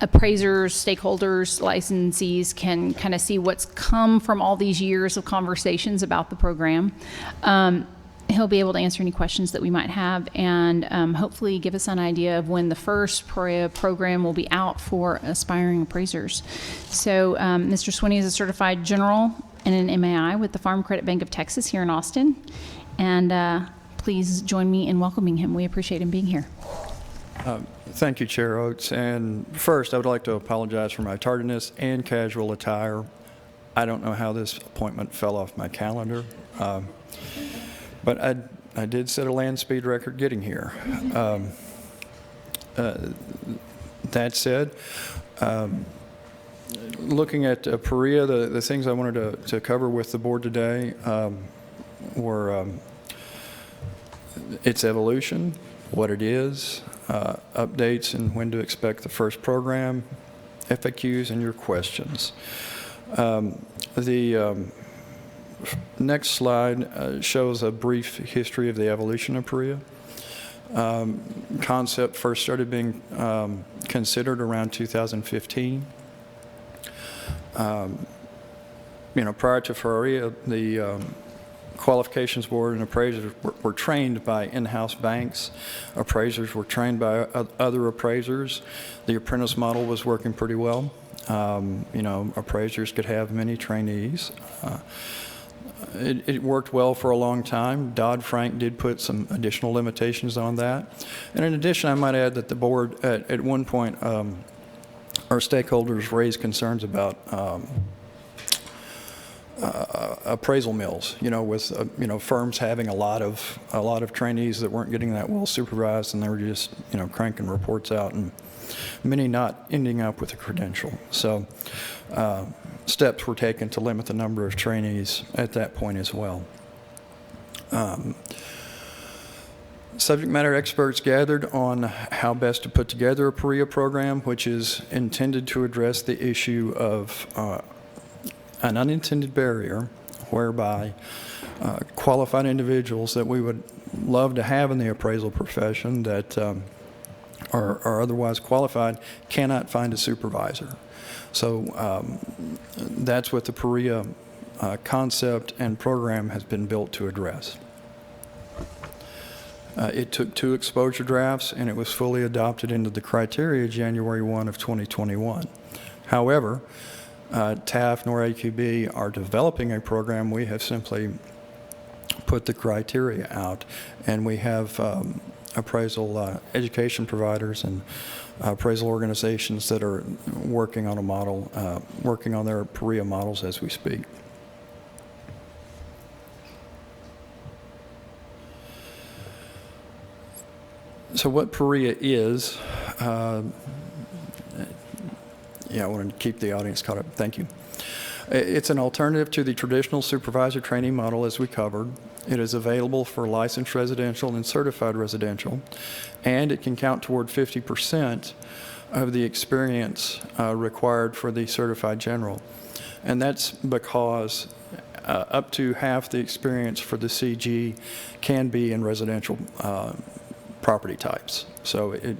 appraisers, stakeholders, licensees can kind of see what's come from all these years of conversations about the program. He'll be able to answer any questions that we might have and hopefully give us an idea of when the first Prea program will be out for aspiring appraisers. So Mr. Swinney is a certified general and an MAI with the Farm Credit Bank of Texas here in Austin. And please join me in welcoming him. We appreciate him being here. Thank you, Chair Oates. And first, I would like to apologize for my tardiness and casual attire. I don't know how this appointment fell off my calendar. But I did set a land speed record getting here. That said, looking at Prea, the things I wanted to cover with the board today were its evolution, what it is, updates and when to expect the first program, FAQs, and your questions. The next slide shows a brief history of the evolution of Prea. Concept first started being considered around 2015. Prior to Prea, the qualifications board and appraisers were trained by in-house banks. Appraisers were trained by other appraisers. The apprentice model was working pretty well. Appraisers could have many trainees. It worked well for a long time. Dodd-Frank did put some additional limitations on that. And in addition, I might add that the board, at one point, our stakeholders raised concerns about appraisal mills, with firms having a lot of trainees that weren't getting that well supervised, and they were just cranking reports out, and many not ending up with a credential. So steps were taken to limit the number of trainees at that point as well. Subject matter experts gathered on how best to put together a Prea program, which is intended to address the issue of an unintended barrier whereby qualified individuals that we would love to have in the appraisal profession that are otherwise qualified cannot find a supervisor. So that's what the Prea concept and program has been built to address. It took 2 exposure drafts, and it was fully adopted into the criteria January 1 of 2021. However, TAF nor AQB are developing a program. We have simply put the criteria out, and we have appraisal education providers and appraisal organizations that are working on a model, working on their Prea models as we speak. So what Prea is, I wanted to keep the audience caught up. Thank you. It's an alternative to the traditional supervisor training model as we covered. It is available for licensed residential and certified residential, and it can count toward 50% of the experience required for the certified general. And that's because up to half the experience for the CG can be in residential property types. So it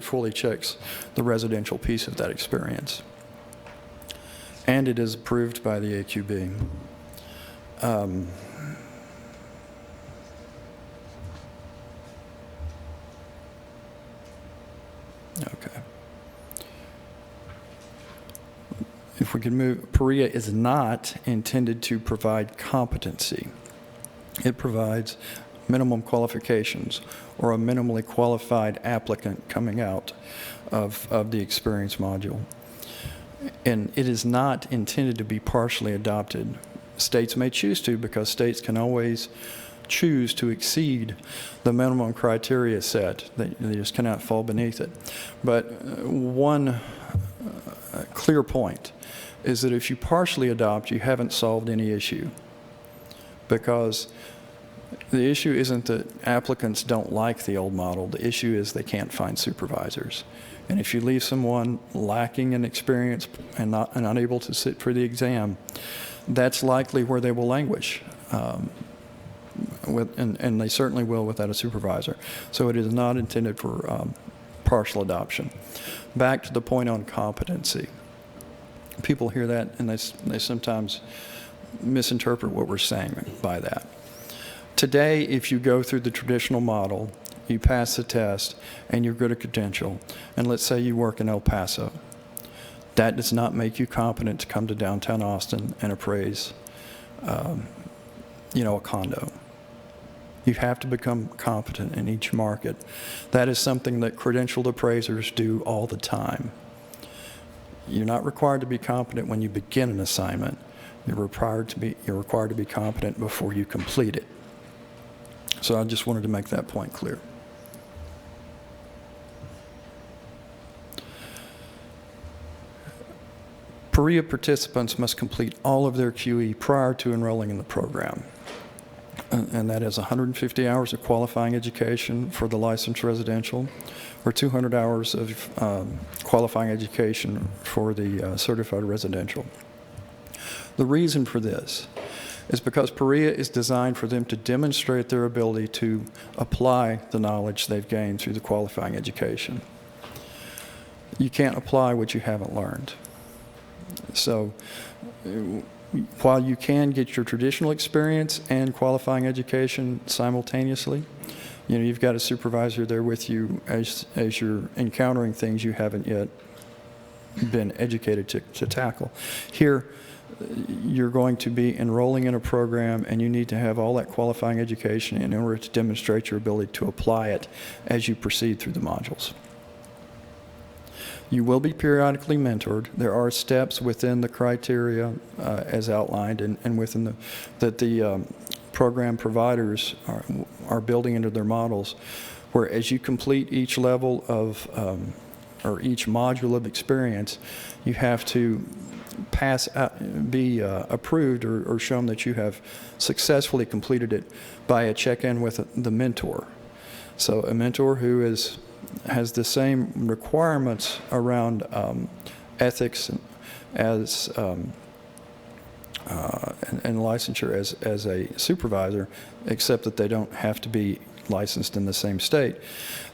fully checks the residential piece of that experience. And it is approved by the AQB. Okay. If we can move, Prea is not intended to provide competency. It provides minimum qualifications or a minimally qualified applicant coming out of the experience module. And it is not intended to be partially adopted. States may choose to, because states can always choose to exceed the minimum criteria set. They just cannot fall beneath it. But one clear point is that if you partially adopt, you haven't solved any issue, because the issue isn't that applicants don't like the old model. The issue is they can't find supervisors. And if you leave someone lacking in experience and unable to sit for the exam, that's likely where they will languish. And they certainly will without a supervisor. So it is not intended for partial adoption. Back to the point on competency. People hear that and they sometimes misinterpret what we're saying by that. Today, if you go through the traditional model, you pass the test, and you're good at credential, and let's say you work in El Paso, that does not make you competent to come to downtown Austin and appraise, a condo. You have to become competent in each market. That is something that credentialed appraisers do all the time. You're not required to be competent when you begin an assignment. You're required to be competent before you complete it. So I just wanted to make that point clear. Prea participants must complete all of their QE prior to enrolling in the program. And that is 150 hours of qualifying education for the licensed residential, or 200 hours of qualifying education for the certified residential. The reason for this is because Prea is designed for them to demonstrate their ability to apply the knowledge they've gained through the qualifying education. You can't apply what you haven't learned. So while you can get your traditional experience and qualifying education simultaneously, you've got a supervisor there with you as you're encountering things you haven't yet been educated to tackle. Here, you're going to be enrolling in a program, and you need to have all that qualifying education in order to demonstrate your ability to apply it as you proceed through the modules. You will be periodically mentored. There are steps within the criteria as outlined and within that the program providers are building into their models, where as you complete each level of or each module of experience, you have to be approved or shown that you have successfully completed it by a check-in with the mentor. So a mentor who has the same requirements around ethics as and licensure as a supervisor, except that they don't have to be licensed in the same state.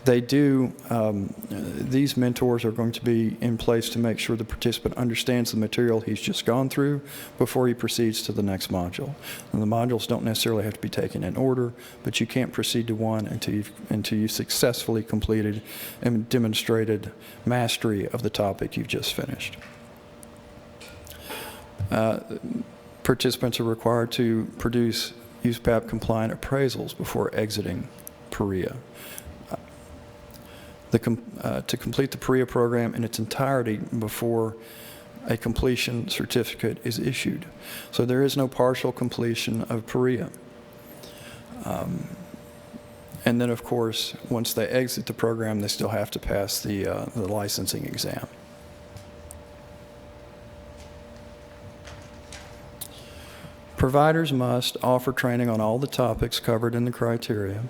They do, these mentors are going to be in place to make sure the participant understands the material he's just gone through before he proceeds to the next module. And the modules don't necessarily have to be taken in order, but you can't proceed to one until you've successfully completed and demonstrated mastery of the topic you've just finished. Participants are required to produce USPAP compliant appraisals before exiting Prea. To complete the Prea program in its entirety before a completion certificate is issued. So there is no partial completion of Prea. And then, of course, once they exit the program, they still have to pass the licensing exam. Providers must offer training on all the topics covered in the criteria.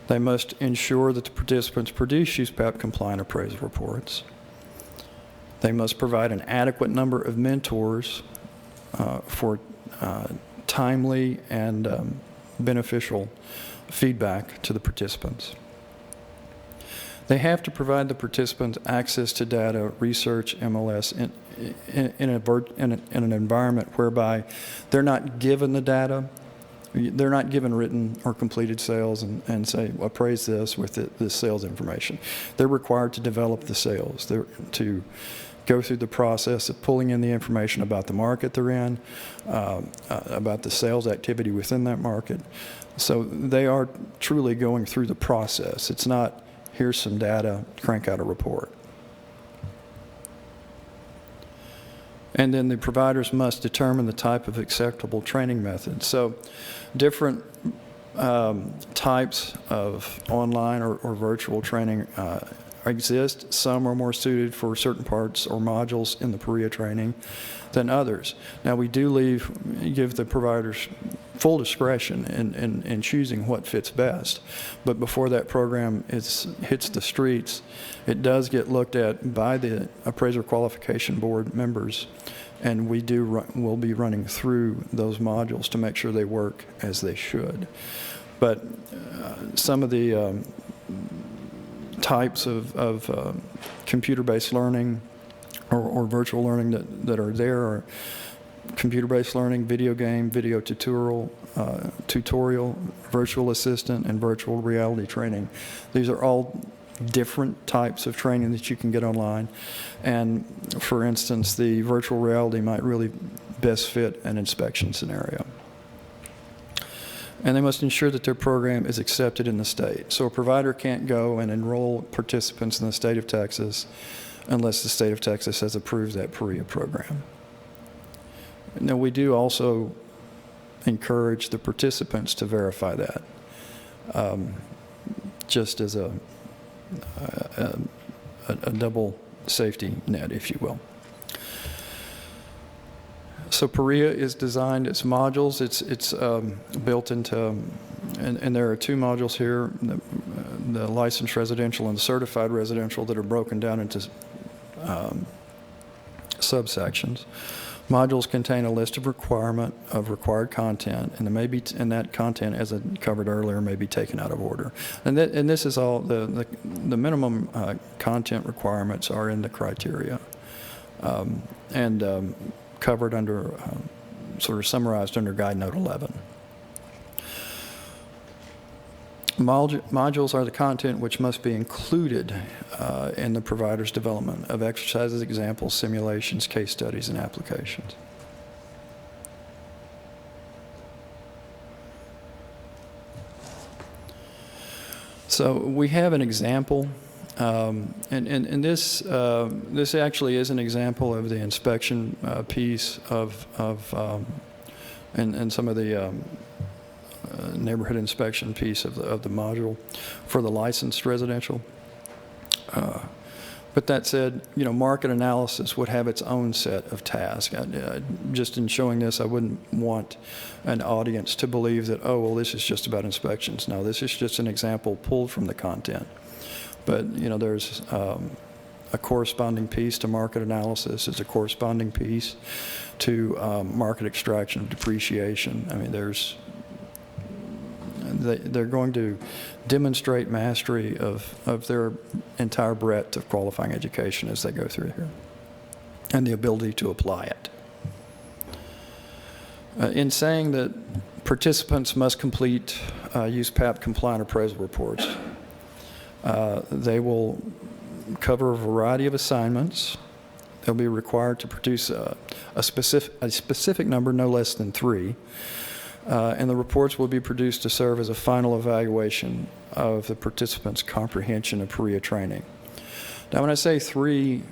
They must ensure that the participants produce USPAP compliant appraisal reports. They must provide an adequate number of mentors for timely and beneficial feedback to the participants. They have to provide the participants access to data, research, MLS in an environment whereby they're not given the data, they're not given written or completed sales and say, appraise this with this sales information. They're required to develop the sales, to go through the process of pulling in the information about the market they're in, about the sales activity within that market. So they are truly going through the process. It's not, here's some data, crank out a report. And then the providers must determine the type of acceptable training method. So different types of online or virtual training exist. Some are more suited for certain parts or modules in the Prea training than others. Now we do give the providers full discretion in choosing what fits best. But before that program hits the streets, it does get looked at by the Appraiser Qualification Board members, and we'll be running through those modules to make sure they work as they should. But some of the types of computer-based learning or virtual learning that are there are computer-based learning, video game, video tutorial, virtual assistant, and virtual reality training. These are all different types of training that you can get online. And for instance, the virtual reality might really best fit an inspection scenario. And they must ensure that their program is accepted in the state. So a provider can't go and enroll participants in the state of Texas unless the state of Texas has approved that Prea program. Now, we do also encourage the participants to verify that, just as a double safety net, if you will. So Prea is designed as modules. It's built into, and there are two modules here, the licensed residential and the certified residential, that are broken down into subsections. Modules contain a list of required content, and that content, as I covered earlier, may be taken out of order. And this is all the minimum content requirements are in the criteria, and covered under, sort of summarized under Guide Note 11. Modules are the content which must be included in the provider's development of exercises, examples, simulations, case studies, and applications. So we have an example And this actually is an example of the inspection piece and some of the neighborhood inspection piece of the module for the licensed residential. But that said, market analysis would have its own set of tasks. Just in showing this, I wouldn't want an audience to believe that, oh, well, this is just about inspections. No, this is just an example pulled from the content. But, there's a corresponding piece to market analysis. There's a corresponding piece to market extraction of depreciation. I mean, they're going to demonstrate mastery of their entire breadth of qualifying education as they go through here, and the ability to apply it. In saying that participants must complete USPAP compliant appraisal reports, they will cover a variety of assignments. They'll be required to produce a specific number, no less than 3. And the reports will be produced to serve as a final evaluation of the participants' comprehension of Prea training. Now, when I say 3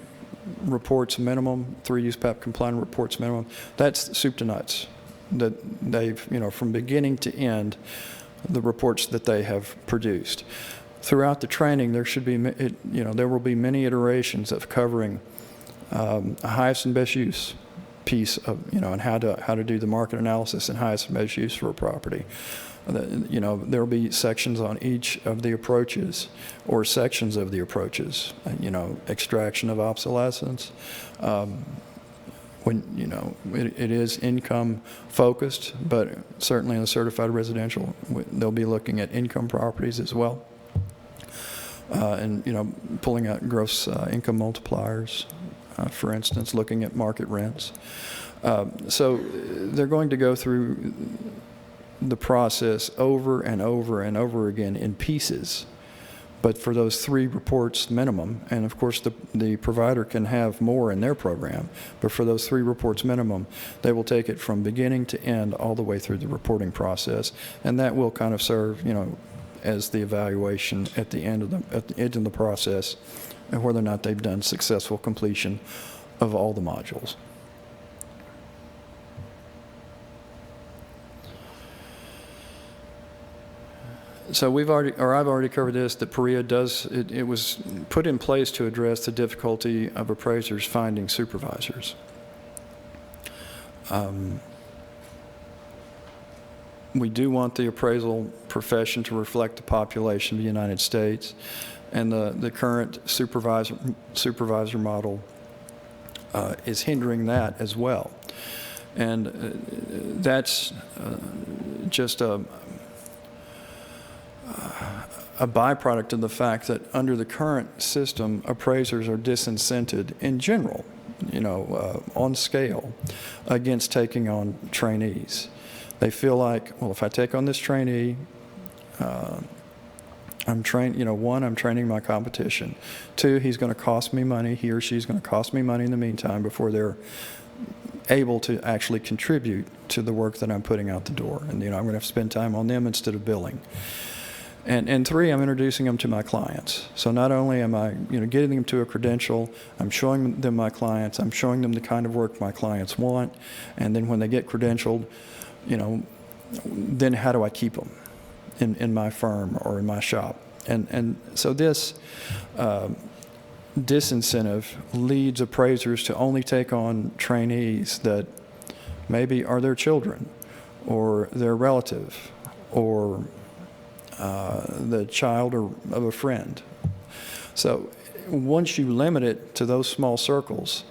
reports minimum, 3 USPAP compliant reports minimum, that's soup to nuts. That they've, from beginning to end, the reports that they have produced. Throughout the training, there should be, there will be many iterations of covering a highest and best use piece of, and how to do the market analysis and highest and best use for a property. There will be sections on each of the approaches or sections of the approaches, extraction of obsolescence. When, it is income focused, but certainly in the certified residential, they'll be looking at income properties as well. And, pulling out gross income multipliers, for instance, looking at market rents. So they're going to go through the process over and over and over again in pieces. But for those 3 reports minimum, and of course the provider can have more in their program, but for those 3 reports minimum, they will take it from beginning to end all the way through the reporting process. And that will kind of serve, as the evaluation at the end of the process, and whether or not they've done successful completion of all the modules. So I've already covered this, that Prea it was put in place to address the difficulty of appraisers finding supervisors. We do want the appraisal profession to reflect the population of the United States, and the current supervisor model is hindering that as well. And that's just a byproduct of the fact that under the current system, appraisers are disincented in general, on scale, against taking on trainees. They feel like, well, if I take on this trainee, I'm training my competition. 2, he's going to cost me money. He or she's going to cost me money in the meantime before they're able to actually contribute to the work that I'm putting out the door. And, I'm going to have to spend time on them instead of billing. And 3, I'm introducing them to my clients. So not only am I, getting them to a credential, I'm showing them my clients, I'm showing them the kind of work my clients want, and then when they get credentialed, then how do I keep them in my firm or in my shop? And so this disincentive leads appraisers to only take on trainees that maybe are their children or their relative or the child of a friend. So once you limit it to those small circles,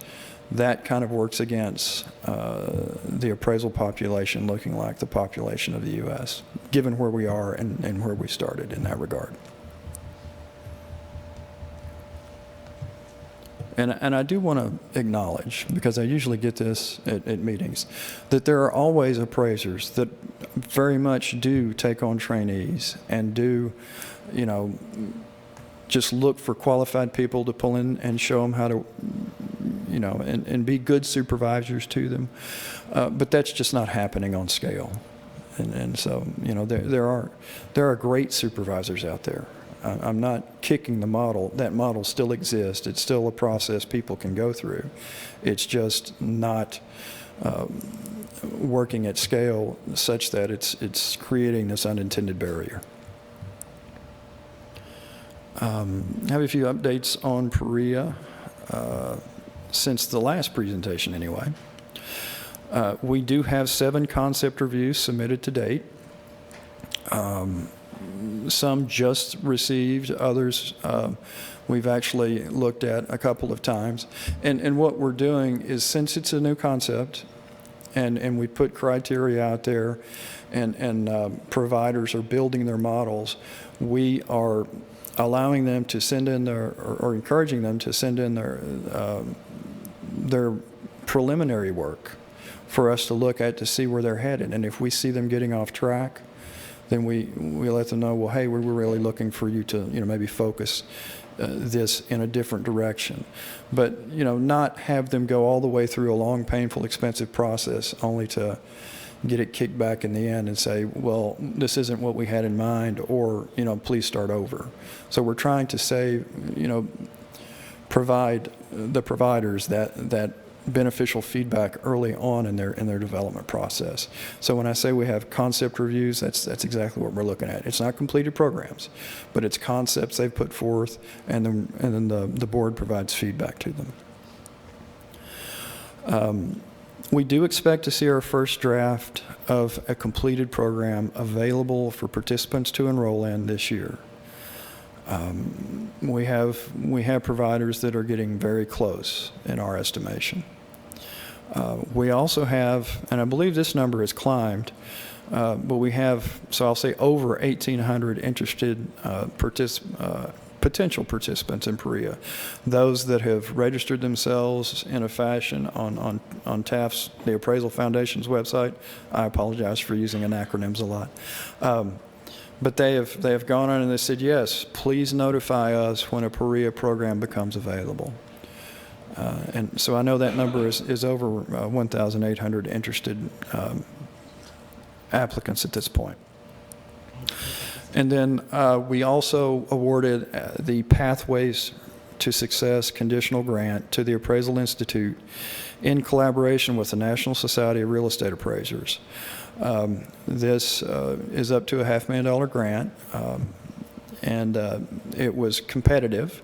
that kind of works against the appraisal population looking like the population of the U.S., given where we are and where we started in that regard. And I do want to acknowledge, because I usually get this at meetings, that there are always appraisers that very much do take on trainees and do, just look for qualified people to pull in and show them how to, and be good supervisors to them. But that's just not happening on scale. And so, there are great supervisors out there. I'm not kicking the model. That model still exists. It's still a process people can go through. It's just not working at scale such that it's creating this unintended barrier. I have a few updates on Prea since the last presentation anyway. We do have 7 concept reviews submitted to date. Some just received, others we've actually looked at a couple of times. And what we're doing is, since it's a new concept, and we put criteria out there, and providers are building their models, we are allowing them to send in or encouraging them to send in their preliminary work for us to look at to see where they're headed. And if we see them getting off track, then we let them know, well, hey, we're really looking for you to, maybe focus this in a different direction. But, not have them go all the way through a long, painful, expensive process only to get it kicked back in the end and say, well, this isn't what we had in mind, or, please start over. So we're trying to save, provide the providers that beneficial feedback early on in their development process. So when I say we have concept reviews, that's exactly what we're looking at. It's not completed programs, but it's concepts they've put forth, and then the board provides feedback to them. We do expect to see our first draft of a completed program available for participants to enroll in this year. We have providers that are getting very close in our estimation. We also have, and I believe this number has climbed, but we have, so I'll say over 1,800 interested potential participants in Prea. Those that have registered themselves in a fashion on TAF's, the Appraisal Foundation's website. I apologize for using acronyms a lot. But they have gone on and they said, yes, please notify us when a Prea program becomes available. And so I know that number is over 1,800 interested applicants at this point. And then we also awarded the Pathways to Success conditional grant to the Appraisal Institute in collaboration with the National Society of Real Estate Appraisers. This is up to a $500,000 grant, and it was competitive,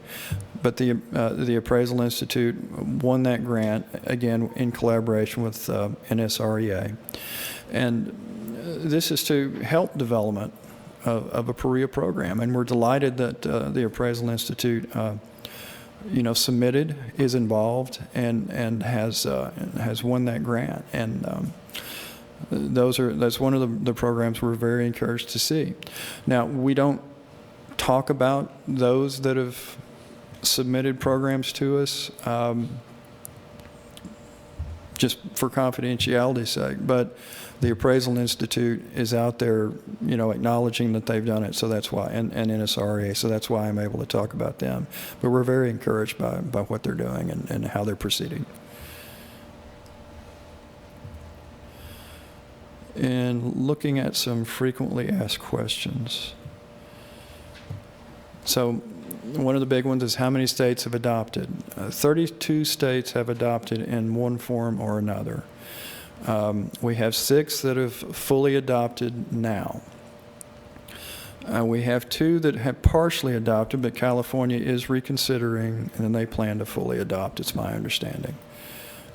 but the Appraisal Institute won that grant, again in collaboration with NSREA. And this is to help development of a Prea program, and we're delighted that the Appraisal Institute submitted, is involved, and has won that grant. And that's one of the programs we're very encouraged to see. Now, we don't talk about those that have submitted programs to us just for confidentiality's sake, but the Appraisal Institute is out there, acknowledging that they've done it, so that's why, and NSREA, so that's why I'm able to talk about them. But we're very encouraged by what they're doing and how they're proceeding. And looking at some frequently asked questions. So one of the big ones is how many states have adopted? 32 states have adopted in one form or another. We have 6 that have fully adopted now. We have 2 that have partially adopted, but California is reconsidering, and then they plan to fully adopt, it's my understanding.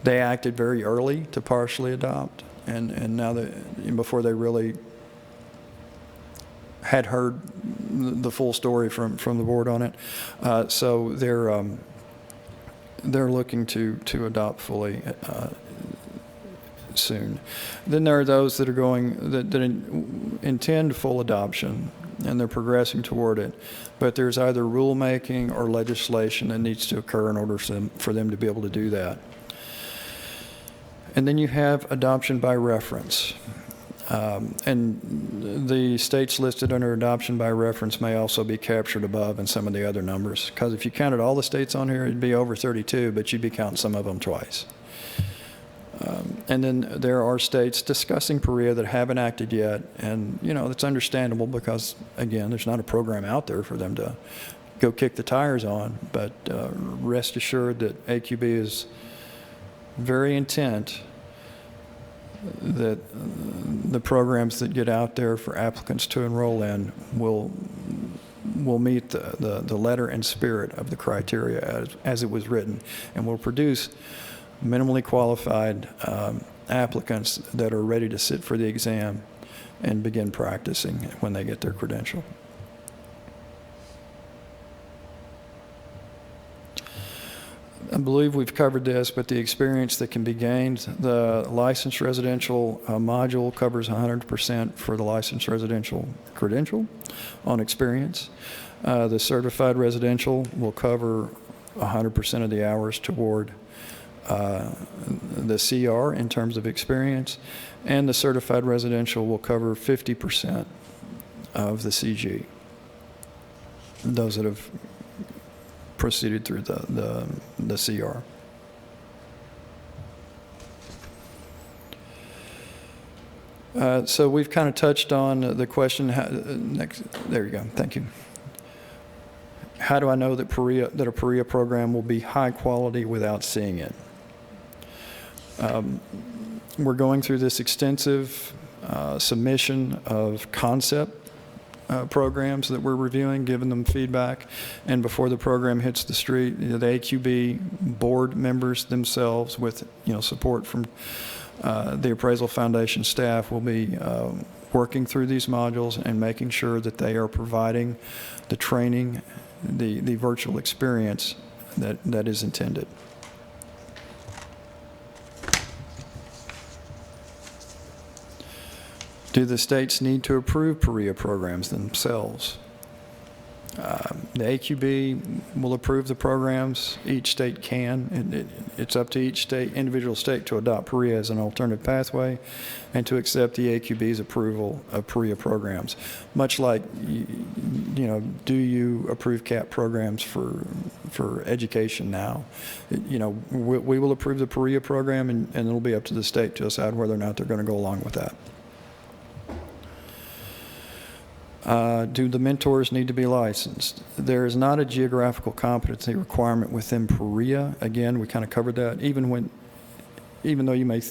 They acted very early to partially adopt, and now before they really had heard the full story from the board on it. So they're looking to adopt fully soon. Then there are those that are that intend full adoption, and they're progressing toward it, but there's either rulemaking or legislation that needs to occur in order for them to be able to do that. And then you have adoption by reference. And the states listed under adoption by reference may also be captured above in some of the other numbers, because if you counted all the states on here, it'd be over 32, but you'd be counting some of them twice. And then there are states discussing Prea that haven't acted yet, and, you know, that's understandable because, again, there's not a program out there for them to go kick the tires on, but rest assured that AQB is very intent that the programs that get out there for applicants to enroll in will meet the letter and spirit of the criteria as it was written, and will produce minimally qualified applicants that are ready to sit for the exam and begin practicing when they get their credential. I believe we've covered this, but the experience that can be gained, the licensed residential module covers 100% for the licensed residential credential on experience. The certified residential will cover 100% of the hours toward the CR in terms of experience, and the certified residential will cover 50% of the CG, those that have proceeded through the CR. So we've kind of touched on the question, there you go, thank you. How do I know that a Prea program will be high quality without seeing it? We're going through this extensive submission of concept programs that we're reviewing, giving them feedback, and before the program hits the street, the AQB board members themselves, with support from the Appraisal Foundation staff, will be working through these modules and making sure that they are providing the training, the virtual experience that is intended. Do the states need to approve Prea programs themselves? The AQB will approve the programs. Each state can. It's up to each individual state to adopt Prea as an alternative pathway and to accept the AQB's approval of Prea programs. Much like, do you approve CAP programs for education now? We will approve the Prea program, and it'll be up to the state to decide whether or not they're going to go along with that. Do the mentors need to be licensed? There is not a geographical competency requirement within Prea. Again, we kind of covered that. Even though you may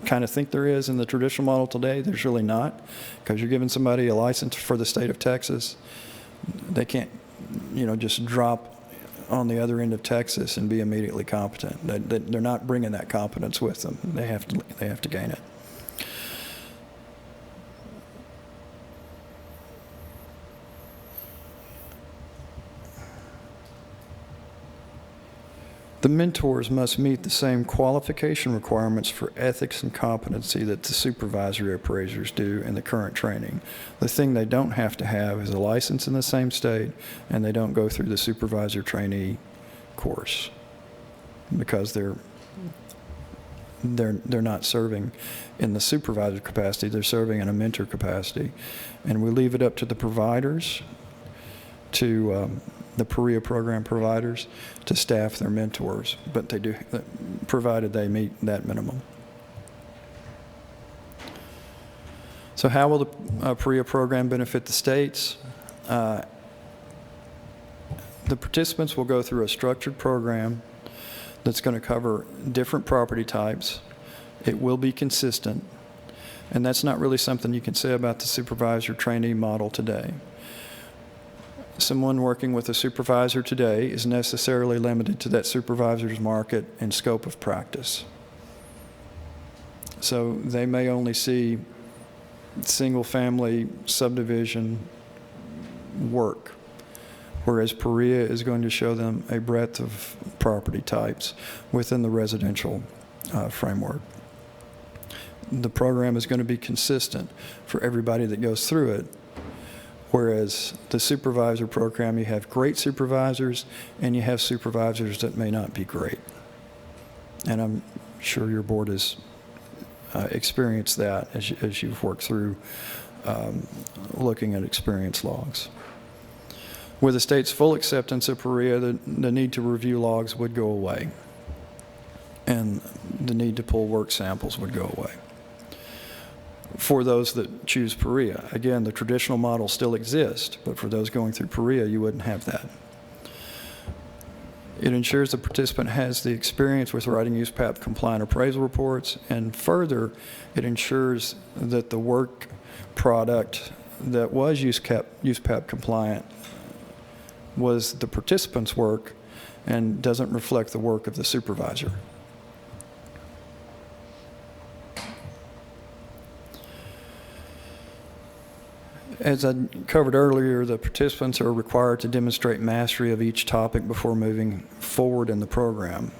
kind of think there is in the traditional model today, there's really not, because you're giving somebody a license for the state of Texas. They can't, just drop on the other end of Texas and be immediately competent. They're not bringing that competence with them. They have to gain it. The mentors must meet the same qualification requirements for ethics and competency that the supervisory appraisers do in the current training. The thing they don't have to have is a license in the same state, and they don't go through the supervisor trainee course because they're not serving in the supervisor capacity, they're serving in a mentor capacity. And we leave it up to the providers to the Prea program providers to staff their mentors, but they do, provided they meet that minimum. So how will the Prea program benefit the states? The participants will go through a structured program that's going to cover different property types. It will be consistent, and that's not really something you can say about the supervisor trainee model today. Someone working with a supervisor today is necessarily limited to that supervisor's market and scope of practice. So they may only see single-family subdivision work, whereas Prea is going to show them a breadth of property types within the residential framework. The program is going to be consistent for everybody that goes through it. Whereas the supervisor program, you have great supervisors and you have supervisors that may not be great. And I'm sure your board has experienced that as you've worked through looking at experience logs. With the state's full acceptance of Prea, the need to review logs would go away. and the need to pull work samples would go away. For those that choose Prea, again, the traditional model still exists, but for those going through Prea, you wouldn't have that. It ensures the participant has the experience with writing USPAP compliant appraisal reports, and further, it ensures that the work product that was USPAP compliant was the participant's work and doesn't reflect the work of the supervisor. As I covered earlier, the participants are required to demonstrate mastery of each topic before moving forward in the program.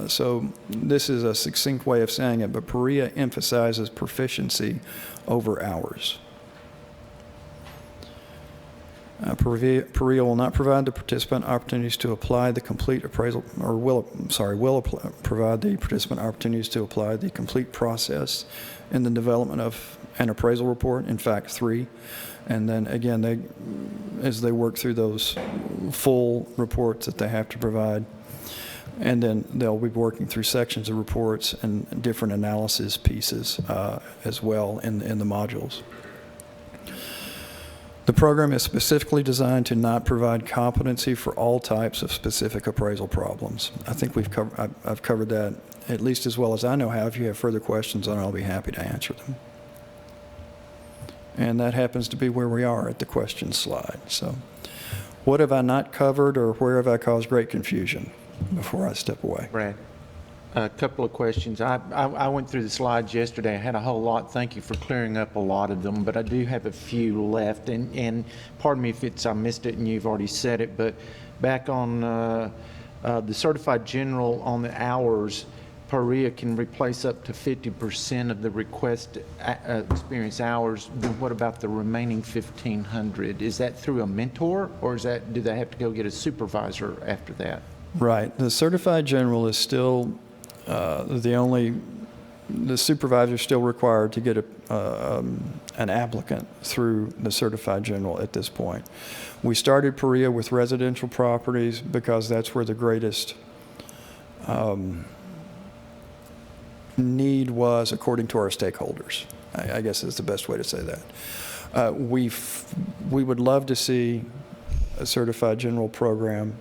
So this is a succinct way of saying it, but Prea emphasizes proficiency over hours. Prea will not provide the participant opportunities to apply the complete appraisal, or will provide the participant opportunities to apply the complete process in the development of an appraisal report, in fact 3. And then again, as they work through those full reports that they have to provide, and then they'll be working through sections of reports and different analysis pieces as well in the modules. The program is specifically designed to not provide competency for all types of specific appraisal problems. I think I've covered that at least as well as I know how. If you have further questions, then I'll be happy to answer them. And that happens to be where we are at the questions slide. So what have I not covered, or where have I caused great confusion before I step away? Brad, a couple of questions. I went through the slides yesterday. I had a whole lot. Thank you for clearing up a lot of them, but I do have a few left. And pardon me if I missed it and you've already said it, but back on the certified general on the hours, Prea can replace up to 50% of the request experience hours. Then what about the remaining 1,500? Is that through a mentor, or do they have to go get a supervisor after that? Right. The certified general is still the supervisor is still required to get an applicant through the certified general at this point. We started Prea with residential properties because that's where the greatest need was, according to our stakeholders. I guess is the best way to say that. We would love to see a certified general program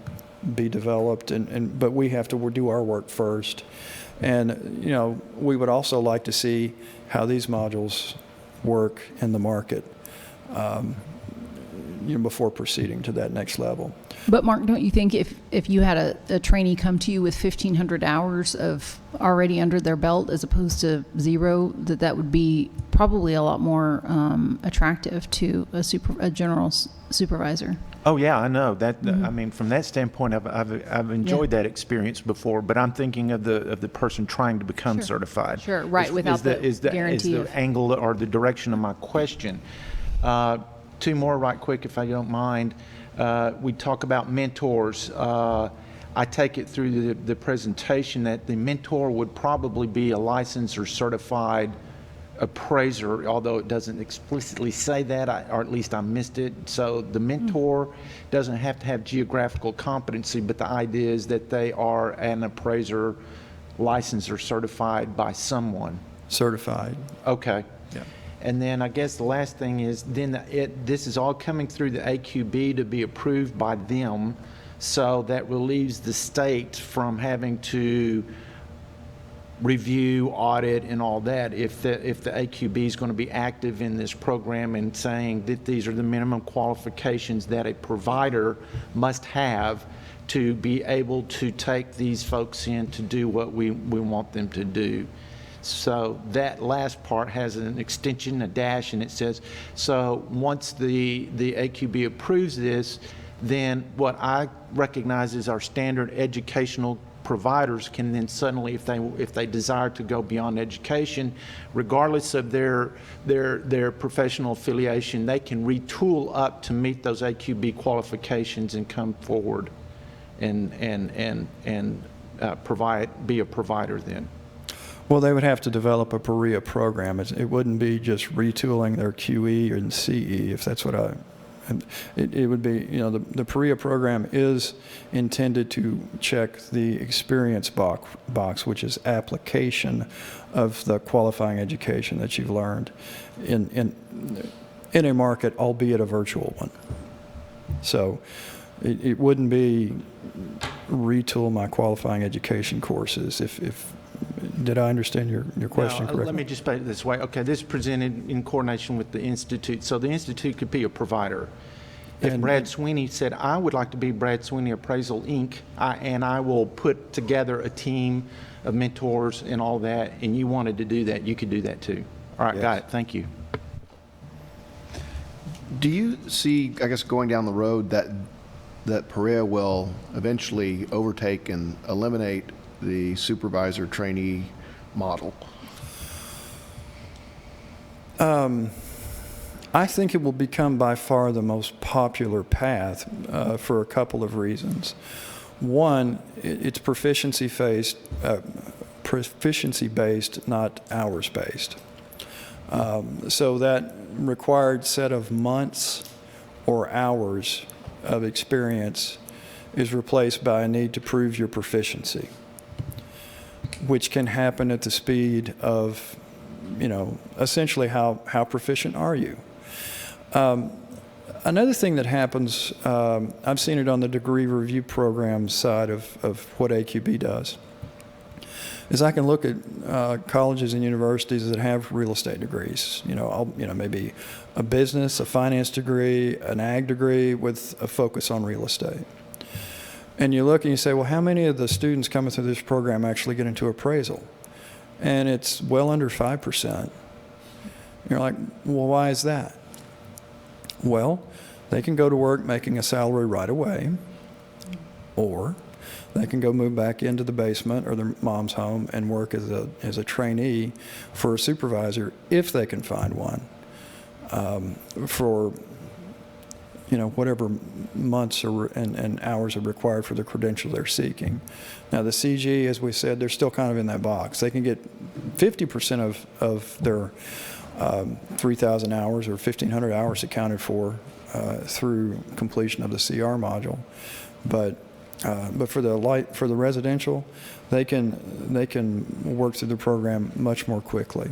be developed, but we have to do our work first. And we would also like to see how these modules work in the market before proceeding to that next level. But Mark, don't you think if you had a trainee come to you with 1,500 hours of already under their belt as opposed to 0, that would be probably a lot more attractive to a general supervisor? Oh yeah, I know that. Mm-hmm. I mean, from that standpoint, I've enjoyed that experience before. But I'm thinking of the person trying to become certified. Sure, right. Without the guarantee is the angle or the direction of my question. 2 more, right quick, if I don't mind. We talk about mentors. I take it through the presentation that the mentor would probably be a licensed or certified appraiser, although it doesn't explicitly say that, or at least I missed it. So the mentor doesn't have to have geographical competency, but the idea is that they are an appraiser licensed or certified by someone. Certified. Okay. Yeah. And then I guess the last thing is then this is all coming through the AQB to be approved by them, so that relieves the state from having to review, audit, and all that. If the AQB is going to be active in this program and saying that these are the minimum qualifications that a provider must have to be able to take these folks in to do what we want them to do. So that last part has an extension, a dash, and it says, so once the AQB approves this, then what I recognize as our standard educational providers can then suddenly, if they desire to go beyond education, regardless of their professional affiliation, they can retool up to meet those AQB qualifications and come forward and be a provider then. Well, they would have to develop a Prea program. It wouldn't be just retooling their QE and CE, if that's what It would be, the Prea program is intended to check the experience box, which is application of the qualifying education that you've learned in a market, albeit a virtual one. So it wouldn't be retool my qualifying education courses. Did I understand your question correctly? Let me just put it this way. Okay, this is presented in coordination with the Institute. So the Institute could be a provider. If Brad Sweeney said, I would like to be Brad Sweeney Appraisal, Inc., and I will put together a team of mentors and all that, and you wanted to do that, you could do that too. All right, got it. Thank you. Do you see, I guess, going down the road that Prea will eventually overtake and eliminate the supervisor trainee model? I think it will become by far the most popular path for a couple of reasons. One, it's proficiency-based, not hours-based. So that required set of months or hours of experience is replaced by a need to prove your proficiency, which can happen at the speed of, essentially how proficient are you? Another thing that happens, I've seen it on the degree review program side of what AQB does, is I can look at colleges and universities that have real estate degrees, maybe a business, a finance degree, an ag degree with a focus on real estate. And you look and you say, well, how many of the students coming through this program actually get into appraisal? And it's well under 5%. You're like, well, why is that? Well, they can go to work making a salary right away, or they can go move back into the basement or their mom's home and work as a trainee for a supervisor if they can find one for whatever months and hours are required for the credential they're seeking. Now the CG, as we said, they're still kind of in that box. They can get 50% of their 3,000 hours or 1,500 hours accounted for through completion of the CR module, but for the residential, they can work through the program much more quickly.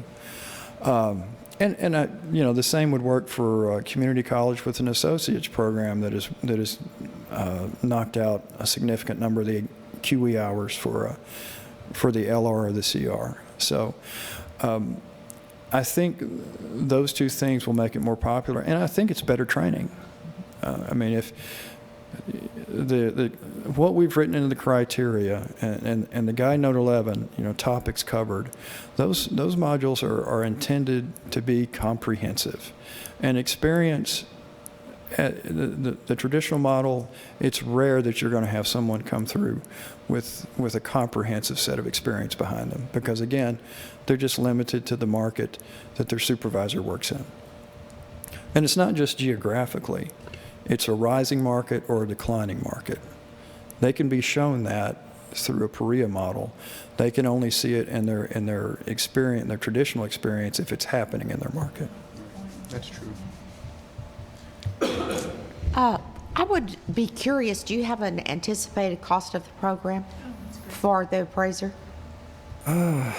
The same would work for community college with an associate's program that is knocked out a significant number of the QE hours for the LR or the CR. So I think those two things will make it more popular, and I think it's better training. If what we've written into the criteria and the guide note 11, topics covered, those modules are intended to be comprehensive. And experience, the traditional model, it's rare that you're going to have someone come through with a comprehensive set of experience behind them, because again, they're just limited to the market that their supervisor works in. And it's not just geographically. It's a rising market or a declining market. They can be shown that through a Prea model. They can only see it in their experience, their traditional experience, if it's happening in their market. That's true. I would be curious, do you have an anticipated cost of the program for the appraiser? I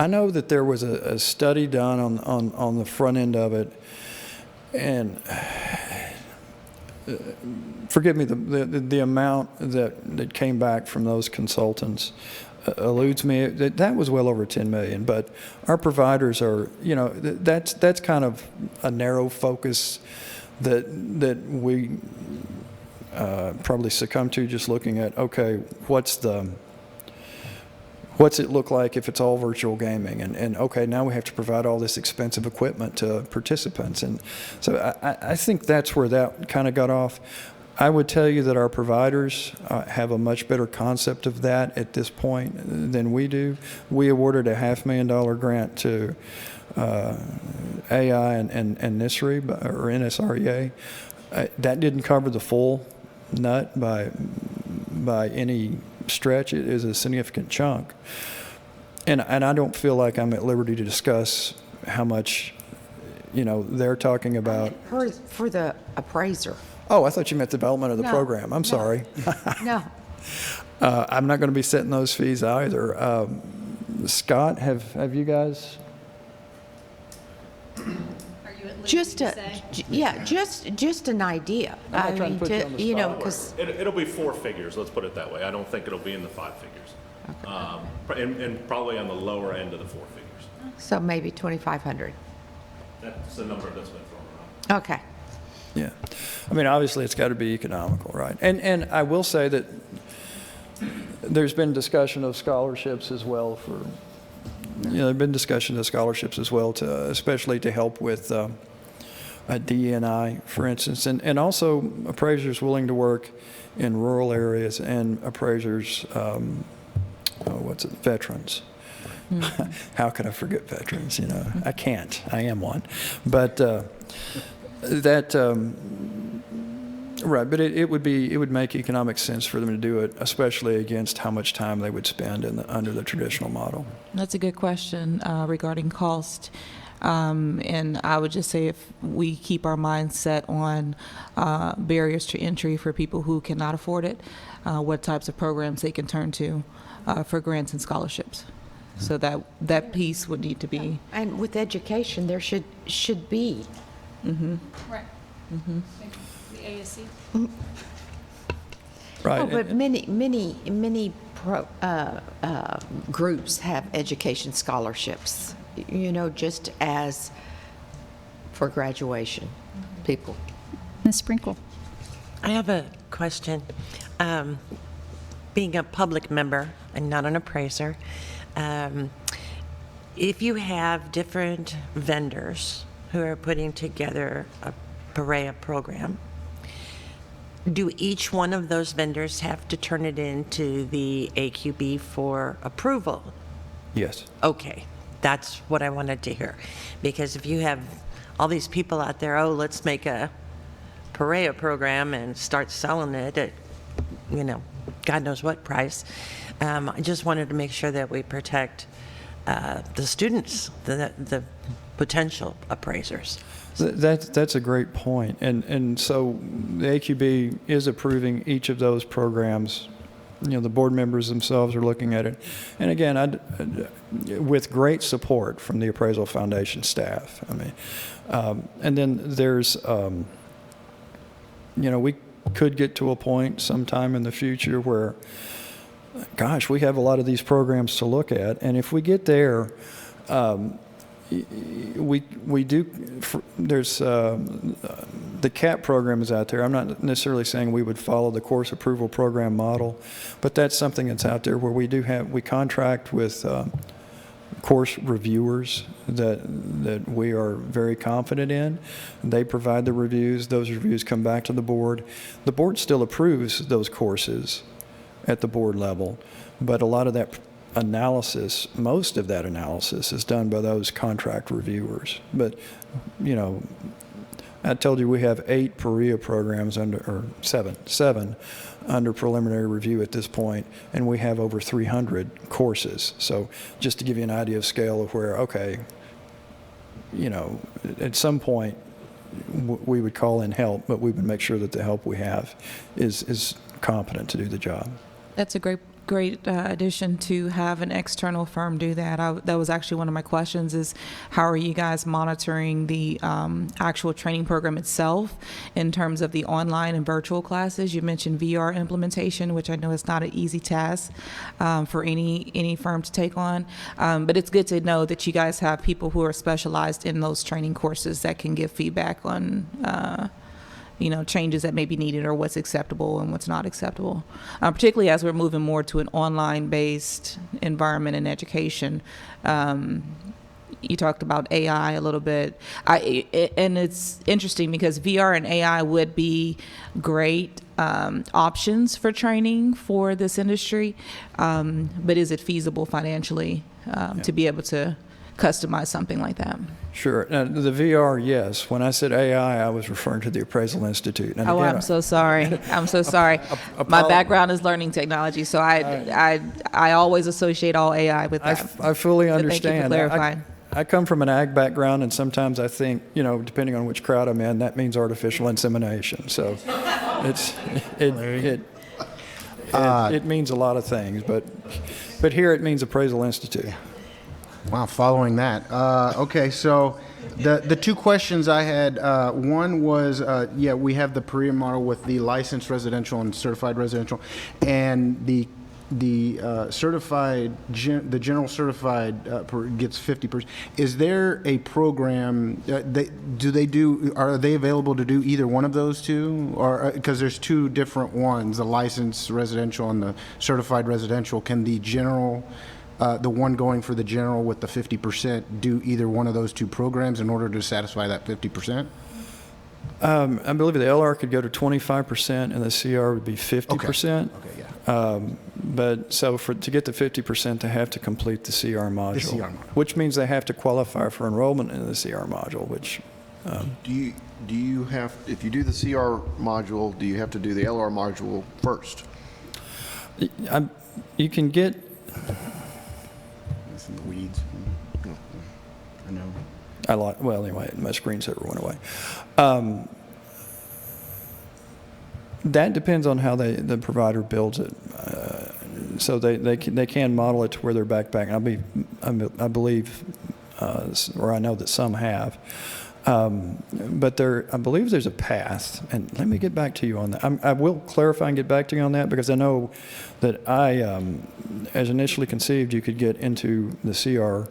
know that there was a study done on the front end of it, and forgive me, the amount that came back from those consultants eludes me. That was well over 10 million, but our providers are, that's kind of a narrow focus that we probably succumb to, just looking at, okay, what's it look like if it's all virtual gaming? And okay, now we have to provide all this expensive equipment to participants. And so I think that's where that kind of got off. I would tell you that our providers have a much better concept of that at this point than we do. We awarded a $500,000 grant to AI and NSRE, or NSREA. That didn't cover the full nut by any stretch. It is a significant chunk, and I don't feel like I'm at liberty to discuss how much they're talking about, For the appraiser. oh, I thought you meant development of the No, program. I'm no. sorry. No. I'm not going to be setting those fees either. Scott, have you guys? Just just an idea. I'm not trying to put you on the spot. Because It'll be four figures, let's put it that way. I don't think it'll be in the five figures. And probably on the lower end of the four figures. so maybe 2,500. That's the number that's been thrown around. Okay. Yeah. I mean, obviously, it's got to be economical, right? And I will say that there's been discussion of scholarships as well for, there's been discussion of scholarships as well, especially to help with DE&I, for instance. And also appraisers willing to work in rural areas and appraisers, veterans. How can I forget veterans? I can't. I am one. But right. But it would make economic sense for them to do it, especially against how much time they would spend under the traditional model. That's a good question regarding cost. And I would just say if we keep our mindset on barriers to entry for people who cannot afford it, what types of programs they can turn to for grants and scholarships. So that piece would need to be. And with education, there should be. Mm-hmm. Right. Mm-hmm. The ASC. Right. Oh, but many groups have education scholarships, just as for graduation people. Ms. Sprinkle. I have a question. Being a public member and not an appraiser, if you have different vendors who are putting together a Prea program, do each one of those vendors have to turn it into the AQB for approval? Yes. Okay, that's what I wanted to hear. Because if you have all these people out there, let's make a Prea program and start selling it at, God knows what price. I just wanted to make sure that we protect the students, the potential appraisers. That's a great point. And so the AQB is approving each of those programs. The board members themselves are looking at it. And again, with great support from the Appraisal Foundation staff. And then there's, we could get to a point sometime in the future where, gosh, we have a lot of these programs to look at. And if we get there, we do, there's the CAP program is out there. I'm not necessarily saying we would follow the course approval program model, but that's something that's out there where we contract with course reviewers that we are very confident in. They provide the reviews. Those reviews come back to the board. The board still approves those courses at the board level, but a lot of that analysis, most of that analysis is done by those contract reviewers. But, I told you we have 8 Prea programs or seven under preliminary review at this point, and we have over 300 courses. So just to give you an idea of scale of where, okay, at some point we would call in help, but we would make sure that the help we have is competent to do the job. That's a great addition to have an external firm do that. That was actually one of my questions is how are you guys monitoring the actual training program itself in terms of the online and virtual classes? You mentioned VR implementation, which I know is not an easy task for any firm to take on. But it's good to know that you guys have people who are specialized in those training courses that can give feedback on changes that may be needed or what's acceptable and what's not acceptable, particularly as we're moving more to an online-based environment in education. You talked about AI a little bit. And it's interesting because VR and AI would be great options for training for this industry, but is it feasible financially to be able to customize something like that? Sure. Now, the VR, yes. When I said AI, I was referring to the Appraisal Institute. And I'm so sorry. I'm so sorry. My background is learning technology, so I always associate all AI with that. I fully understand. Thank you for clarifying. I come from an ag background, and sometimes I think, depending on which crowd I'm in, that means artificial insemination. So it means a lot of things, but here it means Appraisal Institute. Wow, following that. Okay, so the two questions I had, one was, we have the Prea model with the licensed residential and certified residential, and the certified, the general certified gets 50%. Is there a program, are they available to do either one of those two? Or, because there's two different ones, the licensed residential and the certified residential. Can the general, the one going for the general with the 50% do either one of those two programs in order to satisfy that 50%? I believe the LR could go to 25% and the CR would be 50%. Okay, yeah. But so to get to 50%, they have to complete the CR module, which means they have to qualify for enrollment in the CR module, which... Do you have, if you do the CR module, do you have to do the LR module first? You can get... It's in the weeds. I know. Well, anyway, my screensaver went away. That depends on how the provider builds it. So they can model it to where they're backpack. I believe, or I know that some have. But I believe there's a path, and let me get back to you on that. I will clarify and get back to you on that, because I know that as initially conceived, you could get into the CR.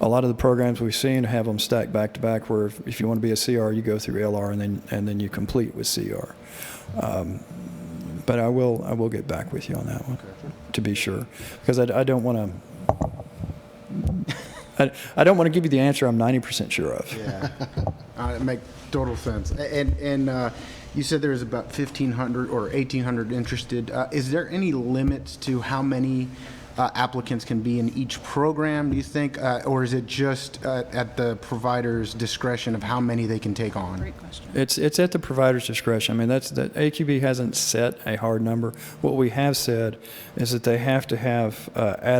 A lot of the programs we've seen have them stacked back to back, where if you want to be a CR, you go through LR and then you complete with CR. But I will get back with you on that one, to be sure, because I don't want to. I don't want to give you the answer I'm 90% sure of. Yeah, it makes total sense. And you said there's about 1,500 or 1,800 interested. Is there any limits to how many applicants can be in each program, do you think? Or is it just at the provider's discretion of how many they can take on? Great question. It's at the provider's discretion. I mean, that AQB hasn't set a hard number. What we have said is that they have to have an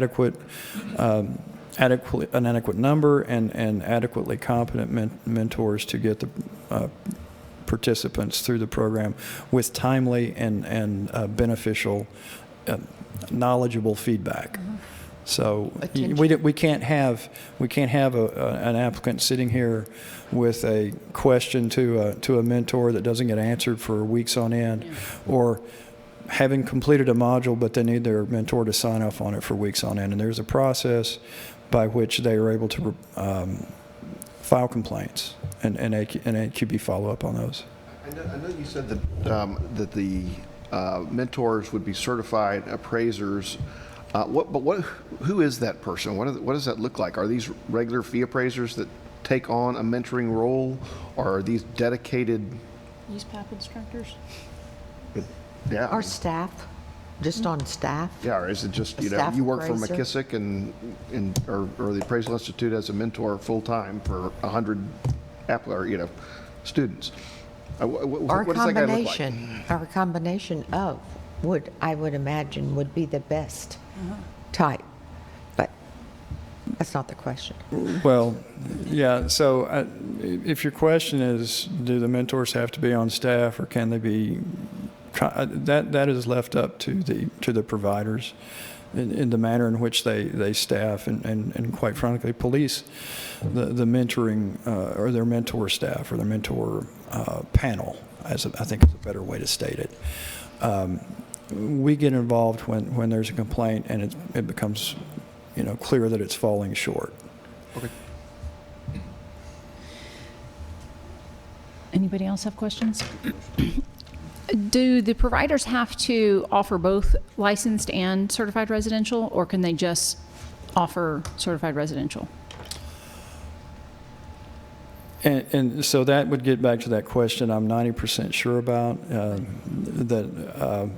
adequate number and adequately competent mentors to get the participants through the program with timely and beneficial, knowledgeable feedback. So we can't have an applicant sitting here with a question to a mentor that doesn't get answered for weeks on end, or having completed a module but they need their mentor to sign off on it for weeks on end. And there's a process by which they are able to file complaints and AQB follow up on those. I know you said that the mentors would be certified appraisers. Who is that person? What does that look like? Are these regular fee appraisers that take on a mentoring role, or are these dedicated USPAP instructors? Yeah. Our staff, just on staff? Yeah, or is it just, you work for McKissick or the Appraisal Institute as a mentor full-time for 100 students? What does that guy look like? Our combination of I would imagine would be the best type, but that's not the question. Well, yeah, so if your question is, do the mentors have to be on staff, or can they be, that is left up to the providers in the manner in which they staff and quite frankly police the mentoring or their mentor staff or their mentor panel, I think is a better way to state it. We get involved when there's a complaint and it becomes clear that it's falling short. Okay. Anybody else have questions? Do the providers have to offer both licensed and certified residential, or can they just offer certified residential? And so that would get back to that question I'm 90% sure about,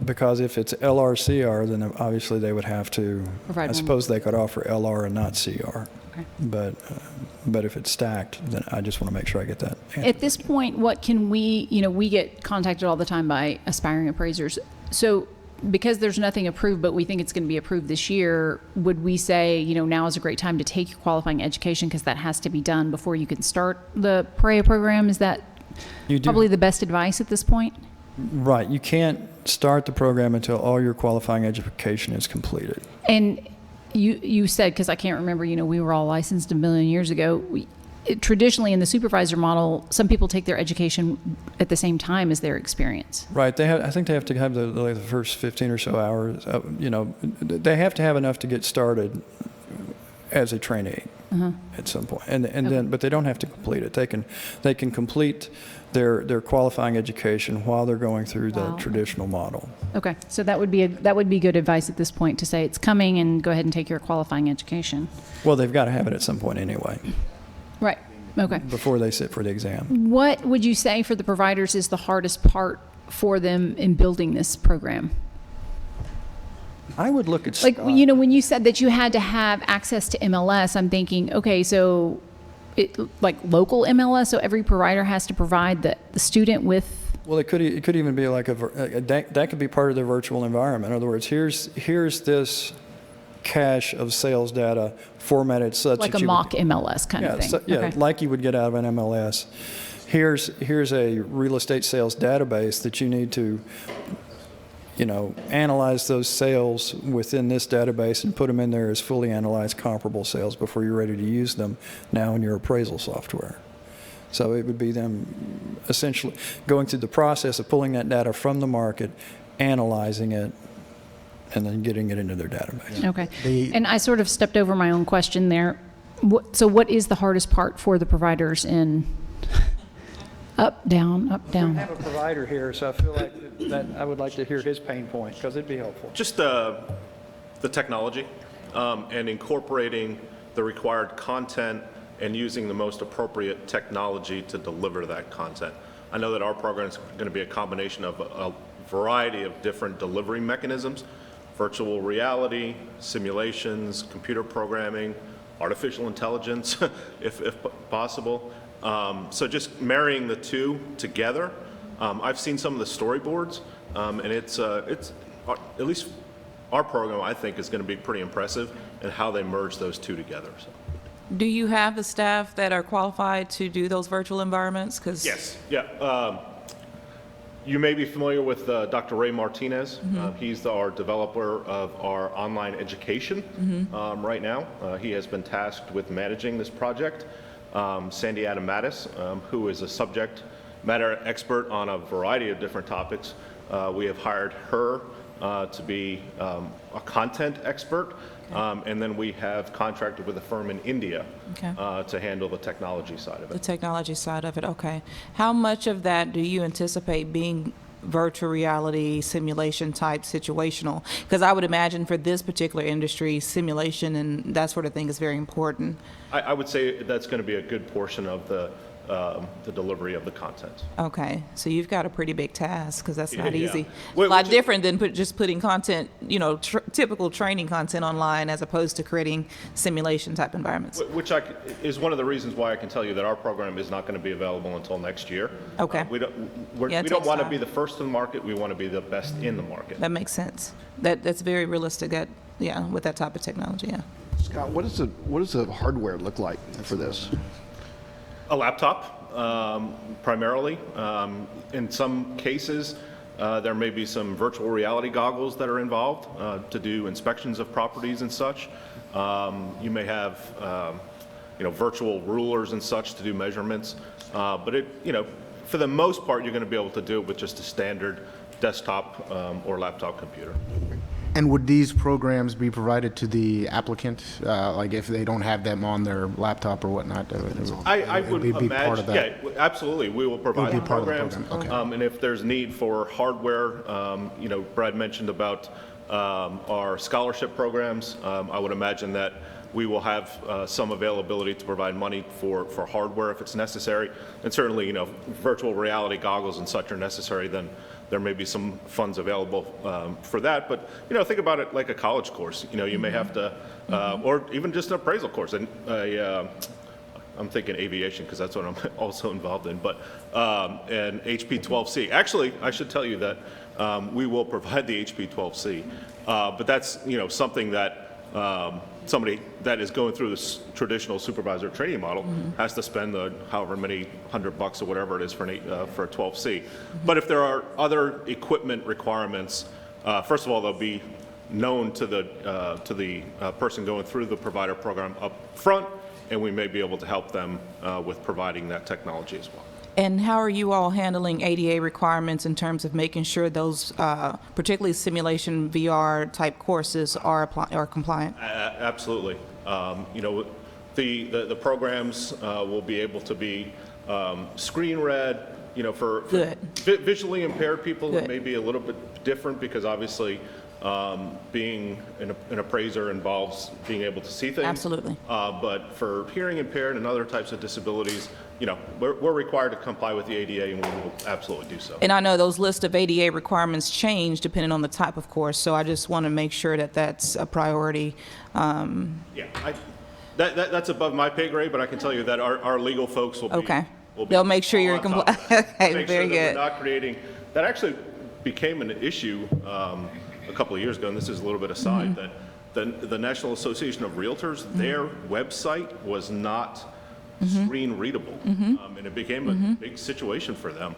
because if it's LR-CR, then obviously they would have to, I suppose they could offer LR and not CR. Okay. But if it's stacked, then I just want to make sure I get that answer. At this point, what can we get contacted all the time by aspiring appraisers. So because there's nothing approved, but we think it's going to be approved this year, would we say, now is a great time to take your qualifying education because that has to be done before you can start the Prea program? Is that probably the best advice at this point? Right. You can't start the program until all your qualifying education is completed. And you said, because I can't remember, we were all licensed a million years ago. Traditionally, in the supervisor model, some people take their education at the same time as their experience. Right. I think they have to have the first 15 or so hours. They have to have enough to get started as a trainee at some point, and then, but they don't have to complete it. They can complete their qualifying education while they're going through the traditional model. Okay, so that would be good advice at this point, to say it's coming and go ahead and take your qualifying education. Well, they've got to have it at some point anyway. Right. Okay. Before they sit for the exam. What would you say for the providers is the hardest part for them in building this program? I would look at when you said that you had to have access to MLS, I'm thinking, okay, so like local MLS, so every provider has to provide the student with. Well, it could even be like that could be part of their virtual environment. In other words, here's this cache of sales data formatted such like that a mock MLS kind of thing. Okay. Like you would get out of an MLS. Here's a real estate sales database that you need to, analyze those sales within this database and put them in there as fully analyzed comparable sales before you're ready to use them now in your appraisal software. So it would be them essentially going through the process of pulling that data from the market, analyzing it, and then getting it into their database. Okay. And I sort of stepped over my own question there. So what is the hardest part for the providers in up, down, up, down? We have a provider here, so I feel like that I would like to hear his pain point because it'd be helpful. Just the technology and incorporating the required content and using the most appropriate technology to deliver that content. I know that our program is going to be a combination of a variety of different delivery mechanisms: virtual reality, simulations, computer programming, artificial intelligence, if possible. So just marrying the two together. I've seen some of the storyboards, and it's at least our program, I think, is going to be pretty impressive in how they merge those two together. So. Do you have the staff that are qualified to do those virtual environments? Yes. Yeah. You may be familiar with Dr. Ray Martinez. He's our developer of our online education right now. He has been tasked with managing this project. Sandy Adamatis, who is a subject matter expert on a variety of different topics. We have hired her to be a content expert, and then we have contracted with a firm in India to handle the technology side of it. The technology side of it, okay. How much of that do you anticipate being virtual reality, simulation type situational? Because I would imagine for this particular industry, simulation and that sort of thing is very important. I would say that's going to be a good portion of the delivery of the content. Okay, so you've got a pretty big task because that's not easy. Well, a lot different than just putting content, typical training content online as opposed to creating simulation type environments. Which is one of the reasons why I can tell you that our program is not going to be available until next year. Okay. We don't want to be the first in the market. We want to be the best in the market. That makes sense. That's very realistic. With that type of technology. Yeah. Scott, what does the hardware look like for this? A laptop, primarily. In some cases, there may be some virtual reality goggles that are involved to do inspections of properties and such. You may have, virtual rulers and such to do measurements. But for the most part, you're going to be able to do it with just a standard desktop or laptop computer. And would these programs be provided to the applicant, like if they don't have them on their laptop or whatnot? I would be imagine, part of that. yeah, absolutely. We will provide the part of the programs. program, okay. And if there's need for hardware, Brad mentioned about our scholarship programs. I would imagine that we will have some availability to provide money for hardware if it's necessary. And certainly, virtual reality goggles and such are necessary, then there may be some funds available for that. But, think about it like a college course. You may have to, or even just an appraisal course, a I'm thinking aviation because that's what I'm also involved in, but, and HP 12C. Actually, I should tell you that we will provide the HP 12C, but that's, something that somebody that is going through this traditional supervisor training model has to spend the however many $100 or whatever it is for a 12C. But if there are other equipment requirements, first of all, they'll be known to the person going through the provider program up front, and we may be able to help them with providing that technology as well. And how are you all handling ADA requirements in terms of making sure those, particularly simulation VR type courses, are compliant? Absolutely. The programs will be able to be screen read. For visually impaired people, it may be a little bit different because obviously being an appraiser involves being able to see things. Absolutely. But for hearing impaired and other types of disabilities, we're required to comply with the ADA, and we will absolutely do so. And I know those list of ADA requirements change depending on the type of course, so I just want to make sure that that's a priority. Yeah, that's above my pay grade, but I can tell you that our legal folks will be. Okay. They'll make sure you're in compliance. Okay, make very sure that good. we're not creating. That actually became an issue a couple of years ago, and this is a little bit aside, that the National Association of Realtors, their website was not screen readable, and it became a big situation for them.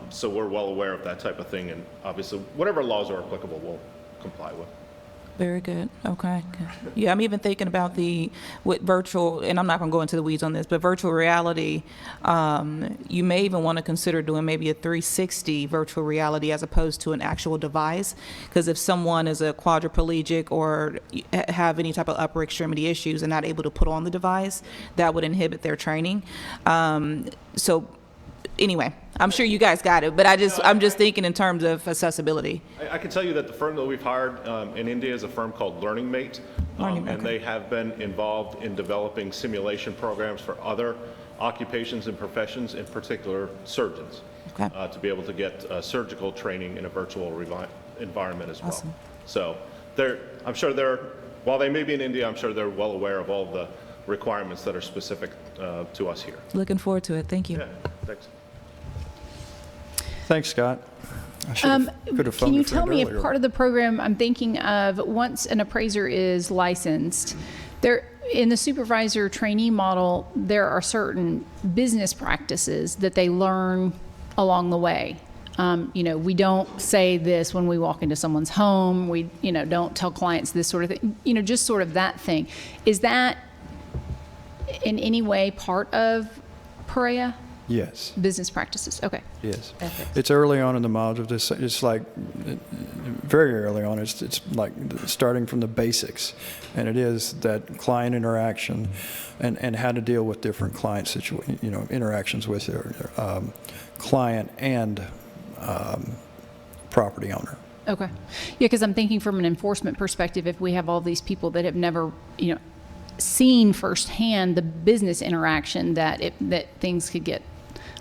So we're well aware of that type of thing, and obviously whatever laws are applicable, we'll comply with. Very good. Okay. Yeah, I'm even thinking about with virtual, and I'm not going to go into the weeds on this, but virtual reality, you may even want to consider doing maybe a 360 virtual reality as opposed to an actual device. Because if someone is a quadriplegic or have any type of upper extremity issues and not able to put on the device, that would inhibit their training. So anyway, I'm sure you guys got it, but I'm just thinking in terms of accessibility. I can tell you that the firm that we've hired in India is a firm called Learning Mate, and they have been involved in developing simulation programs for other occupations and professions, in particular surgeons, to be able to get surgical training in a virtual environment as well. Awesome. So I'm sure while they may be in India, I'm sure they're well aware of all the requirements that are specific to us here. Looking forward to it. Thank you. Yeah, thanks. Thanks, Scott. I could have phoned Can you a friend tell me earlier. if part of the program I'm thinking of, once an appraiser is licensed, in the supervisor trainee model, there are certain business practices that they learn along the way. We don't say this when we walk into someone's home. We, don't tell clients this sort of thing. Just sort of that thing. Is that in any way part of Prea? Yes. Business practices. Okay. Yes. It's early on in the module. It's like very early on. It's like starting from the basics, and it is that client interaction, and how to deal with different client interactions with your client and property owner. Okay. Yeah, because I'm thinking from an enforcement perspective, if we have all these people that have never, seen firsthand the business interaction, that things could get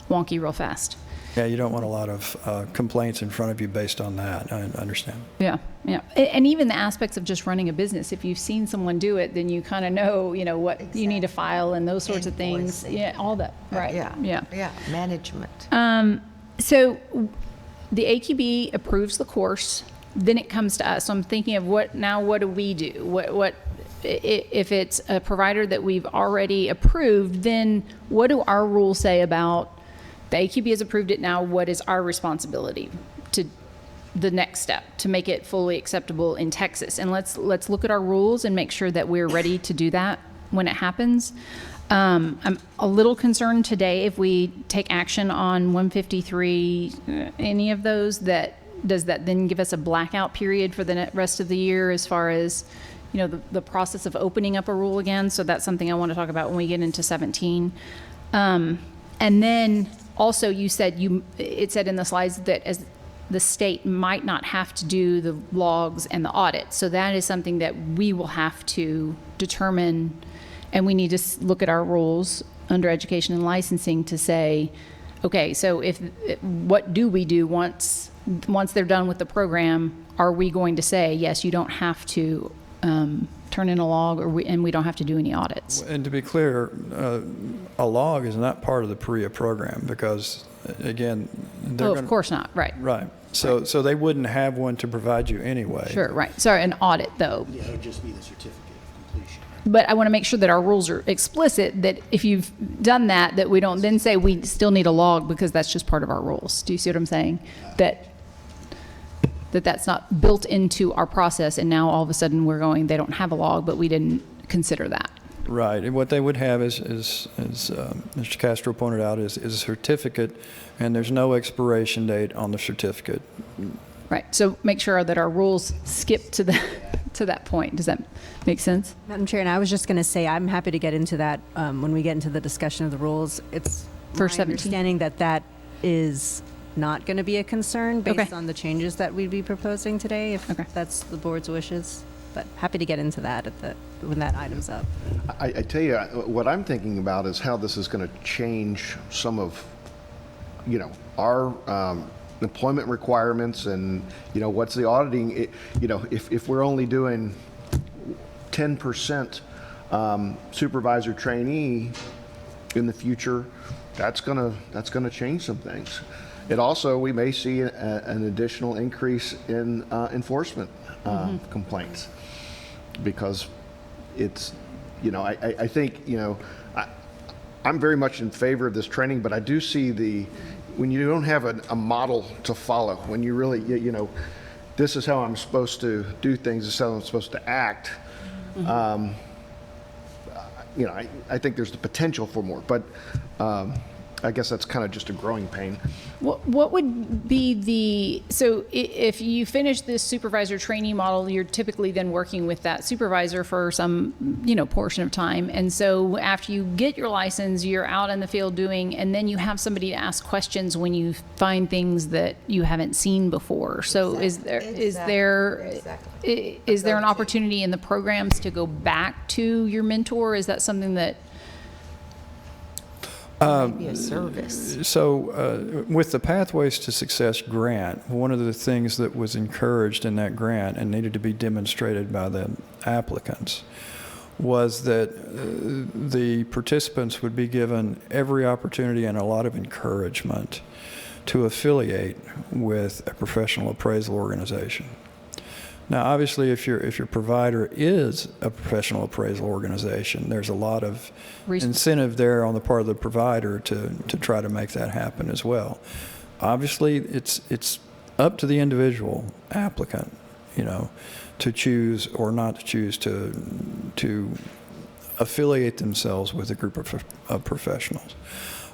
wonky real fast. Yeah, you don't want a lot of complaints in front of you based on that. I understand. Yeah, yeah. And even the aspects of just running a business. If you've seen someone do it, then you kind of know, what you need to file and those sorts of things. Yeah, all that. Right. Yeah, management. So the AQB approves the course, then it comes to us. So I'm thinking of what do we do? What if it's a provider that we've already approved, then what do our rules say about the AQB has approved it now? What is our responsibility to the next step to make it fully acceptable in Texas? And let's look at our rules and make sure that we're ready to do that when it happens. I'm a little concerned today if we take action on 153, any of those, does that then give us a blackout period for the rest of the year as far as the process of opening up a rule again? So that's something I want to talk about when we get into 17. And then also it said in the slides that as the state might not have to do the logs and the audit. So that is something that we will have to determine, and we need to look at our rules under education and licensing to say, okay, so what do we do once they're done with the program? Are we going to say, yes, you don't have to turn in a log, and we don't have to do any audits. And to be clear, a log is not part of the Prea program because, again, they're Of course not, right. Right. So they wouldn't have one to provide you anyway. Sure, right. Sorry, an audit, though. Yeah, it would just be the certificate of completion. But I want to make sure that our rules are explicit, that if you've done that we don't then say we still need a log, because that's just part of our rules. Do you see what I'm saying? That's not built into our process, and now all of a sudden we're going, they don't have a log, but we didn't consider that. Right. And what they would have is Mr. Castro pointed out, is a certificate, and there's no expiration date on the certificate. Right. So make sure that our rules skip to that point. Does that make sense? Madam Chair, and I was just going to say, I'm happy to get into that when we get into the discussion of the rules. It's For my 17. understanding that is not going to be a concern based on the changes that we'd be proposing today, if that's the board's wishes. But happy to get into that when that item's up. I tell you, what I'm thinking about is how this is going to change some of, our employment requirements, and, what's the auditing, if we're only doing 10% supervisor trainee in the future, that's going to change some things. It also, we may see an additional increase in enforcement complaints, because it's, I think, I'm very much in favor of this training, but I do see when you don't have a model to follow, when you really, this is how I'm supposed to do things, this is how I'm supposed to act, I think there's the potential for more, but I guess that's kind of just a growing pain. What would be so if you finish this supervisor trainee model, you're typically then working with that supervisor for some, portion of time. And so after you get your license, you're out in the field doing, and then you have somebody to ask questions when you find things that you haven't seen before. So is there an opportunity in the programs to go back to your mentor? Is that something that Maybe a service. So with the Pathways to Success grant, one of the things that was encouraged in that grant and needed to be demonstrated by the applicants was that the participants would be given every opportunity and a lot of encouragement to affiliate with a professional appraisal organization. Now, obviously, if your provider is a professional appraisal organization, there's a lot of incentive there on the part of the provider to try to make that happen as well. Obviously, it's up to the individual applicant, to choose or not to choose to affiliate themselves with a group of professionals.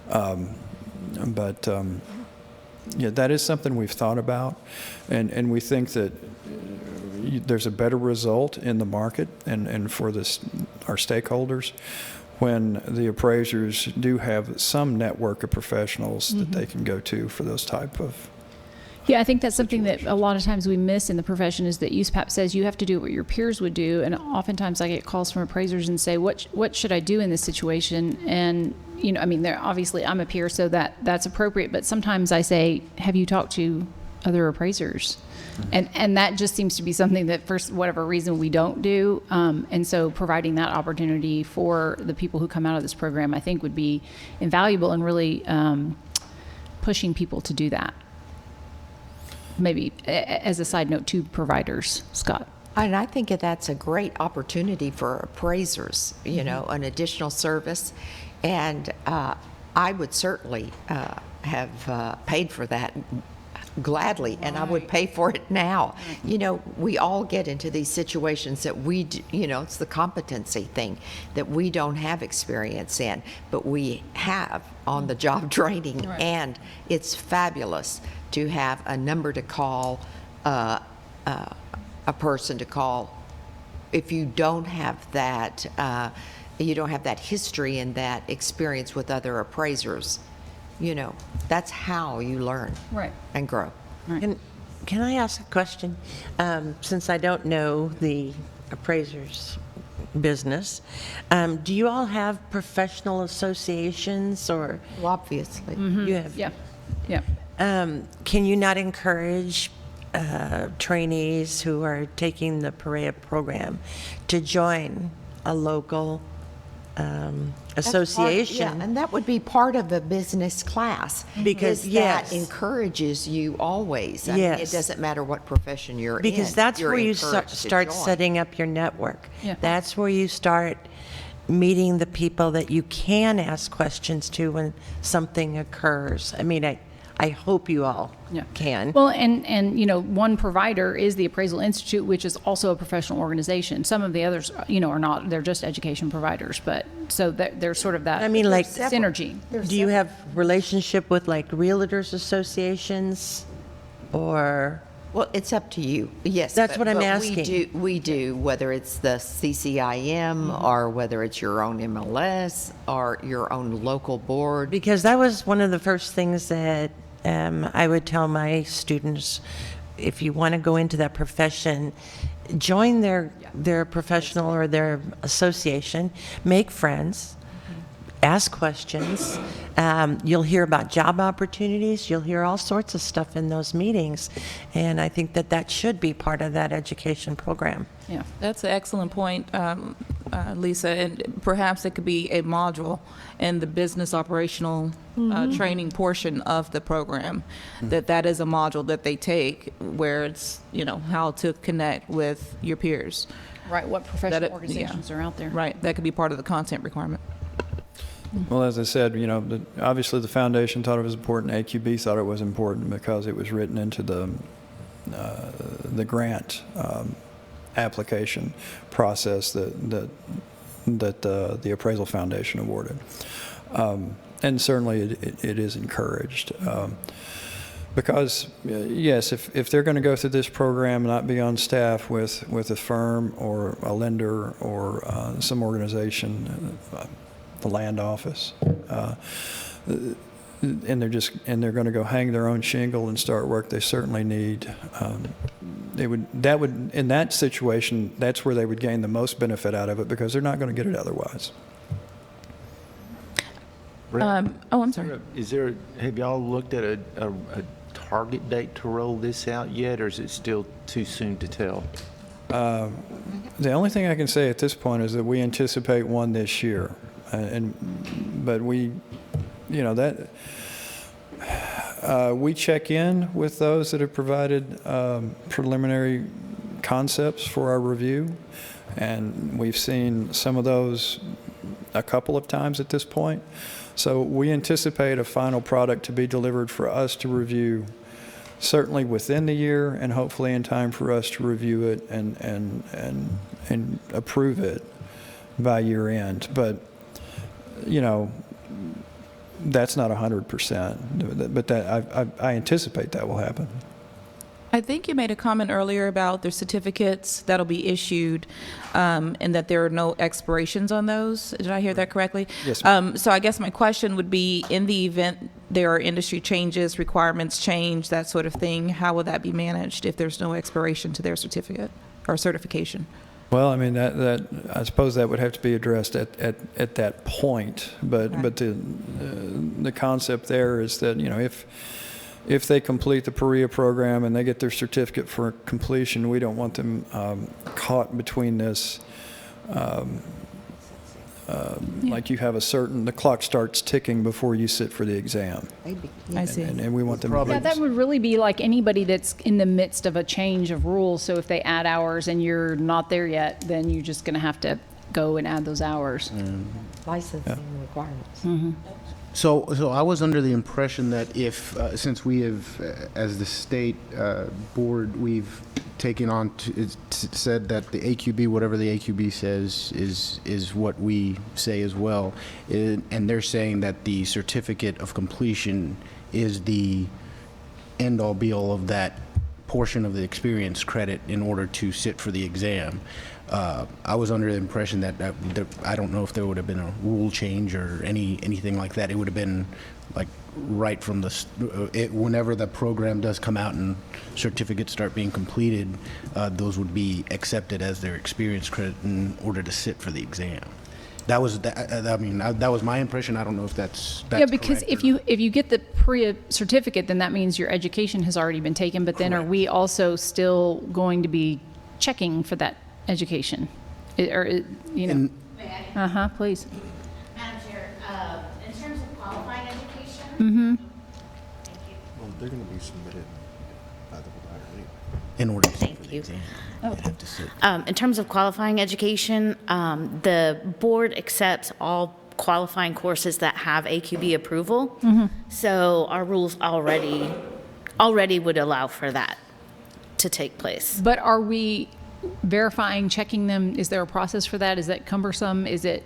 But that is something we've thought about, and we think that there's a better result in the market and for our stakeholders when the appraisers do have some network of professionals that they can go to for those type of. Yeah, I think that's something that a lot of times we miss in the profession, is that USPAP says you have to do what your peers would do. And oftentimes I get calls from appraisers and say, what should I do in this situation? And, obviously I'm a peer, so that's appropriate. But sometimes I say, have you talked to other appraisers? And that just seems to be something that for whatever reason we don't do. And so providing that opportunity for the people who come out of this program, I think would be invaluable, and really pushing people to do that. Maybe as a side note to providers, Scott. And I think that's a great opportunity for appraisers, an additional service. And I would certainly have paid for that gladly, and I would pay for it now. We all get into these situations that we, it's the competency thing that we don't have experience in, but we have on-the-job training, and it's fabulous to have a number to call, a person to call. If you don't have that, history and that experience with other appraisers, that's how you learn and grow. Can I ask a question? Since I don't know the appraiser's business, do you all have professional associations or? Well, obviously. You have? Yeah. Can you not encourage trainees who are taking the Prea program to join a local association. Yeah, and that would be part of a business class. Because, that yes. encourages you always. I mean, Yes. it doesn't matter what profession you're in. Because that's you're where you encouraged to start join. setting up your network. Yeah. That's where you start meeting the people that you can ask questions to when something occurs. I mean, I hope you all can. Well, and you know, one provider is the Appraisal Institute, which is also a professional organization. Some of the others, you know, are not. They're just education providers. But so there's sort of that. I mean, like synergy. Do you have relationship with like realtors associations, or? Well, it's up to you. Yes. That's what I'm but asking. We do, whether it's the CCIM or whether it's your own MLS or your own local board. Because that was one of the first things that I would tell my students, if you want to go into that profession, join their professional or their association, make friends, ask questions. You'll hear about job opportunities. You'll hear all sorts of stuff in those meetings. And I think that should be part of that education program. Yeah. That's an excellent point, Lisa, and perhaps it could be a module in the business operational training portion of the program, that is a module that they take where it's, you know, how to connect with your peers. Right. What professional organizations are out there? Right. That could be part of the content requirement. Well, as I said, you know, obviously the foundation thought it was important. AQB thought it was important because it was written into the grant application process that the Appraisal Foundation awarded. And certainly it is encouraged. Because, yes, if they're going to go through this program, not be on staff with a firm or a lender or some organization, the land office, and they're going to go hang their own shingle and start work, they certainly need. In that situation, that's where they would gain the most benefit out of it because they're not going to get it otherwise. I'm sorry. Have y'all looked at a target date to roll this out yet, or is it still too soon to tell? The only thing I can say at this point is that we anticipate one this year, but we, you know, that we check in with those that have provided preliminary concepts for our review, and we've seen some of those a couple of times at this point. So we anticipate a final product to be delivered for us to review certainly within the year and hopefully in time for us to review it and approve it by year end. But, you know, that's not 100%, but I anticipate that will happen. I think you made a comment earlier about the certificates that'll be issued and that there are no expirations on those. Did I hear that correctly? Yes, ma'am. So I guess my question would be, in the event there are industry changes, requirements change, that sort of thing, how will that be managed if there's no expiration to their certificate or certification? Well, I mean, that I suppose that would have to be addressed at that point. But the concept there is that, you know, if they complete the Prea program and they get their certificate for completion, we don't want them caught between this. Like you have the clock starts ticking before you sit for the exam. I see. And we want them Yeah, that would really be like anybody that's in the midst of a change of rules. So if they add hours and you're not there yet, then you're just going to have to go and add those hours. Licensing requirements. Mm-hmm. So I was under the impression that if, since we have, as the state board, we've taken on, said that the AQB, whatever the AQB says, is what we say as well. And they're saying that the certificate of completion is the end-all, be-all of that portion of the experience credit in order to sit for the exam. I was under the impression that I don't know if there would have been a rule change or anything like that. It would have been like right from whenever the program does come out and certificates start being completed, those would be accepted as their experience credit in order to sit for the exam. That was, that was my impression. I don't know if that's Yeah, because correct if you get the Prea certificate, then that means your education has already been taken, but then are we also still going to be checking for that education? Please. Madam Chair, in terms of qualifying education. Mm-hmm. Well, they're going to be submitted by the provider anyway. in order to Thank you. In terms of qualifying education, the board accepts all qualifying courses that have AQB approval. Mhm. So our rules already would allow for that to take place. But are we verifying, checking them? Is there a process for that? Is that cumbersome? Is it?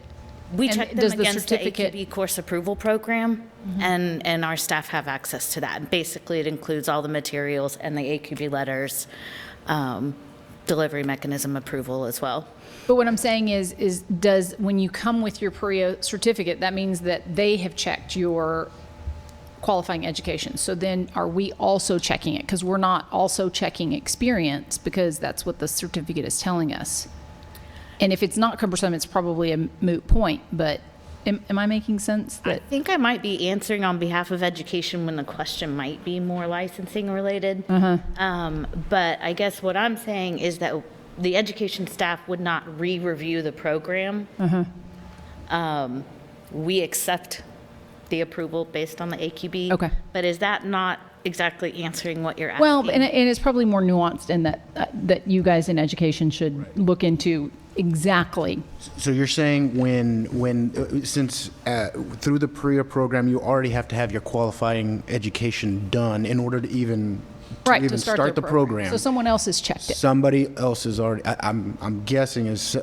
We and check them does against the certificate- AQB course approval program, and our staff have access to that. Basically, it includes all the materials and the AQB letters, delivery mechanism approval as well. But what I'm saying is does, when you come with your Prea certificate, that means that they have checked your qualifying education. So then are we also checking it? Because we're not also checking experience, because that's what the certificate is telling us. And if it's not cumbersome, it's probably a moot point, but am I making sense? I think I might be answering on behalf of education when the question might be more licensing related. But I guess what I'm saying is that the education staff would not re-review the program. We accept the approval based on the AQB. Okay. But is that not exactly answering what you're asking? Well, and it's probably more nuanced in that you guys in education should look into exactly. So you're saying since through the Prea program, you already have to have your qualifying education done in order to even start the program. So someone else has checked it. Somebody else has already. I'm guessing is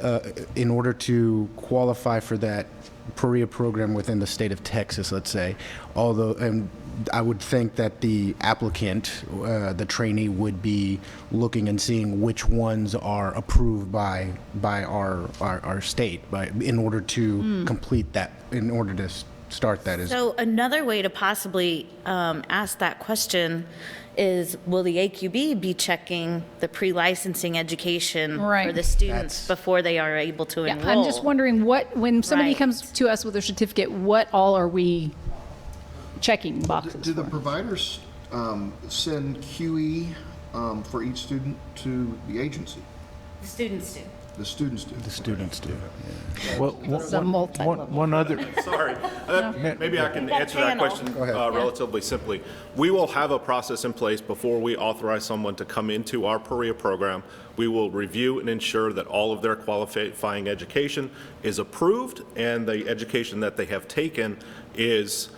in order to qualify for that Prea program within the state of Texas, let's say. Although, and I would think that the applicant, the trainee, would be looking and seeing which ones are approved by our state, in order to complete that, in order to start that. So another way to possibly ask that question is, will the AQB be checking the pre-licensing education for the students before they are able to enroll? I'm just wondering when somebody Right. comes to us with a certificate, what all are we checking boxes? Do the providers send QE for each student to the agency? The students do. The students do. The students do. Well, It's a multi-level. one other. Sorry. Maybe I can answer that question relatively simply. We will have a process in place before we authorize someone to come into our Prea program. We will review and ensure that all of their qualifying education is approved and the education that they have taken is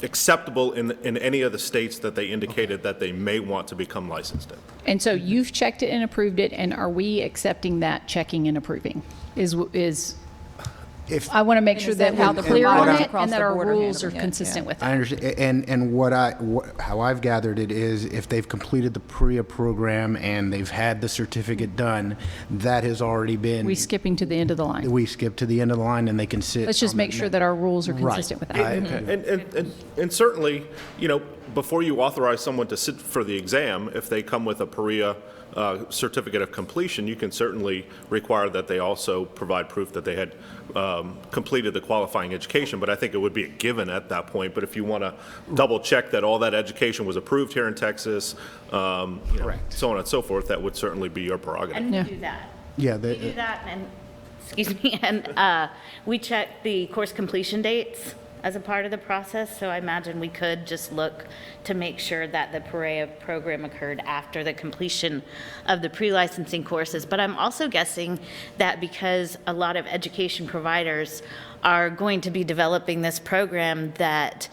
acceptable in any of the states that they indicated that they may want to become licensed in. And so you've checked it and approved it, and are we accepting that checking and approving? I want to make sure that we're clear on it and that our rules are consistent with it. I understand, and how I've gathered it is, if they've completed the Prea program and they've had the certificate done, that has already been. We skipping to the end of the line. We skip to the end of the line, and they can sit. Let's just on make that sure that our rules are consistent with that. And certainly, before you authorize someone to sit for the exam, if they come with a Prea certificate of completion, you can certainly require that they also provide proof that they had completed the qualifying education. But I think it would be a given at that point. But if you want to double check that all that education was approved here in Texas, so on and so forth, that would certainly be your prerogative. And we do that. Yeah, We do that, and we check the course completion dates as a part of the process, so I imagine we could just look to make sure that the Prea program occurred after the completion of the pre-licensing courses. But I'm also guessing that because a lot of education providers are going to be developing this program, that,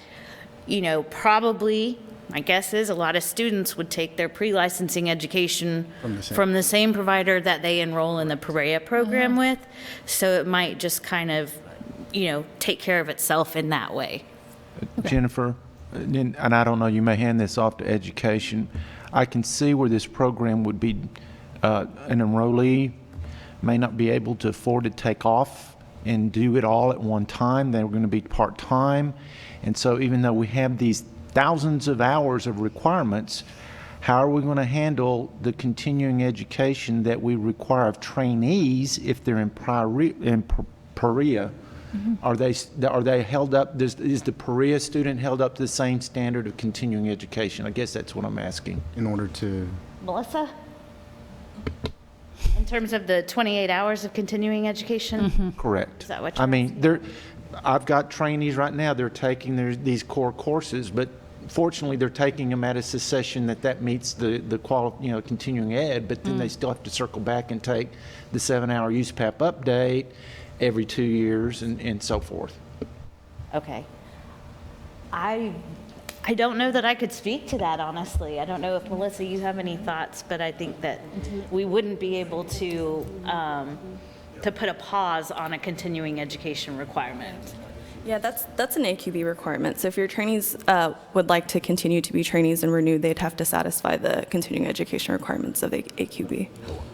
probably, my guess is a lot of students would take their pre-licensing education from the same provider that they enroll in the Prea program with, so it might just kind of take care of itself in that way. Jennifer, and I don't know, you may hand this off to education. I can see where this program would be, an enrollee may not be able to afford to take off and do it all at one time. They're going to be part-time. And so even though we have these thousands of hours of requirements, how are we going to handle the continuing education that we require of trainees if they're in Prea, are they held up, is the Prea student held up to the same standard of continuing education? I guess that's what I'm asking. In order to, Melissa? In terms of the 28 hours of continuing education? Correct. Is that what I you're mean, I've got trainees right now, they're taking these core courses, but fortunately, they're taking them at a succession that meets the continuing ed, but then they still have to circle back and take the 7-hour USPAP update every 2 years and so forth. Okay. I don't know that I could speak to that, honestly. I don't know if, Melissa, you have any thoughts, but I think that we wouldn't be able to put a pause on a continuing education requirement. Yeah, that's an AQB requirement. So if your trainees would like to continue to be trainees and renewed, they'd have to satisfy the continuing education requirements of the AQB.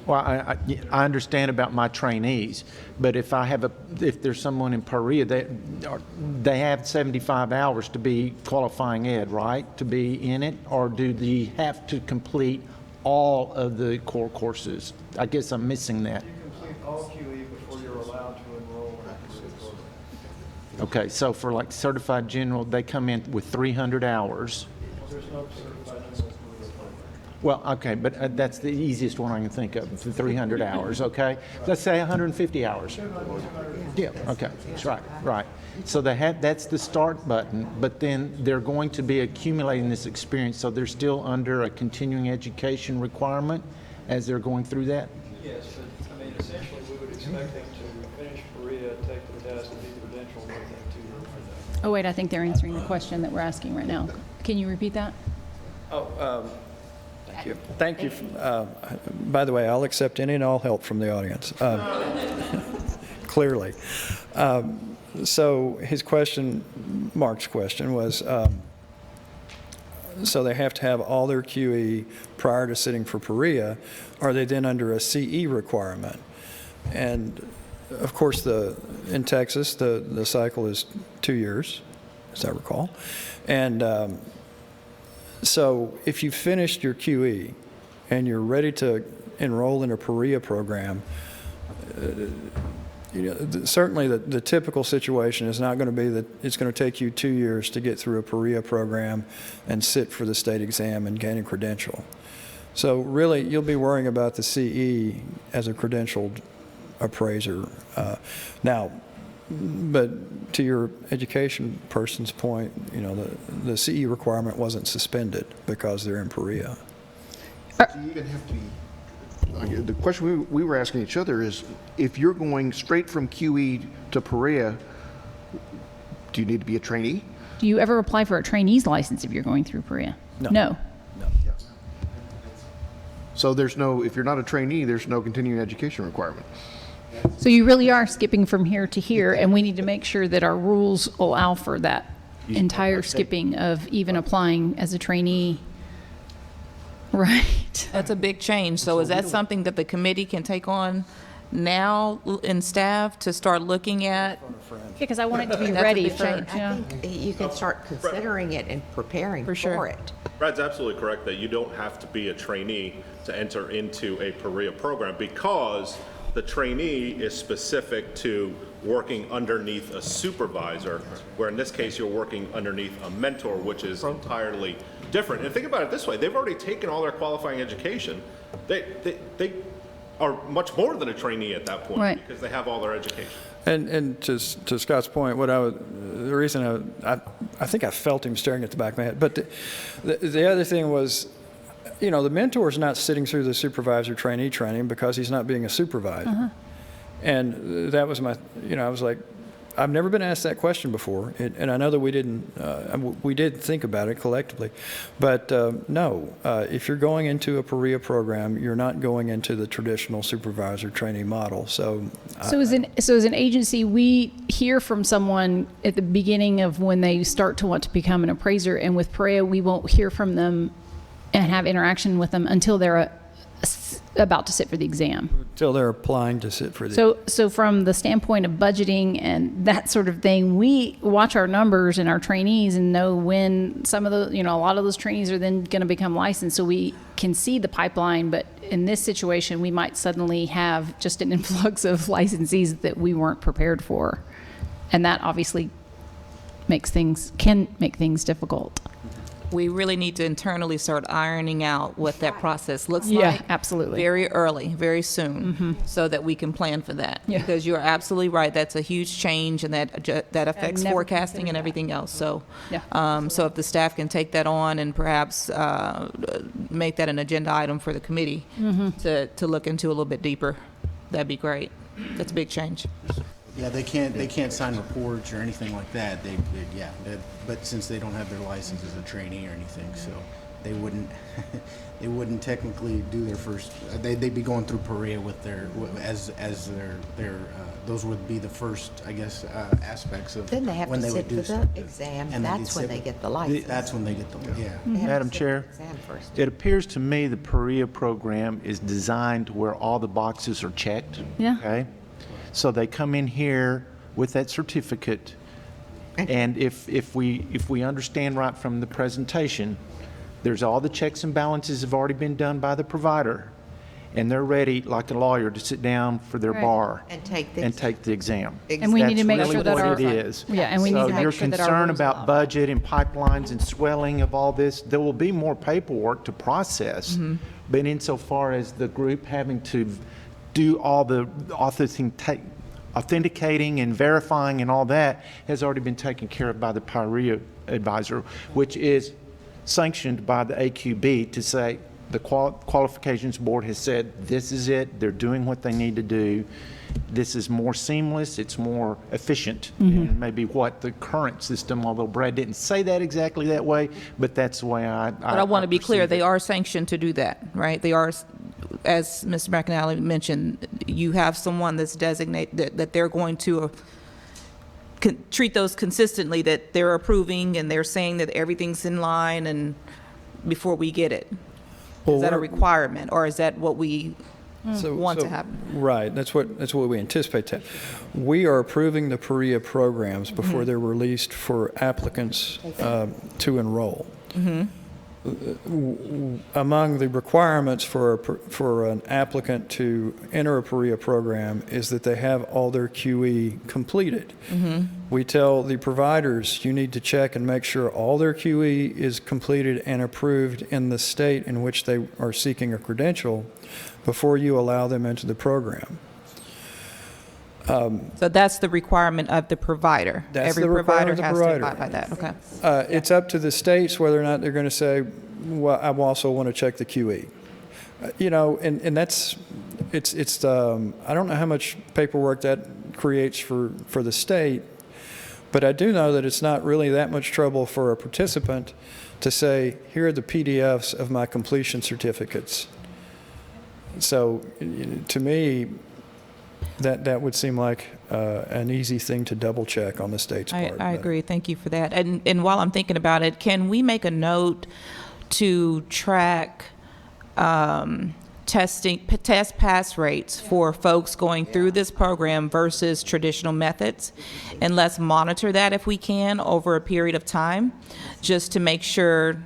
Well, I understand about my trainees, but if there's someone in Prea, they have 75 hours to be qualifying ed, right? To be in it, or do they have to complete all of the core courses? I guess I'm missing that. You complete all QE before you're allowed to enroll in a career program. Okay, so for like certified general, they come in with 300 hours. There's no certified general career program. Well, okay, but that's the easiest one I can think of, for 300 hours, okay? Let's say 150 hours. Yeah, okay, that's right. So that's the start button, but then they're going to be accumulating this experience, so they're still under a continuing education requirement as they're going through that? Yes, but, I mean, essentially, we would expect them to finish Prea, take the test, and be credentialed within 2 years of that. Oh, wait, I think they're answering the question that we're asking right now. Can you repeat that? Thank you. Thank you. By the way, I'll accept any and all help from the audience. Clearly. So his question, Mark's question was, so they have to have all their QE prior to sitting for Prea. Are they then under a CE requirement? And of course, in Texas, the cycle is 2 years, as I recall. And so if you finished your QE and you're ready to enroll in a Prea program, certainly the typical situation is not going to be that it's going to take you 2 years to get through a Prea program and sit for the state exam and gain a credential. So really, you'll be worrying about the CE as a credentialed appraiser. Now, but to your education person's point, the CE requirement wasn't suspended because they're in Prea. You even have to be, the question we were asking each other is, if you're going straight from QE to Prea, do you need to be a trainee? Do you ever apply for a trainee's license if you're going through Prea? No. So if you're not a trainee, there's no continuing education requirement. So you really are skipping from here to here, and we need to make sure that our rules allow for that entire skipping of even applying as a trainee. Right. That's a big change. So is that something that the committee can take on now in staff to start looking at? Yeah, because I want it to be That's a ready big for, change. I think you can start considering it and preparing for it. Brad's absolutely correct that you don't have to be a trainee to enter into a Prea program, because the trainee is specific to working underneath a supervisor, where in this case you're working underneath a mentor, which is entirely different. And think about it this way: they've already taken all their qualifying education. They are much more than a trainee at that point, right, because they have all their education. And to Scott's point, the reason I think I felt him staring at the back of my head. But the other thing was, the mentor is not sitting through the supervisor trainee training because he's not being a supervisor. And that was I was like, I've never been asked that question before, and I know that we did think about it collectively, but no, if you're going into a Prea program, you're not going into the traditional supervisor trainee model. So as an agency, we hear from someone at the beginning of when they start to want to become an appraiser, and with Prea, we won't hear from them and have interaction with them until they're about to sit for the exam. Until they're applying to sit for the So from the standpoint of budgeting and that sort of thing, we watch our numbers and our trainees and know when some of the, a lot of those trainees are then going to become licensed, so we can see the pipeline, but in this situation, we might suddenly have just an influx of licensees that we weren't prepared for. And that obviously can make things difficult. We really need to internally start ironing out what that process looks Yeah, like. absolutely. Very early, very soon, so that we can plan for that. Yeah. Because you're absolutely right, that's a huge change, and that affects never forecasting and considered everything else. So, Yeah. so if the staff can take that on and perhaps make that an agenda item for the committee to look into a little bit deeper, that'd be great. That's a big change. Yeah, they can't sign reports or anything like that. But since they don't have their license as a trainee or anything, so they wouldn't technically do their first. They'd be going through Prea with their those would be the first, I guess, aspects of Then they have when to they would sit do for stuff. the exam, And they'd that's when sit they with- get the license. That's when they get the They have Madam to sit Chair, for the exam first. it appears to me the Prea program is designed to where all the boxes are checked. Yeah. Okay? So they come in here with that certificate, and if we understand right from the presentation, there's all the checks and balances have already been done by the provider, and they're ready, like a lawyer, to sit down for their Right. bar And take the exam. And we need to make That's sure really that what our- it is. Yeah, and we need to make your sure that our concern rules about allow budget and pipelines and swelling of all this, there will be more paperwork to process. But insofar as the group having to do all the authenticating and verifying and all that has already been taken care of by the Prea advisor, which is sanctioned by the AQB to say the qualifications board has said this is it, they're doing what they need to do. This is more seamless, it's more efficient, and maybe what the current system, although Brad didn't say that exactly that way, but that's the way But I want to be clear, they are sanctioned to do that, right? They are, as Mr. McAnally mentioned, you have someone that's designated, that they're going to treat those consistently, that they're approving and they're saying that everything's in line and before we get it. Is that a requirement, or is that what we want to happen? Right, that's what we anticipate to. We are approving the Prea programs before they're released for applicants to enroll. Among the requirements for an applicant to enter a Prea program is that they have all their QE completed. We tell the providers, you need to check and make sure all their QE is completed and approved in the state in which they are seeking a credential before you allow them into the program. So that's the requirement of the provider. That's Every the provider requirement of has the to provider. abide by that, okay. It's up to the states whether or not they're going to say, well, I also want to check the QE. And that's, I don't know how much paperwork that creates for the state, but I do know that it's not really that much trouble for a participant to say, here are the PDFs of my completion certificates. So to me, that would seem like an easy thing to double check on the state's part. I agree. Thank you for that. And while I'm thinking about it, can we make a note to track test pass rates for folks going through this program versus traditional methods? And let's monitor that if we can over a period of time, just to make sure,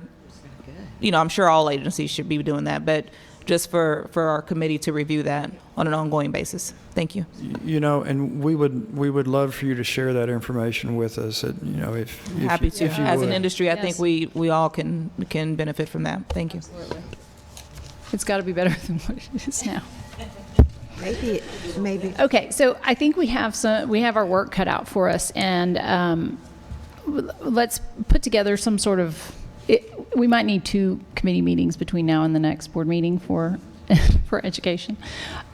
I'm sure all agencies should be doing that, but just for our committee to review that on an ongoing basis. Thank you. And we would love for you to share that information with us. If Happy to. if you As an would. industry, I think we all can benefit from that. Thank you. Absolutely. It's got to be better than what it is now. Maybe. Okay, so I think we have our work cut out for us, and let's put together some sort of. We might need 2 committee meetings between now and the next board meeting for education,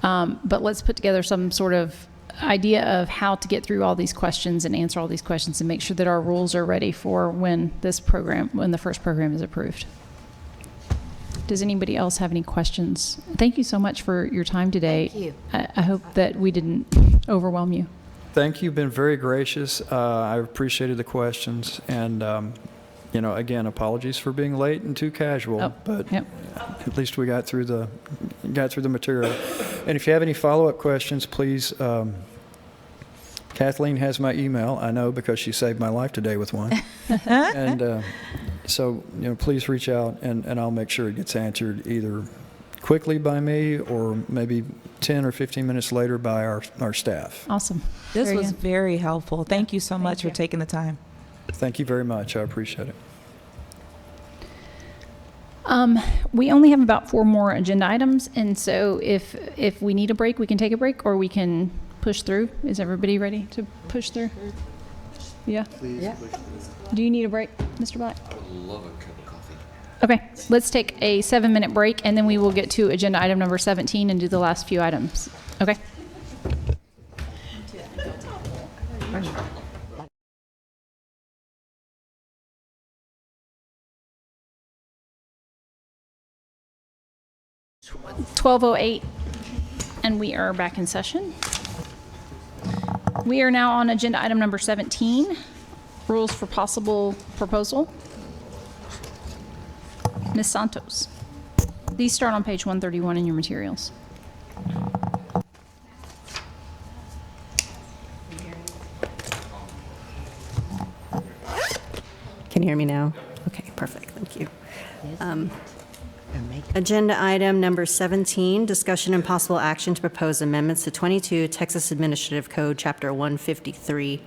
but let's put together some sort of idea of how to get through all these questions and answer all these questions and make sure that our rules are ready for when the first program is approved. Does anybody else have any questions? Thank you so much for your time today. Thank you. I hope that we didn't overwhelm you. Thank you. You've been very gracious. I appreciated the questions. And, again, apologies for being late and too casual. But at least we got through the material. And if you have any follow-up questions, please, Kathleen has my email. I know because she saved my life today with one. And so, please reach out, and I'll make sure it gets answered either quickly by me or maybe 10 or 15 minutes later by our staff. Awesome. This Very was good. very helpful. Thank you so much for taking the time. Thank you very much. I appreciate it. We only have about 4 more agenda items, and so if we need a break, we can take a break, or we can push through. Is everybody ready to push through? Yeah? Please. Yeah. Do you need a break, Mr. Black? I would love a cup of coffee. Okay, let's take a 7-minute break, and then we will get to agenda item number 17 and do the last few items. Okay? (12:08), and we are back in session. We are now on agenda item number 17, rules for possible proposal. Ms. Santos. These start on page 131 in your materials. Can you hear me now? Okay, perfect, thank you. Agenda item number 17, discussion and possible action to propose amendments to 22 Texas Administrative Code, Chapter 153.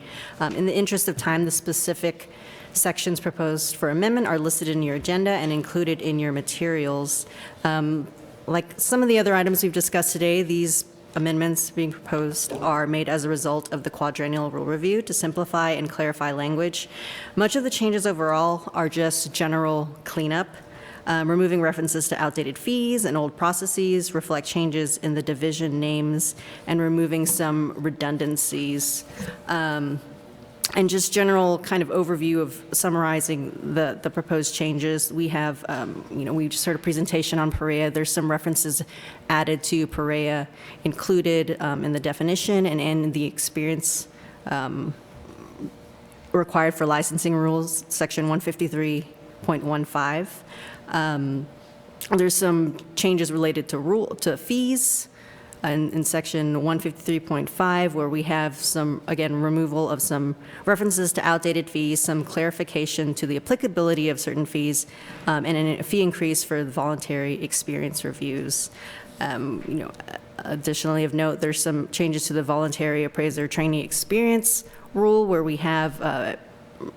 In the interest of time, the specific sections proposed for amendment are listed in your agenda and included in your materials. Like some of the other items we've discussed today, these amendments being proposed are made as a result of the Quadrennial Rule Review to simplify and clarify language. Much of the changes overall are just general cleanup. Removing references to outdated fees and old processes, reflect changes in the division names, and removing some redundancies. And just general kind of overview of summarizing the proposed changes. We have, we just heard a presentation on Prea. There's some references added to Prea included in the definition and in the experience required for licensing rules, section 153.15. There's some changes related to fees in section 153.5, where we have some, again, removal of some references to outdated fees, some clarification to the applicability of certain fees, and a fee increase for the voluntary experience reviews. Additionally of note, there's some changes to the voluntary appraiser trainee experience rule, where we have,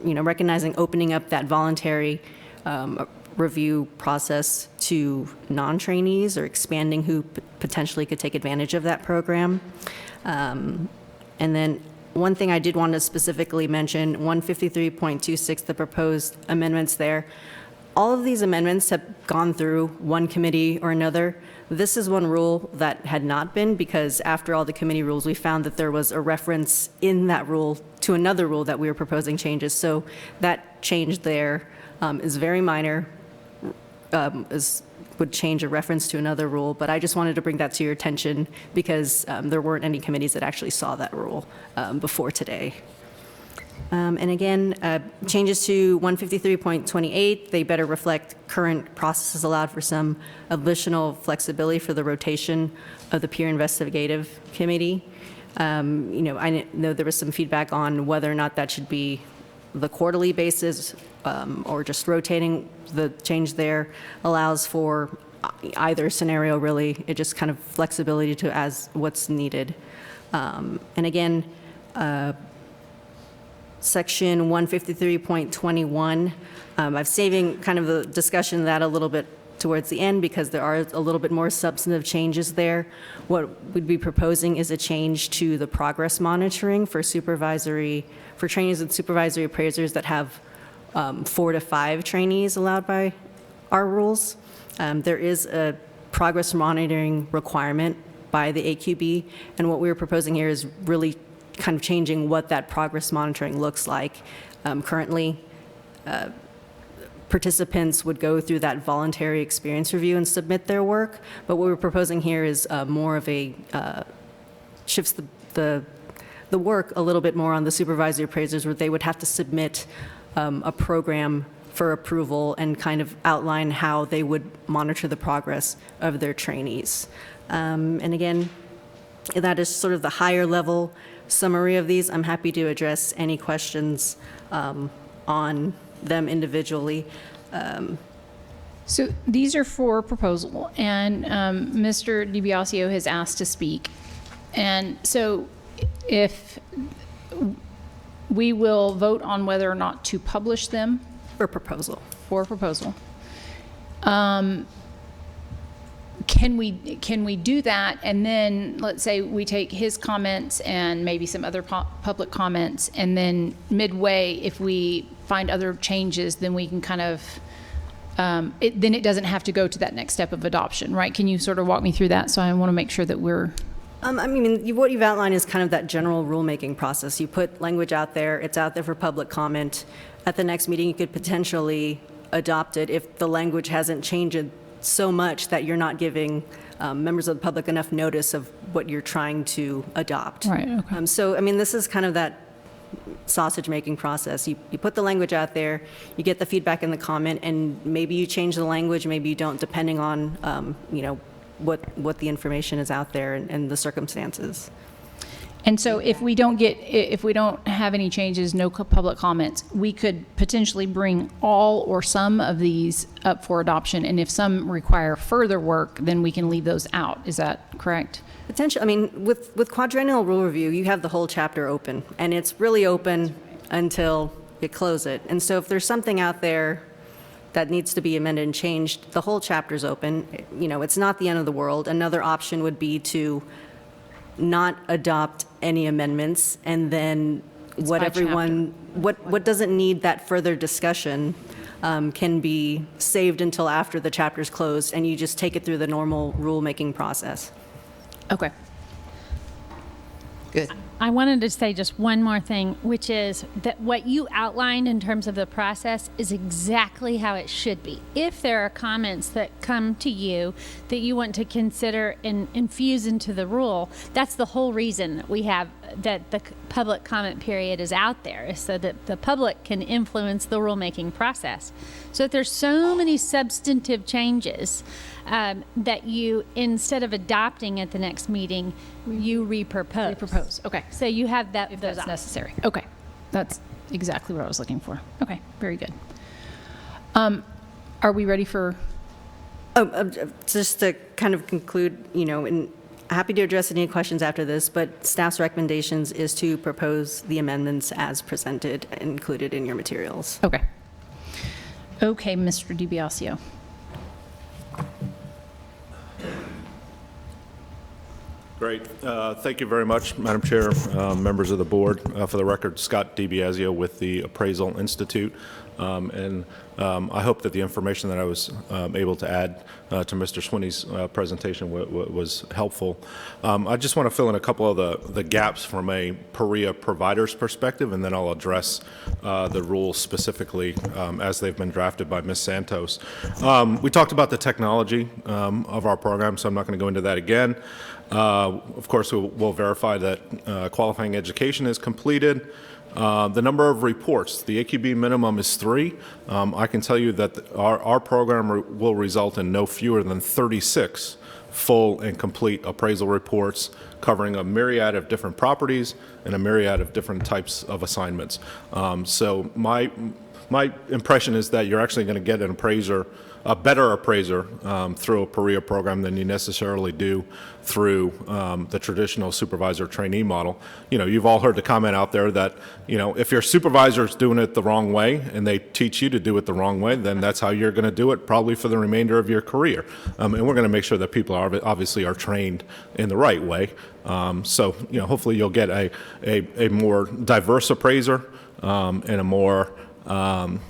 recognizing opening up that voluntary review process to non-trainees, or expanding who potentially could take advantage of that program. And then one thing I did want to specifically mention, 153.26, the proposed amendments there. All of these amendments have gone through one committee or another. This is one rule that had not been, because after all the committee rules, we found that there was a reference in that rule to another rule that we were proposing changes. So that change there is very minor, would change a reference to another rule, but I just wanted to bring that to your attention because there weren't any committees that actually saw that rule before today. And again, changes to 153.28, they better reflect current processes, allowed for some additional flexibility for the rotation of the peer investigative committee. I know there was some feedback on whether or not that should be the quarterly basis or just rotating. The change there allows for either scenario, really. It just kind of flexibility to as what's needed. And again, section 153.21, I'm saving kind of the discussion of that a little bit towards the end because there are a little bit more substantive changes there. What we'd be proposing is a change to the progress monitoring for trainees and supervisory appraisers that have 4 to 5 trainees allowed by our rules. There is a progress monitoring requirement by the AQB, and what we're proposing here is really kind of changing what that progress monitoring looks like. Currently, participants would go through that voluntary experience review and submit their work, but what we're proposing here is more of a, shifts the work a little bit more on the supervisory appraisers, where they would have to submit a program for approval and kind of outline how they would monitor the progress of their trainees. And again, that is sort of the higher level summary of these. I'm happy to address any questions on them individually. So these are for proposal, and Mr. DiBiasio has asked to speak. And so if we will vote on whether or not to publish them. For proposal. For proposal. Can we do that, and then let's say we take his comments and maybe some other public comments, and then midway, if we find other changes, then we can kind of, then it doesn't have to go to that next step of adoption, right? Can you sort of walk me through that? So I want to make sure that we're... I mean, what you've outlined is kind of that general rulemaking process. You put language out there, it's out there for public comment. At the next meeting, you could potentially adopt it if the language hasn't changed so much that you're not giving members of the public enough notice of what you're trying to adopt. Right, okay. So, I mean, this is kind of that sausage-making process. You put the language out there, you get the feedback in the comment, and maybe you change the language, maybe you don't, depending on, you know, what the information is out there and the circumstances. And so if we don't have any changes, no public comments, we could potentially bring all or some of these up for adoption. And if some require further work, then we can leave those out. Is that correct? Potentially. I mean, with quadrennial rule review, you have the whole chapter open, and it's really open until you close it. And so if there's something out there that needs to be amended and changed, the whole chapter's open. You know, it's not the end of the world. Another option would be to not adopt any amendments, and then what doesn't need that further discussion can be saved until after the chapter's closed, and you just take it through the normal rulemaking process. Okay. Good. I wanted to say just one more thing, which is that what you outlined in terms of the process is exactly how it should be. If there are comments that come to you that you want to consider and infuse into the rule, that's the whole reason that we have that the public comment period is out there, is so that the public can influence the rulemaking process. So if there's so many substantive changes that you, instead of adopting at the next meeting, you repropose. Repropose, okay. So you have that, If that's necessary. Okay, that's exactly what I was looking for. Okay, very good. Are we ready for? Just to kind of conclude, you know, and happy to address any questions after this, but staff's recommendations is to propose the amendments as presented and included in your materials. Okay. Okay, Mr. DiBiasio. Great. Thank you very much, Madam Chair, members of the board. For the record, Scott DiBiasio with the Appraisal Institute. And I hope that the information that I was able to add to Mr. Swinney's presentation was helpful. I just want to fill in a couple of the gaps from a Prea provider's perspective, and then I'll address the rules specifically as they've been drafted by Ms. Santos. We talked about the technology of our program, so I'm not going to go into that again. Of course, we'll verify that qualifying education is completed. The number of reports, the AQB minimum is 3. I can tell you that our program will result in no fewer than 36 full and complete appraisal reports covering a myriad of different properties and a myriad of different types of assignments. So my impression is that you're actually going to get an appraiser, a better appraiser through a Prea program than you necessarily do through the traditional supervisor trainee model. You know, you've all heard the comment out there that, you know, if your supervisor's doing it the wrong way and they teach you to do it the wrong way, then that's how you're going to do it probably for the remainder of your career. And we're going to make sure that people obviously are trained in the right way. So, you know, hopefully you'll get a more diverse appraiser and a more, an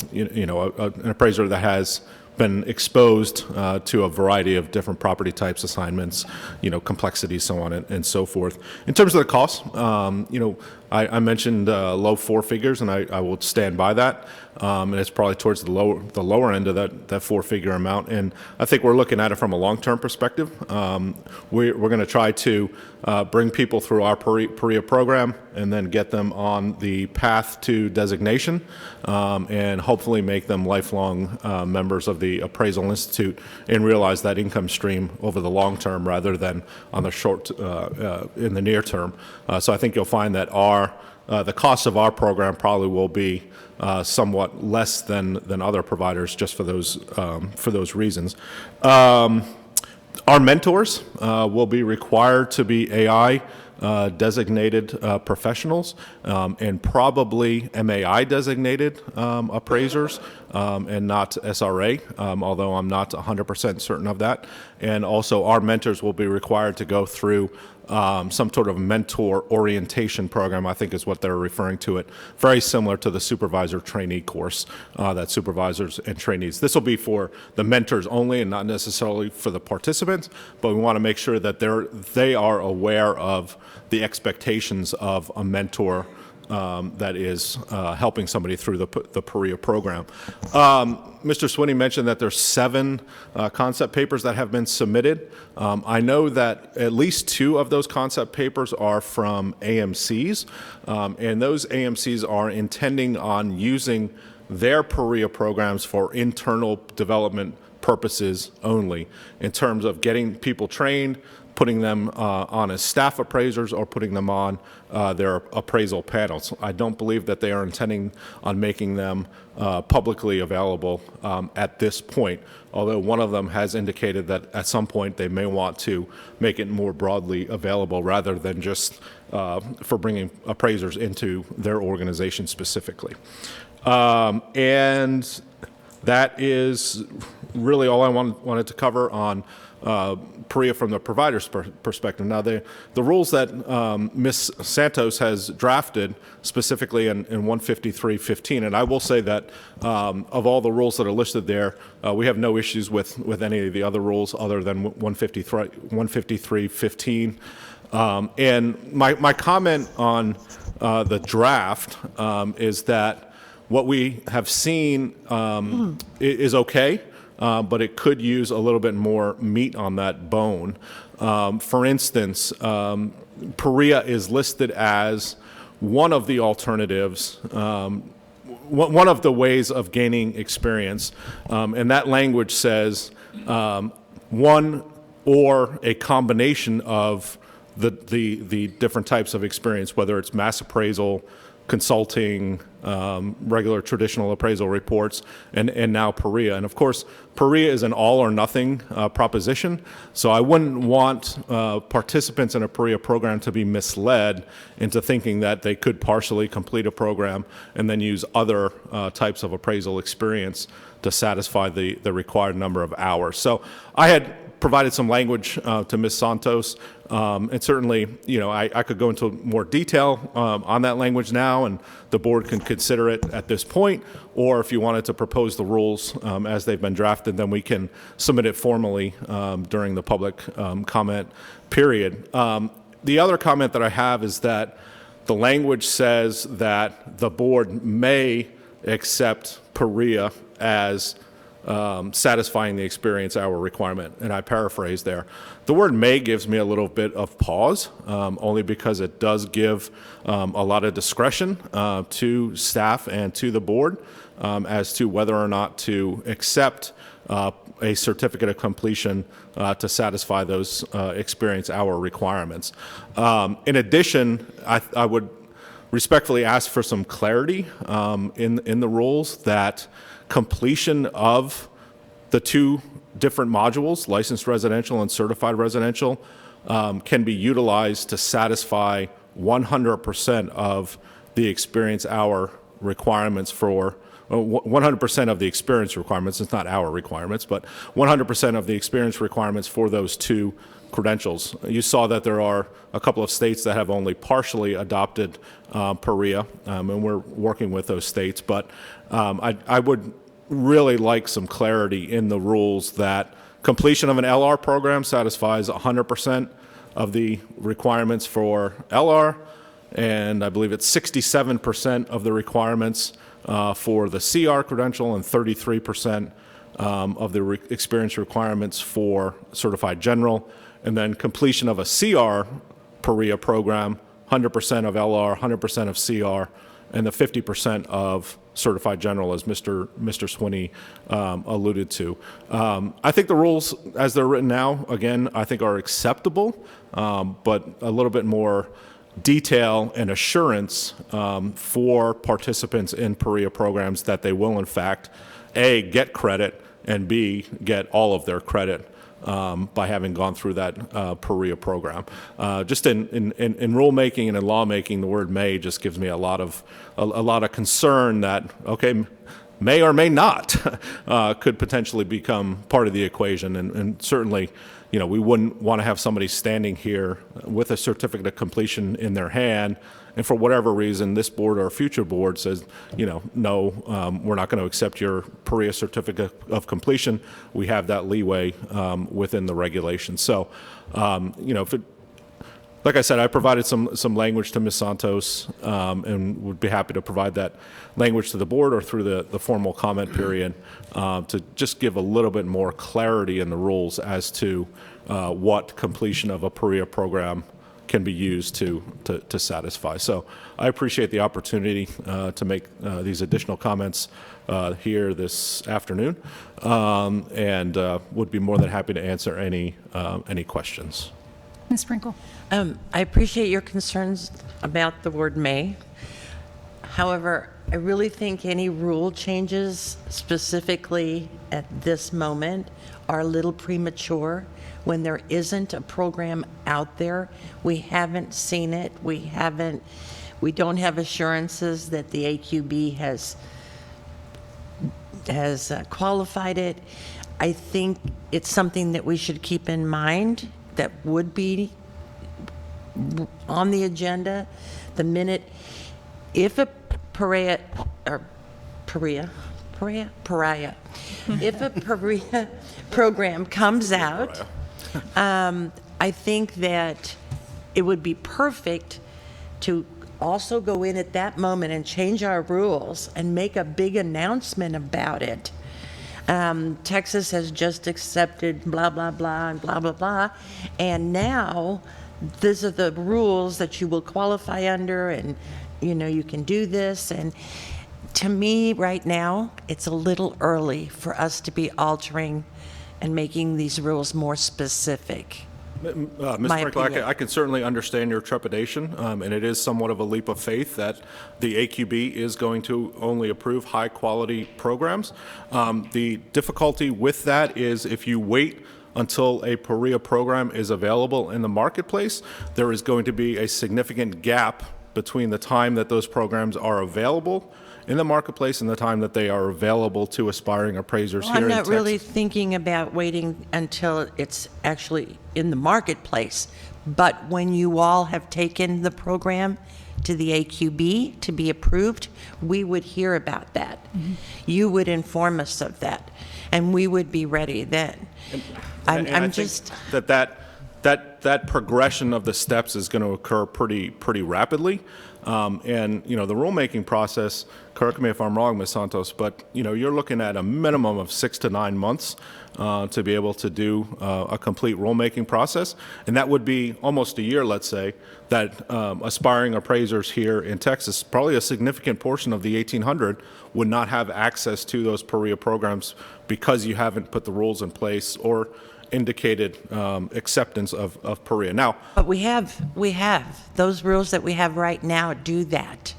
appraiser that has been exposed to a variety of different property types, assignments, you know, complexities, so on and so forth. In terms of the cost, you know, I mentioned low 4 figures, and I will stand by that. And it's probably towards the lower end of that 4-figure amount. And I think we're looking at it from a long-term perspective. We're going to try to bring people through our Prea program and then get them on the path to designation, and hopefully make them lifelong members of the Appraisal Institute and realize that income stream over the long term rather than on the short, in the near term. So I think you'll find that our the cost of our program probably will be somewhat less than other providers just for those reasons. Our mentors will be required to be AI designated professionals and probably MAI designated appraisers and not SRA, although I'm not 100% certain of that. And also our mentors will be required to go through some sort of mentor orientation program, I think is what they're referring to it, very similar to the supervisor trainee course that supervisors and trainees. This will be for the mentors only and not necessarily for the participants, but we want to make sure that they are aware of the expectations of a mentor that is helping somebody through the Prea program. Mr. Swinney mentioned that there's 7 concept papers that have been submitted. I know that at least 2 of those concept papers are from AMCs, and those AMCs are intending on using their Prea programs for internal development purposes only, in terms of getting people trained, putting them on as staff appraisers, or putting them on their appraisal panels. I don't believe that they are intending on making them publicly available at this point, although one of them has indicated that at some point they may want to make it more broadly available rather than just for bringing appraisers into their organization specifically. And that is really all I wanted to cover on Prea from the provider's perspective. Now, the rules that Ms. Santos has drafted specifically in 153.15, and I will say that of all the rules that are listed there, we have no issues with any of the other rules other than 153.15. And my comment on the draft is that what we have seen is okay. But it could use a little bit more meat on that bone. For instance, Prea is listed as one of the alternatives, one of the ways of gaining experience, and that language says one or a combination of the different types of experience, whether it's mass appraisal, consulting, regular traditional appraisal reports, and now Prea. And of course, Prea is an all or nothing proposition, so I wouldn't want participants in a Prea program to be misled into thinking that they could partially complete a program and then use other types of appraisal experience to satisfy the required number of hours. So I had provided some language to Ms. Santos, and certainly, I could go into more detail on that language now, and the board can consider it at this point, or if you wanted to propose the rules as they've been drafted, then we can submit it formally during the public comment period. The other comment that I have is that the language says that the board may accept Prea as satisfying the experience hour requirement, and I paraphrase there. The word may gives me a little bit of pause, only because it does give a lot of discretion to staff and to the board as to whether or not to accept a certificate of completion to satisfy those experience hour requirements. In addition, I would respectfully ask for some clarity in the rules that completion of the 2 different modules, licensed residential and certified residential, can be utilized to satisfy 100% of the experience hour requirements for 100% of the experience requirements. It's not hour requirements, but 100% of the experience requirements for those 2 credentials. You saw that there are a couple of states that have only partially adopted Prea, and we're working with those states. But I would really like some clarity in the rules that completion of an LR program satisfies 100% of the requirements for LR, and I believe it's 67% of the requirements for the CR credential and 33% of the experience requirements for certified general. And then completion of a CR Prea program, 100% of LR, 100% of CR, and the 50% of certified general, as Mr. Swinney alluded to. I think the rules, as they're written now, again, I think are acceptable, but a little bit more detail and assurance for participants in Prea programs that they will in fact, A, get credit, and B, get all of their credit by having gone through that Prea program. Just in rulemaking and in lawmaking, the word may just gives me a lot of concern that, okay, may or may not could potentially become part of the equation. And certainly, you know, we wouldn't want to have somebody standing here with a certificate of completion in their hand, and for whatever reason, this board or a future board says, you know, no, we're not going to accept your Prea certificate of completion. We have that leeway within the regulations. So, you know, if it, like I said, I provided some language to Ms. Santos, and would be happy to provide that language to the board or through the formal comment period to just give a little bit more clarity in the rules as to what completion of a Prea program can be used to satisfy. So I appreciate the opportunity to make these additional comments here this afternoon, and would be more than happy to answer any questions. Ms. Sprinkle. I appreciate your concerns about the word may. However, I really think any rule changes specifically at this moment are a little premature when there isn't a program out there. We haven't seen it. We don't have assurances that the AQB has qualified it. I think it's something that we should keep in mind that would be on the agenda the minute if a Prea program comes out. I think that it would be perfect to also go in at that moment and change our rules and make a big announcement about it. Texas has just accepted blah, blah, blah, and blah, blah, blah. And now these are the rules that you will qualify under, and you know, you can do this. And to me right now, it's a little early for us to be altering and making these rules more specific. Ms. Sprinkle, I can certainly understand your trepidation, and it is somewhat of a leap of faith that the AQB is going to only approve high-quality programs. The difficulty with that is if you wait until a Prea program is available in the marketplace, there is going to be a significant gap between the time that those programs are available in the marketplace and the time that they are available to aspiring appraisers here in Texas. I'm not really thinking about waiting until it's actually in the marketplace, but when you all have taken the program to the AQB to be approved, we would hear about that. Mm-hmm. You would inform us of that, and we would be ready then. I think that progression of the steps is going to occur pretty rapidly. And, you know, the rulemaking process, correct me if I'm wrong, Ms. Santos, but, you know, you're looking at a minimum of 6 to 9 months to be able to do a complete rulemaking process. And that would be almost a year, let's say, that aspiring appraisers here in Texas, probably a significant portion of the 1,800 would not have access to those Prea programs because you haven't put the rules in place or indicated acceptance of Prea. Now, but we have those rules that we have right now do that.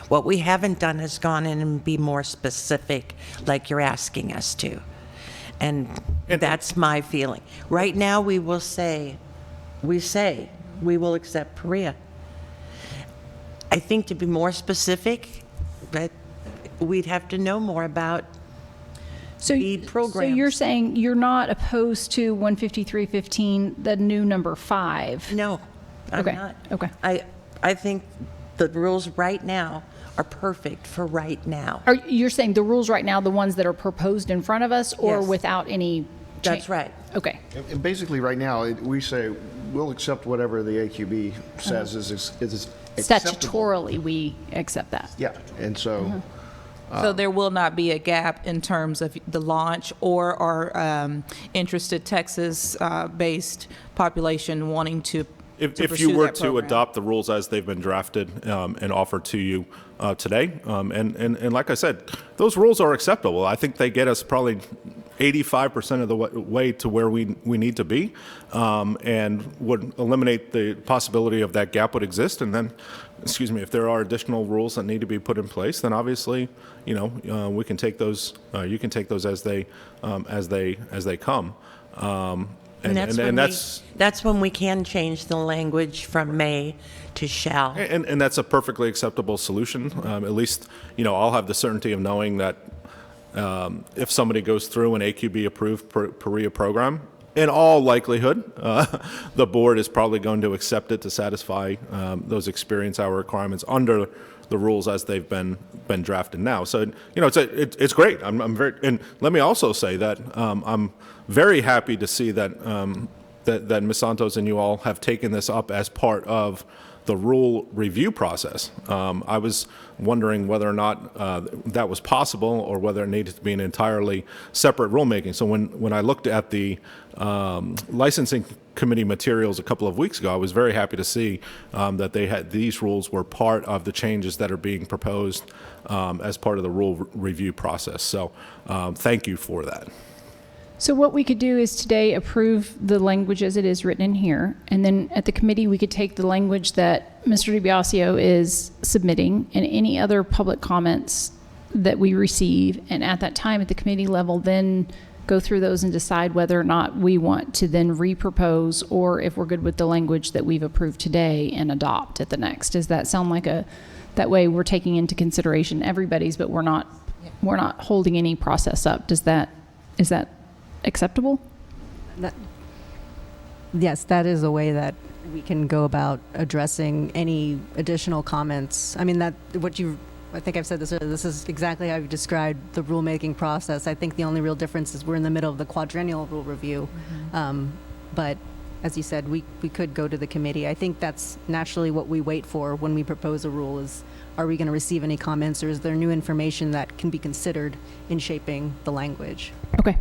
What we haven't done is gone in and be more specific like you're asking us to. And that's my feeling. Right now we say we will accept Prea. I think to be more specific, but we'd have to know more about the program. So you're saying you're not opposed to 153.15, the new number 5? No, I'm not. Okay. I think the rules right now are perfect for right now. You're saying the rules right now, the ones that are proposed in front of us, or Yes. without any change? That's right. Okay. And basically, right now, we say we'll accept whatever the AQB says is acceptable. Statutorily, we accept that. Yeah, and so... So there will not be a gap in terms of the launch or our interested Texas-based population wanting to If you were to adopt the rules as they've been drafted and offered to you today, and like I said, those rules are acceptable. I think they get us probably 85% of the way to where we need to be, and would eliminate the possibility of that gap would exist. And then, excuse me, if there are additional rules that need to be put in place, then obviously, we can take those. You can take those as they come. And that's when we can change the language from may to shall. And that's a perfectly acceptable solution. At least, I'll have the certainty of knowing that if somebody goes through an AQB-approved Prea program, in all likelihood, the board is probably going to accept it to satisfy those experience hour requirements under the rules as they've been drafted now. So, it's great. I'm very, and let me also say that I'm very happy to see that that Ms. Santos and you all have taken this up as part of the rule review process. I was wondering whether or not that was possible, or whether it needed to be an entirely separate rulemaking. So when I looked at the licensing committee materials a couple of weeks ago, I was very happy to see that these rules were part of the changes that are being proposed as part of the rule review process. So thank you for that. So what we could do is today approve the language as it is written in here, and then at the committee we could take the language that Mr. DiBiasio is submitting and any other public comments that we receive, and at that time at the committee level then go through those and decide whether or not we want to then repropose, or if we're good with the language that we've approved today and adopt at the next. Does that sound like that way we're taking into consideration everybody's, but we're not holding any process up? Is that acceptable? Yes, that is a way that we can go about addressing any additional comments. I mean, I think I've said this earlier, this is exactly how you've described the rulemaking process. I think the only real difference is we're in the middle of the quadrennial rule review. But as you said, we could go to the committee. I think that's naturally what we wait for when we propose a rule is, are we going to receive any comments, or is there new information that can be considered in shaping the language? Okay.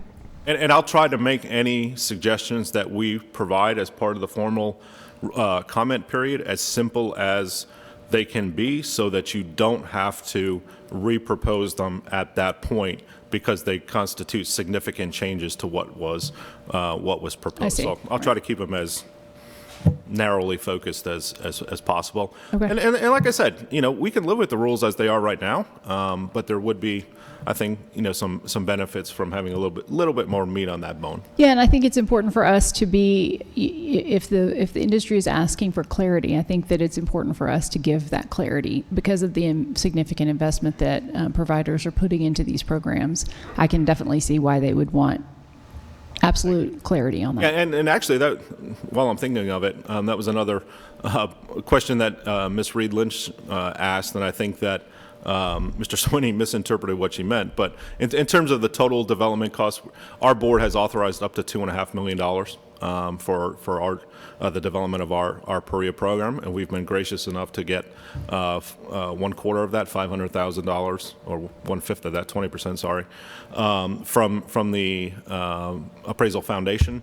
And I'll try to make any suggestions that we provide as part of the formal comment period as simple as they can be, so that you don't have to repropose them at that point, because they constitute significant changes to what was proposed. So I'll try to keep them as narrowly focused as possible. Okay. And like I said, we can live with the rules as they are right now, but there would be, I think, some benefits from having a little bit more meat on that bone. Yeah, and I think it's important for us to be, if the industry is asking for clarity, I think that it's important for us to give that clarity because of the significant investment that providers are putting into these programs. I can definitely see why they would want absolute clarity on that. Yeah, and actually, that, while I'm thinking of it, that was another question that Ms. Reed Lynch asked, and I think that Mr. Sweeney misinterpreted what she meant. But in terms of the total development costs, our board has authorized up to $2.5 million for the development of our Prea program, and we've been gracious enough to get 1/4 of that, $500,000, or 1/5 of that, 20%, sorry, from the Appraisal Foundation.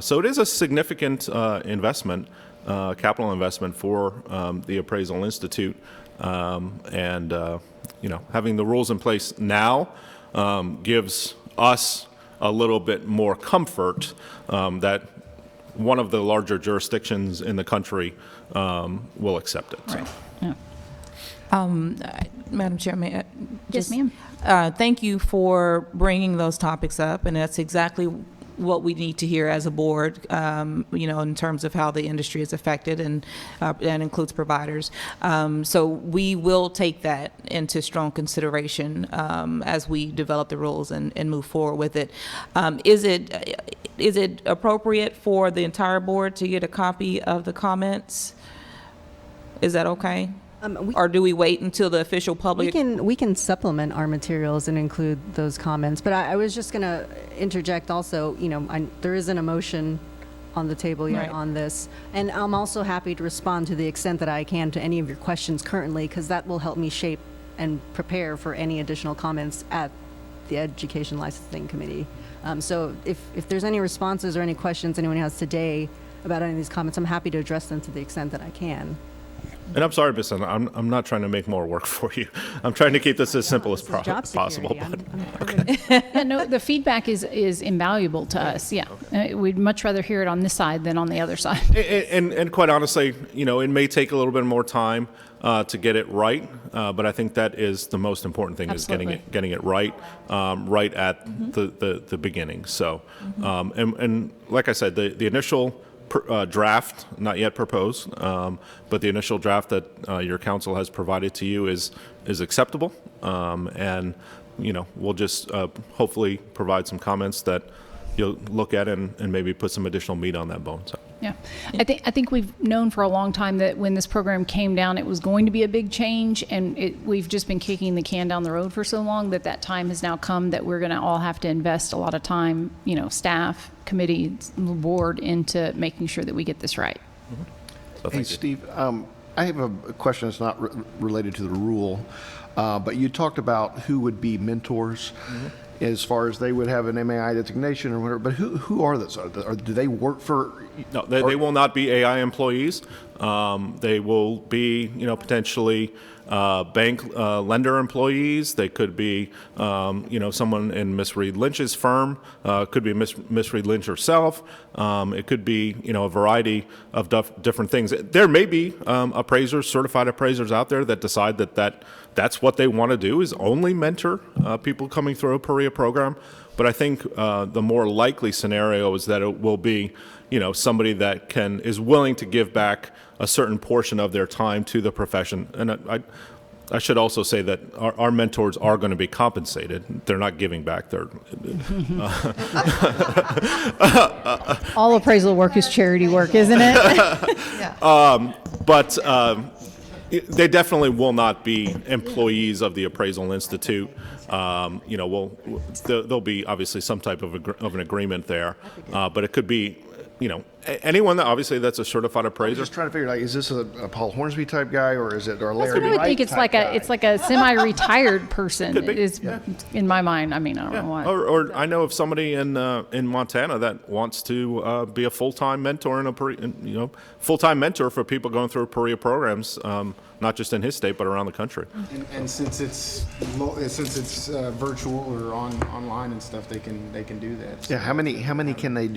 So it is a significant investment, capital investment for the Appraisal Institute. Having the rules in place now gives us a little bit more comfort that one of the larger jurisdictions in the country will accept it. Right. Yeah. Madam Chair, may I Yes, ma'am. Thank you for bringing those topics up, and that's exactly what we need to hear as a board, in terms of how the industry is affected, and that includes providers. So we will take that into strong consideration as we develop the rules and move forward with it. Is it appropriate for the entire board to get a copy of the comments? Is that okay? Or do we wait until the official public? We can supplement our materials and include those comments. But I was just going to interject also, there isn't a motion on the table yet on this. And I'm also happy to respond to the extent that I can to any of your questions currently, because that will help me shape and prepare for any additional comments at the Education Licensing Committee. So if there's any responses or any questions anyone has today, about any of these comments. I'm happy to address them to the extent that I can. And I'm sorry, Ms. Sandler, I'm not trying to make more work for you. I'm trying to keep this as simple as possible. But Yeah, no, the feedback is invaluable to us. Yeah, we'd much rather hear it on this side than on the other side. And quite honestly, it may take a little bit more time to get it right, but I think that is the most important thing. Absolutely. Is getting it right, right at the beginning. So, and like I said, the initial draft, not yet proposed, but the initial draft that your council has provided to you is acceptable, and we'll just hopefully provide some comments that you'll look at and maybe put some additional meat on that bone. So. Yeah, I think we've known for a long time that when this program came down, it was going to be a big change, and we've just been kicking the can down the road for so long that time has now come that we're going to all have to invest a lot of time, staff, committee, board, into making sure that we get this right. So hey, Steve, I have a question that's not related to the rule, but you talked about who would be mentors. As far as they would have an MAI designation or whatever, but who are those? Do they work for? No, they will not be AI employees. They will be, potentially bank lender employees. They could be, someone in Miss Reed Lynch's firm. Could be Miss Reed Lynch herself. It could be, a variety of different things. There may be appraisers, certified appraisers out there that decide that's what they want to do, is only mentor people coming through a Prea program. But I think the more likely scenario is that it will be, somebody that is willing to give back a certain portion of their time to the profession. And I should also say that our mentors are going to be compensated. They're not giving back. They're all appraisal work is charity work, isn't it? But they definitely will not be employees of the Appraisal Institute. There'll be obviously some type of an agreement there, but it could be, anyone that's a certified appraiser. I'm just trying to figure out, is this a Paul Hornsby type guy, or is it, or Larry I would think it's like guy? it's like a semi-retired person. Could be, is in my mind. I mean, I don't know why. Or I know of somebody in Montana that wants to be a full-time mentor full-time mentor for people going through Prea programs, not just in his state but around the country. And since it's virtual or online and stuff, they can do that. So. Yeah, how many can they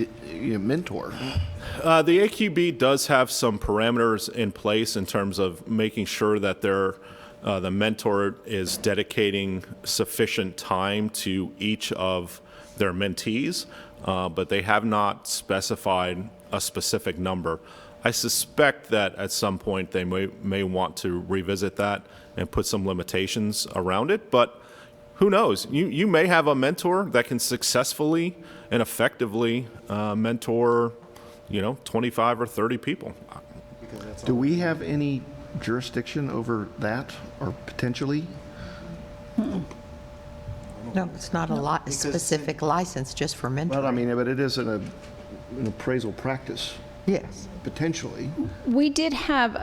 mentor? The AQB does have some parameters in place in terms of making sure that the mentor is dedicating sufficient time to each of their mentees, but they have not specified a specific number. I suspect that at some point they may want to revisit that and put some limitations around it, but who knows? You may have a mentor that can successfully and effectively mentor 25 or 30 people. Do we have any jurisdiction over that, or potentially? No, it's not a specific license just for mentoring. Well, I mean, but it is an appraisal practice. Yes. Potentially. We did have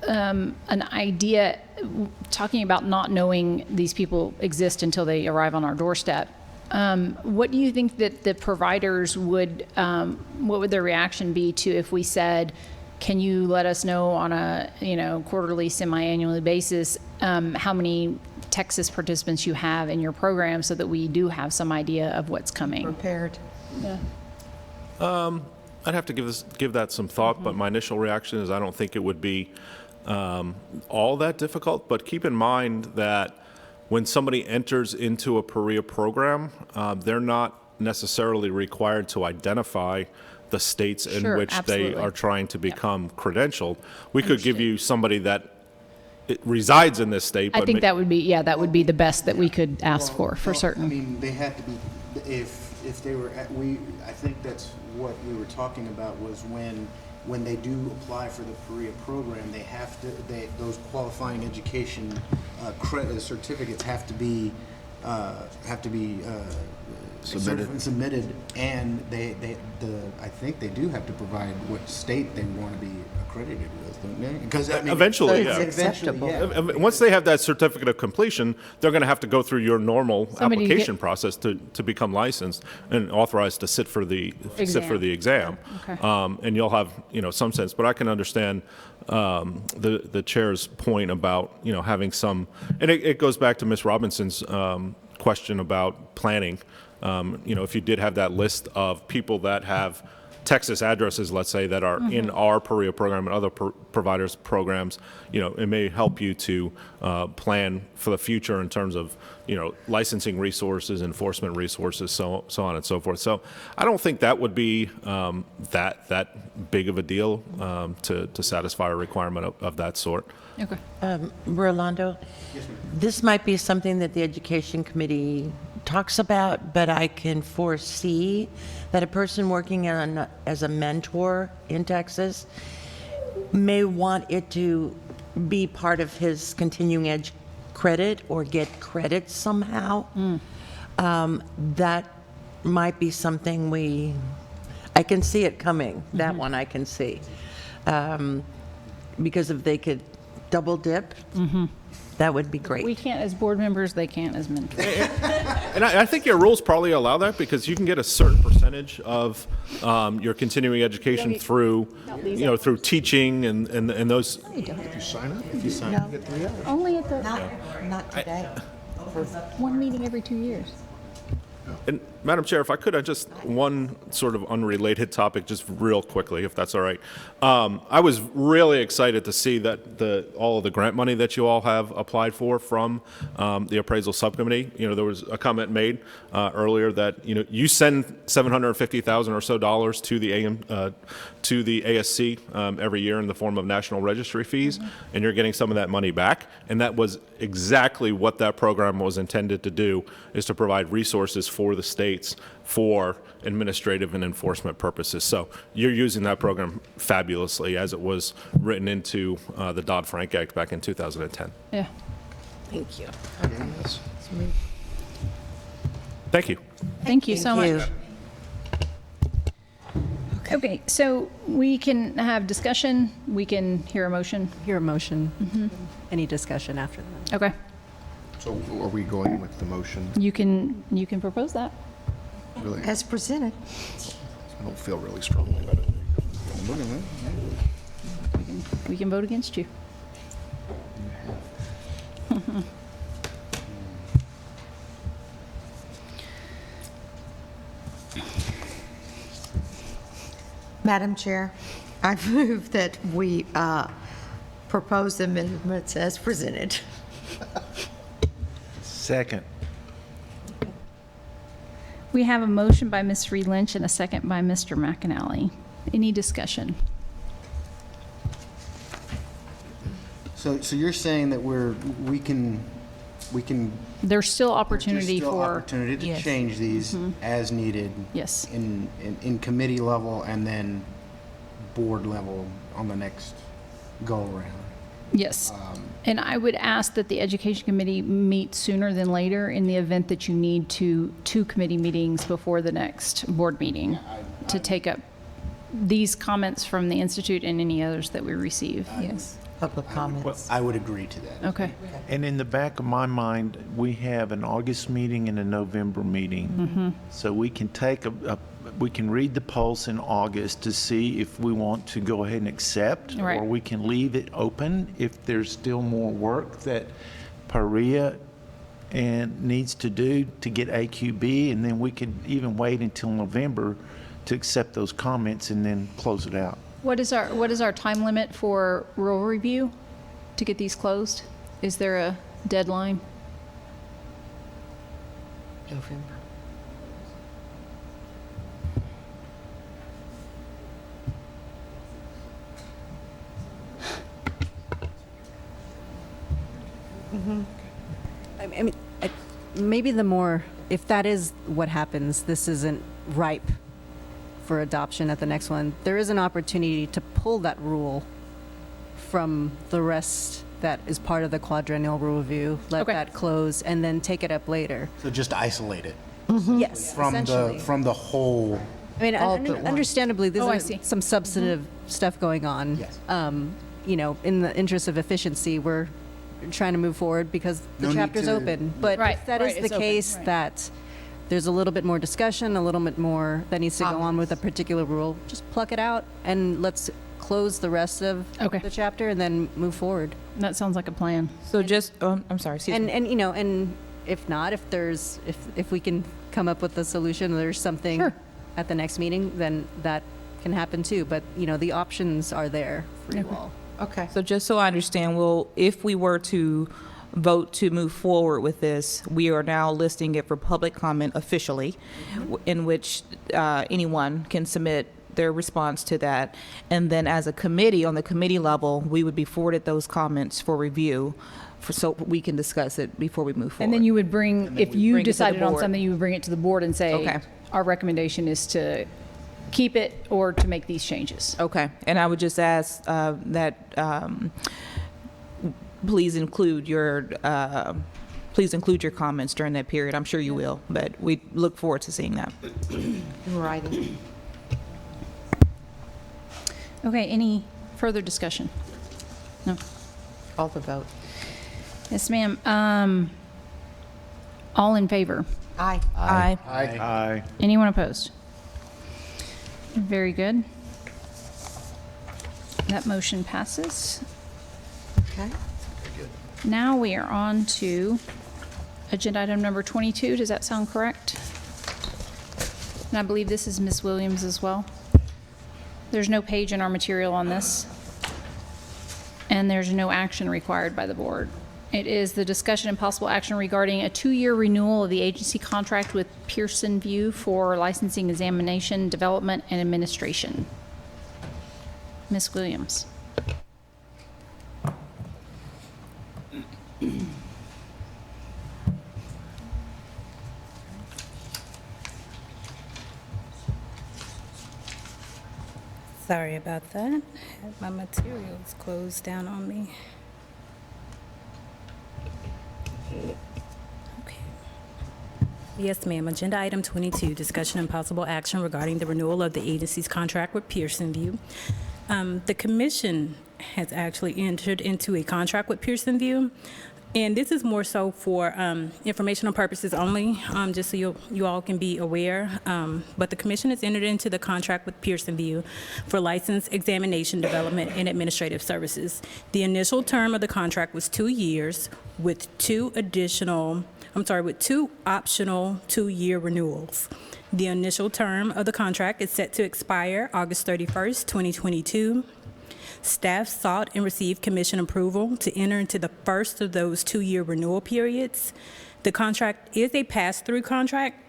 an idea talking about not knowing these people exist until they arrive on our doorstep. What do you think that the providers would, what would their reaction be to if we said, can you let us know on a quarterly, semi-annually basis how many Texas participants you have in your program, so that we do have some idea of what's coming? Prepared. Yeah. I'd have to give that some thought, but my initial reaction is I don't think it would be all that difficult. But keep in mind that when somebody enters into a Prea program, they're not necessarily required to identify the states in which they are trying to become credentialed. We could give you somebody that resides in this state. I think that would be the best that we could ask for certain. I mean, they had to be, if they were I think that's what we were talking about, was when they do apply for the Prea program, they have to, those qualifying education credit certificates have to be submitted, and I think they do have to provide what state they want to be accredited with, don't they? Because I mean, Eventually, it's yeah. acceptable. Yeah. Once they have that certificate of completion, they're going to have to go through your normal Somebody application process to become licensed and authorized to sit for the exam. Okay. And you'll have some sense, but I can understand the chair's point about having some, and it goes back to Ms. Robinson's question about planning. If you did have that list of people that have Texas addresses, let's say, that are in our Prea program and other providers' programs, it may help you to plan for the future in terms of, licensing resources, enforcement resources, so on and so forth. So I don't think that would be that big of a deal to satisfy a requirement of that sort. Okay. Rolando, this might be something that the Education Committee talks about, but I can foresee that a person working as a mentor in Texas may want it to be part of his continuing edge credit or get credit somehow. That might be something I can see it coming. That one I can see. Because if they could double dip, that would be great. We can't as board members, they can't as mentors. And I think your rules probably allow that because you can get a certain percentage of your continuing education through teaching and those. If you sign up, you get 3 hours. Only at the Not today. one meeting every 2 years. And Madam Chair, if I could, just one sort of unrelated topic, just real quickly, if that's all right. I was really excited to see that all of the grant money that you all have applied for from the appraisal subcommittee. There was a comment made earlier that you send $750,000 or so to the ASC every year in the form of National Registry fees, and you're getting some of that money back. And that was exactly what that program was intended to do, is to provide resources for the states for administrative and enforcement purposes. So you're using that program fabulously as it was written into the Dodd-Frank Act back in 2010. Yeah. Thank you. Thank you. Thank you so much. Okay, so we can have discussion. We can hear a motion. Hear a motion. Any discussion after that? Okay. So are we going with the motion? You can propose that. Really? As presented. I don't feel really strongly about it. We can vote against you. Madam Chair, I move that we propose the amendments as presented. Second. We have a motion by Ms. Reed Lynch and a second by Mr. McAnally. Any discussion? So you're saying that we can. There's still opportunity there's still for. opportunity to Yes. change these as needed. Yes. In committee level and then board level on the next go around. Yes. And I would ask that the Education Committee meet sooner than later in the event that you need two committee meetings before the next board meeting to take up these comments from the Institute and any others that we receive. Yes. Public comments. I would agree to that. Okay. And in the back of my mind, we have an August meeting and a November meeting. So we can we can read the pulse in August to see if we want to go ahead and accept, Right. or we can leave it open if there's still more work that Prea needs to do to get AQB, and then we could even wait until November to accept those comments and then close it out. What is our time limit for rural review to get these closed? Is there a deadline? November. I mean, maybe if that is what happens, this isn't ripe for adoption at the next one, there is an opportunity to pull that rule from the rest that is part of the quadrennial rule review, let Okay. that close, and then take it up later. So just isolate it. Yes, from essentially. the whole. I mean, All but one. understandably, Oh, I there's see. some substantive stuff going on. Yes. You know, in the interest of efficiency, we're trying to move forward because the No need chapter's to- open. But Right, if that is right, the it's open, case, right. that there's a little bit more discussion, a little bit more that needs to go on with a particular rule, just pluck it out and let's close the rest of Okay. the chapter and then move forward. That sounds like a plan. So just, I'm sorry, excuse me. And you know, and if not, if we can come up with a solution, there's something Sure. at the next meeting, then that can happen too. But you know, the options are there for you all. Okay. So just so I understand, well, if we were to vote to move forward with this, we are now listing it for public comment officially, in which anyone can submit their response to that. And then as a committee, on the committee level, we would be forwarded those comments for review, so we can discuss it before we move forward. And then you would bring, if you bring it to the decided on board. something, you would bring it to the board and say, Okay. our recommendation is to keep it or to make these changes. Okay, and I would just ask that please include your comments during that period. I'm sure you will, but we look forward to seeing that. Writing. Okay, any further discussion? No? Call the vote. Yes, ma'am. All in favor? Aye. Aye. Aye. Anyone opposed? Very good. That motion passes. Okay. Now we are on to agenda item number 22. Does that sound correct? And I believe this is Ms. Williams as well. There's no page in our material on this, and there's no action required by the board. It is the discussion and possible action regarding a 2-year renewal of the agency contract with Pearson VUE for licensing, examination, development, and administration. Ms. Williams. Sorry about that. Had my materials closed down on me. Okay. Yes, ma'am. Agenda item 22, discussion and possible action regarding the renewal of the agency's contract with Pearson VUE. The commission has actually entered into a contract with Pearson VUE, and this is more so for informational purposes only, just so you all can be aware. But the commission has entered into the contract with Pearson VUE for license, examination, development, and administrative services. The initial term of the contract was 2 years with two optional 2-year renewals. The initial term of the contract is set to expire August 31st, 2022. Staff sought and received commission approval to enter into the first of those 2-year renewal periods. The contract is a pass-through contract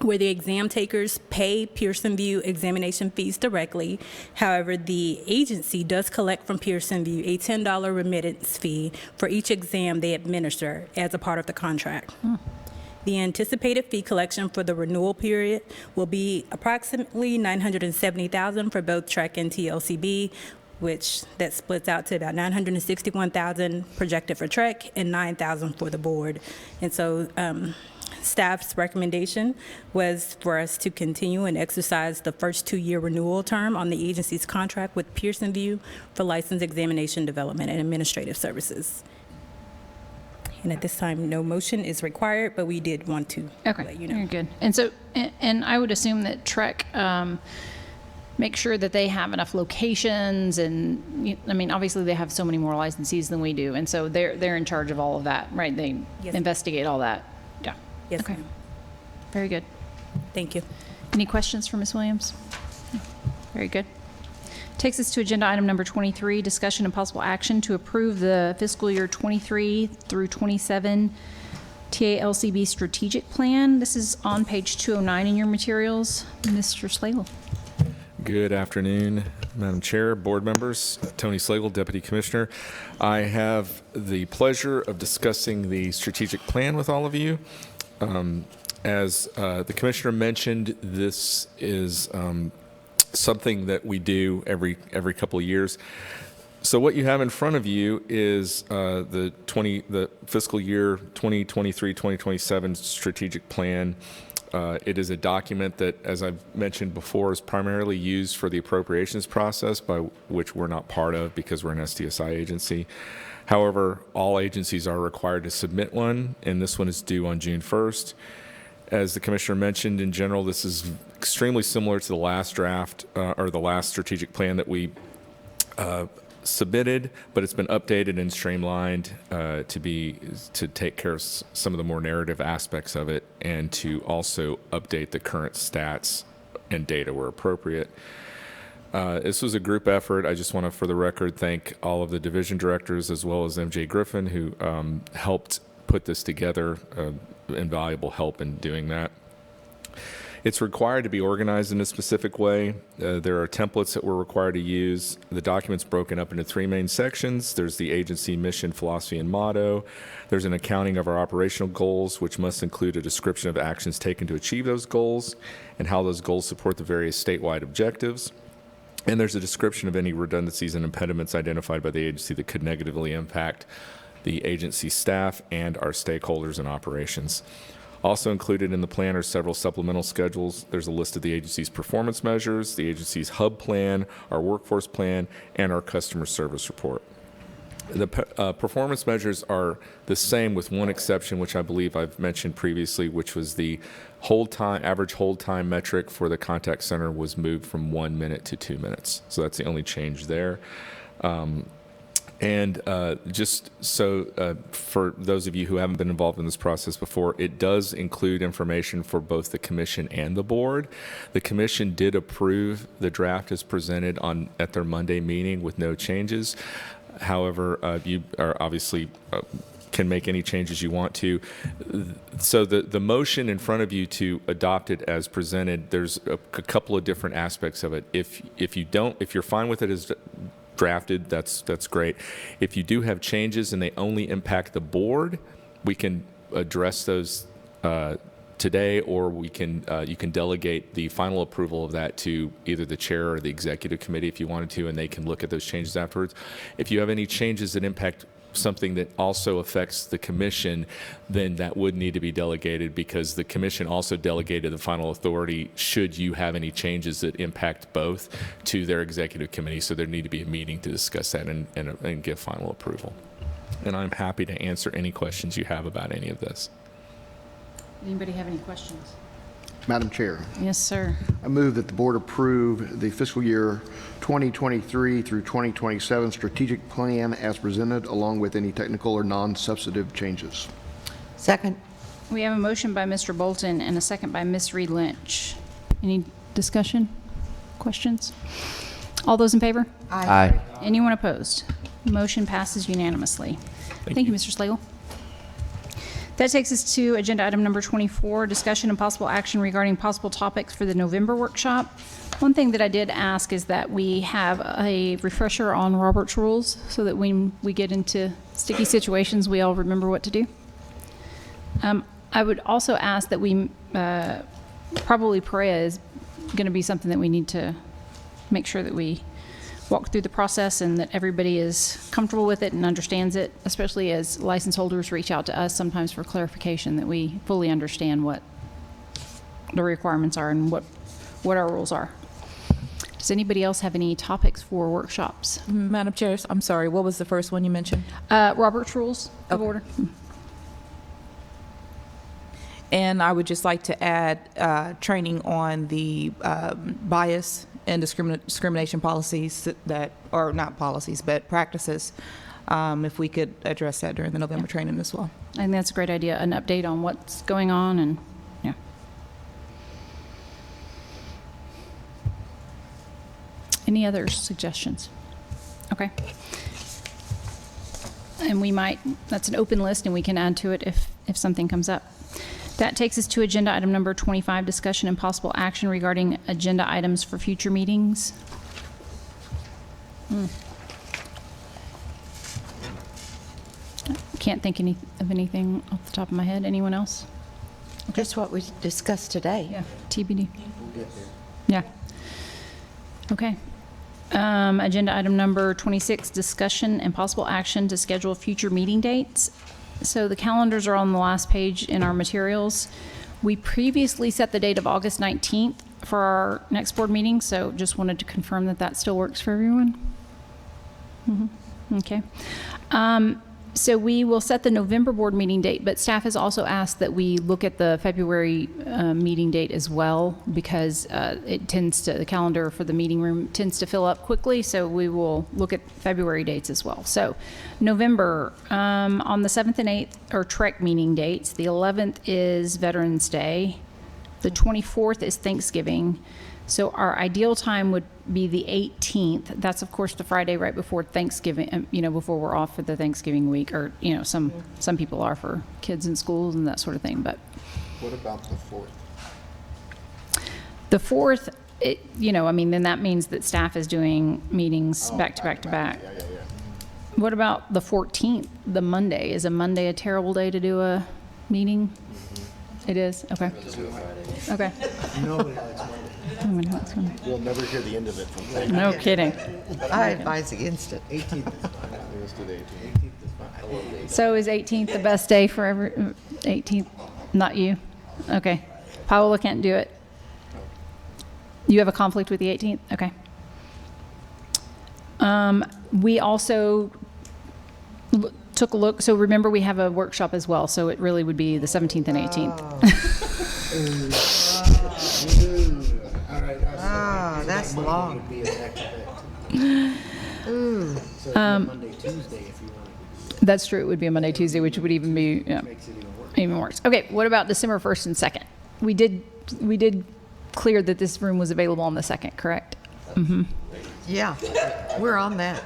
where the exam takers pay Pearson VUE examination fees directly. However, the agency does collect from Pearson VUE a $10 remittance fee for each exam they administer as a part of the contract. The anticipated fee collection for the renewal period will be approximately $970,000 for both TREC and TLCB, which that splits out to about $961,000 projected for TREC and $9,000 for the board. And so staff's recommendation was for us to continue and exercise the first 2-year renewal term on the agency's contract with Pearson VUE for license, examination, development, and administrative services. And at this time, no motion is required, but we did want to let you know. You're good. And so, and I would assume that TREC make sure that they have enough locations, and I mean, obviously they have so many more licensees than we do, and so they're in charge of all of that, right? They investigate all that. Yeah. Yes, Okay. ma'am. Very good. Thank you. Any questions for Ms. Williams? No. Very good. Takes us to agenda item number 23, discussion and possible action to approve the fiscal year 23 through 27 TALCB strategic plan. This is on page 209 in your materials. Mr. Slagle. Good afternoon, Madam Chair, board members. Tony Slagle, Deputy Commissioner. I have the pleasure of discussing the strategic plan with all of you. As the Commissioner mentioned, this is something that we do every couple of years. So what you have in front of you is the fiscal year 2023-2027 strategic plan. It is a document that, as I've mentioned before, is primarily used for the appropriations process, by which we're not part of because we're an SDSI agency. However, all agencies are required to submit one, and this one is due on June 1st. As the Commissioner mentioned, in general, this is extremely similar to the last draft or the last strategic plan that we submitted, but it's been updated and streamlined to take care of some of the more narrative aspects of it, and to also update the current stats and data where appropriate. This was a group effort. I just want to, for the record, thank all of the division directors as well as MJ Griffin, who helped put this together, invaluable help in doing that. It's required to be organized in a specific way. There are templates that we're required to use. The document's broken up into 3 main sections. There's the agency mission, philosophy, and motto. There's an accounting of our operational goals, which must include a description of actions taken to achieve those goals and how those goals support the various statewide objectives. And there's a description of any redundancies and impediments identified by the agency that could negatively impact the agency staff and our stakeholders in operations. Also included in the plan are several supplemental schedules. There's a list of the agency's performance measures, the agency's hub plan, our workforce plan, and our customer service report. The performance measures are the same with one exception, which I believe I've mentioned previously, which was the hold time, average hold time metric for the contact center was moved from 1 minute to 2 minutes. So that's the only change there. Just so for those of you who haven't been involved in this process before, it does include information for both the commission and the board. The commission did approve the draft as presented at their Monday meeting with no changes. However, you are obviously can make any changes you want to. So the motion in front of you to adopt it as presented, there's a couple of different aspects of it. If you're fine with it as drafted, that's great. If you do have changes and they only impact the board, we can address those today, or you can delegate the final approval of that to either the chair or the executive committee if you wanted to, and they can look at those changes afterwards. If you have any changes that impact something that also affects the commission, then that would need to be delegated, because the commission also delegated the final authority should you have any changes that impact both to their executive committee. So there need to be a meeting to discuss that and give final approval. And I'm happy to answer any questions you have about any of this. Anybody have any questions? Madam Chair. Yes, sir. I move that the board approve the fiscal year 2023 through 2027 strategic plan as presented, along with any technical or non-substantive changes. Second. We have a motion by Mr. Bolton and a second by Ms. Reed Lynch. Any discussion? Questions? All those in favor? Aye. Anyone opposed? Motion passes unanimously. Thank you, Mr. Slagle. That takes us to agenda item number 24, discussion and possible action regarding possible topics for the November workshop. One thing that I did ask is that we have a refresher on Robert's rules so that when we get into sticky situations, we all remember what to do. I would also ask that we, probably Prea is going to be something that we need to make sure that we walk through the process and that everybody is comfortable with it and understands it, especially as license holders reach out to us sometimes for clarification, that we fully understand what the requirements are and what our rules are. Does anybody else have any topics for workshops? Madam Chair, I'm sorry, what was the first one you mentioned? Robert's Rules of Order. And I would just like to add training on the bias and discrimination policies that are not policies, but practices, if we could address that during the November training as well. I think that's a great idea, an update on what's going on, and yeah. Any other suggestions? Okay. And we might, that's an open list, and we can add to it if something comes up. That takes us to agenda item number 25, discussion and possible action regarding agenda items for future meetings. Can't think of anything off the top of my head. Anyone else? Okay. Just what we discussed today. Yeah, TBD. Yeah. Okay. Agenda item number 26, discussion and possible action to schedule future meeting dates. So the calendars are on the last page in our materials. We previously set the date of August 19th for our next board meeting, so just wanted to confirm that that still works for everyone. Okay. So we will set the November board meeting date, but staff has also asked that we look at the February meeting date as well, because the calendar for the meeting room tends to fill up quickly, so we will look at February dates as well. So November, on the 7th and 8th are TREC meeting dates. The 11th is Veterans Day. The 24th is Thanksgiving. So our ideal time would be the 18th. That's, of course, the Friday right before Thanksgiving, before we're off for the Thanksgiving week, or, some people are for kids in schools and that sort of thing. But What about the 4th? the 4th, then that means that staff is doing meetings back to back to back. Yeah. What about the 14th, the Monday? Is a Monday a terrible day to do a meeting? It is? Okay. Okay. Nobody likes Monday. You'll never hear the end of it from Friday. No kidding. I advise against it. 18th is fine. Let's do the 18th. 18th is fine. I love the 18th. So is 18th the best day for 18th? Not you? Okay. Paola can't do it. You have a conflict with the 18th? Okay. We also took a look. So remember, we have a workshop as well. So it really would be the 17th and 18th. All right. Oh, that's long. Would be an active. Ooh. So Monday, Tuesday, if you wanted to do That's true. It would be a Monday, Tuesday, which would even be it. Makes it even worse. even worse. Okay. What about December 1st and 2nd? We did clear that this room was available on the 2nd, correct? Mm-hmm. Yeah, we're on that.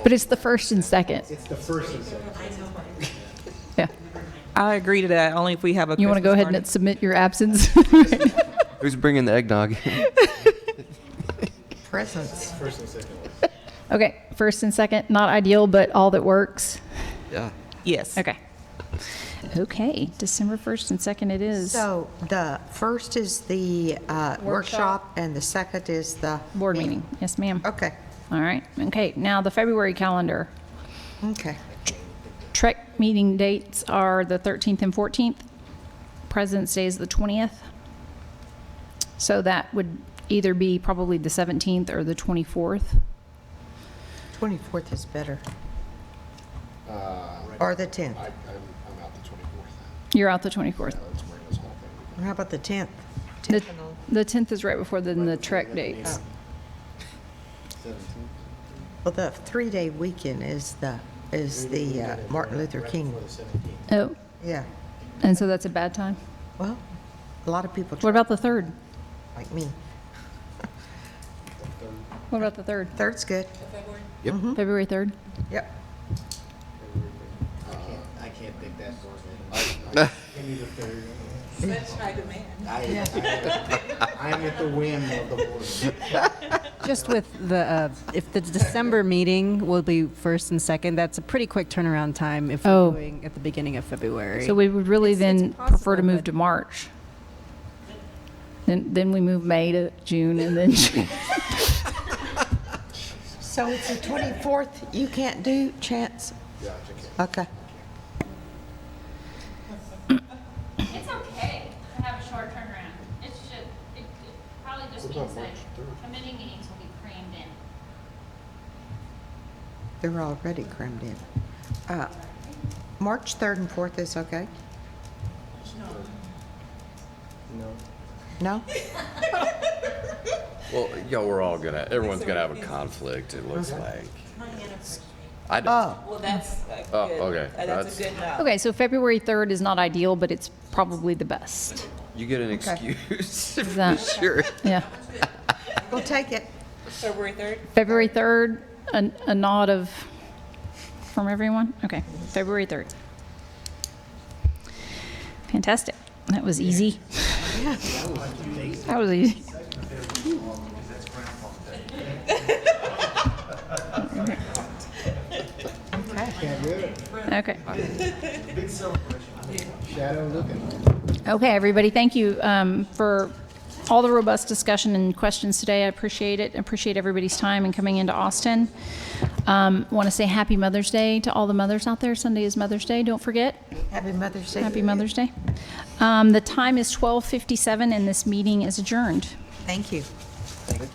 But it's the 1st and 2nd. It's the first and second. Yeah. I agree to that, only if we have a You want to go Christmas ahead party. and submit your absence? Who's bringing the eggnog? Presents. First and second. Okay. 1st and 2nd, not ideal, but all that works. Yeah. Yes. Okay. Okay. December 1st and 2nd it is. So the first is the workshop and the second is the Board meeting. Yes, ma'am. Okay. All right. Okay. Now the February calendar. Okay. TREC meeting dates are the 13th and 14th. President's Day is the 20th. So that would either be probably the 17th or the 24th. 24th is better. Or the 10th. I'm out the 24th. You're out the 24th. Let's bring this whole thing. How about the 10th? The 10th is right before the TREC dates. 17th. Well, the 3-day weekend is the Martin Luther King. For the 17th. Oh, Yeah. and so that's a bad time? Well, a lot of people What about the 3rd? like me. What about the 3rd? Third's good. February 3rd? Yep. I can't pick that for Give me the third. That's my demand. I'm at the whim of the board. Just with the, if the December meeting will be 1st and 2nd, that's a pretty quick turnaround time if Oh. we're doing at the beginning of February. So we would really then prefer possible, to move but- to March. Then we move May to June and then June. So it's the 24th you can't do, Chance? Okay. It's okay to have a short turnaround. It probably just means that committee meetings will be crammed in. They're already crammed in. March 3rd and 4th is okay? No. No? Well, everyone's gonna have a conflict, it looks like. I don't. Oh, Well, that's Oh, okay. That's a good no. Okay, so February 3rd is not ideal, but it's probably the best. You get an excuse. Is that- Sure. Yeah. we'll take it. February 3rd? February 3rd, a nod from everyone? Okay, February 3rd. Fantastic. That was easy. That was easy. Okay. Shadow looking. Okay, everybody, thank you for all the robust discussion and questions today. I appreciate it. I appreciate everybody's time and coming into Austin. Want to say Happy Mother's Day to all the mothers out there. Sunday is Mother's Day. Don't forget. Happy Mother's Day. Happy Mother's Day. The time is 12:57 and this meeting is adjourned. Thank you. Thank you.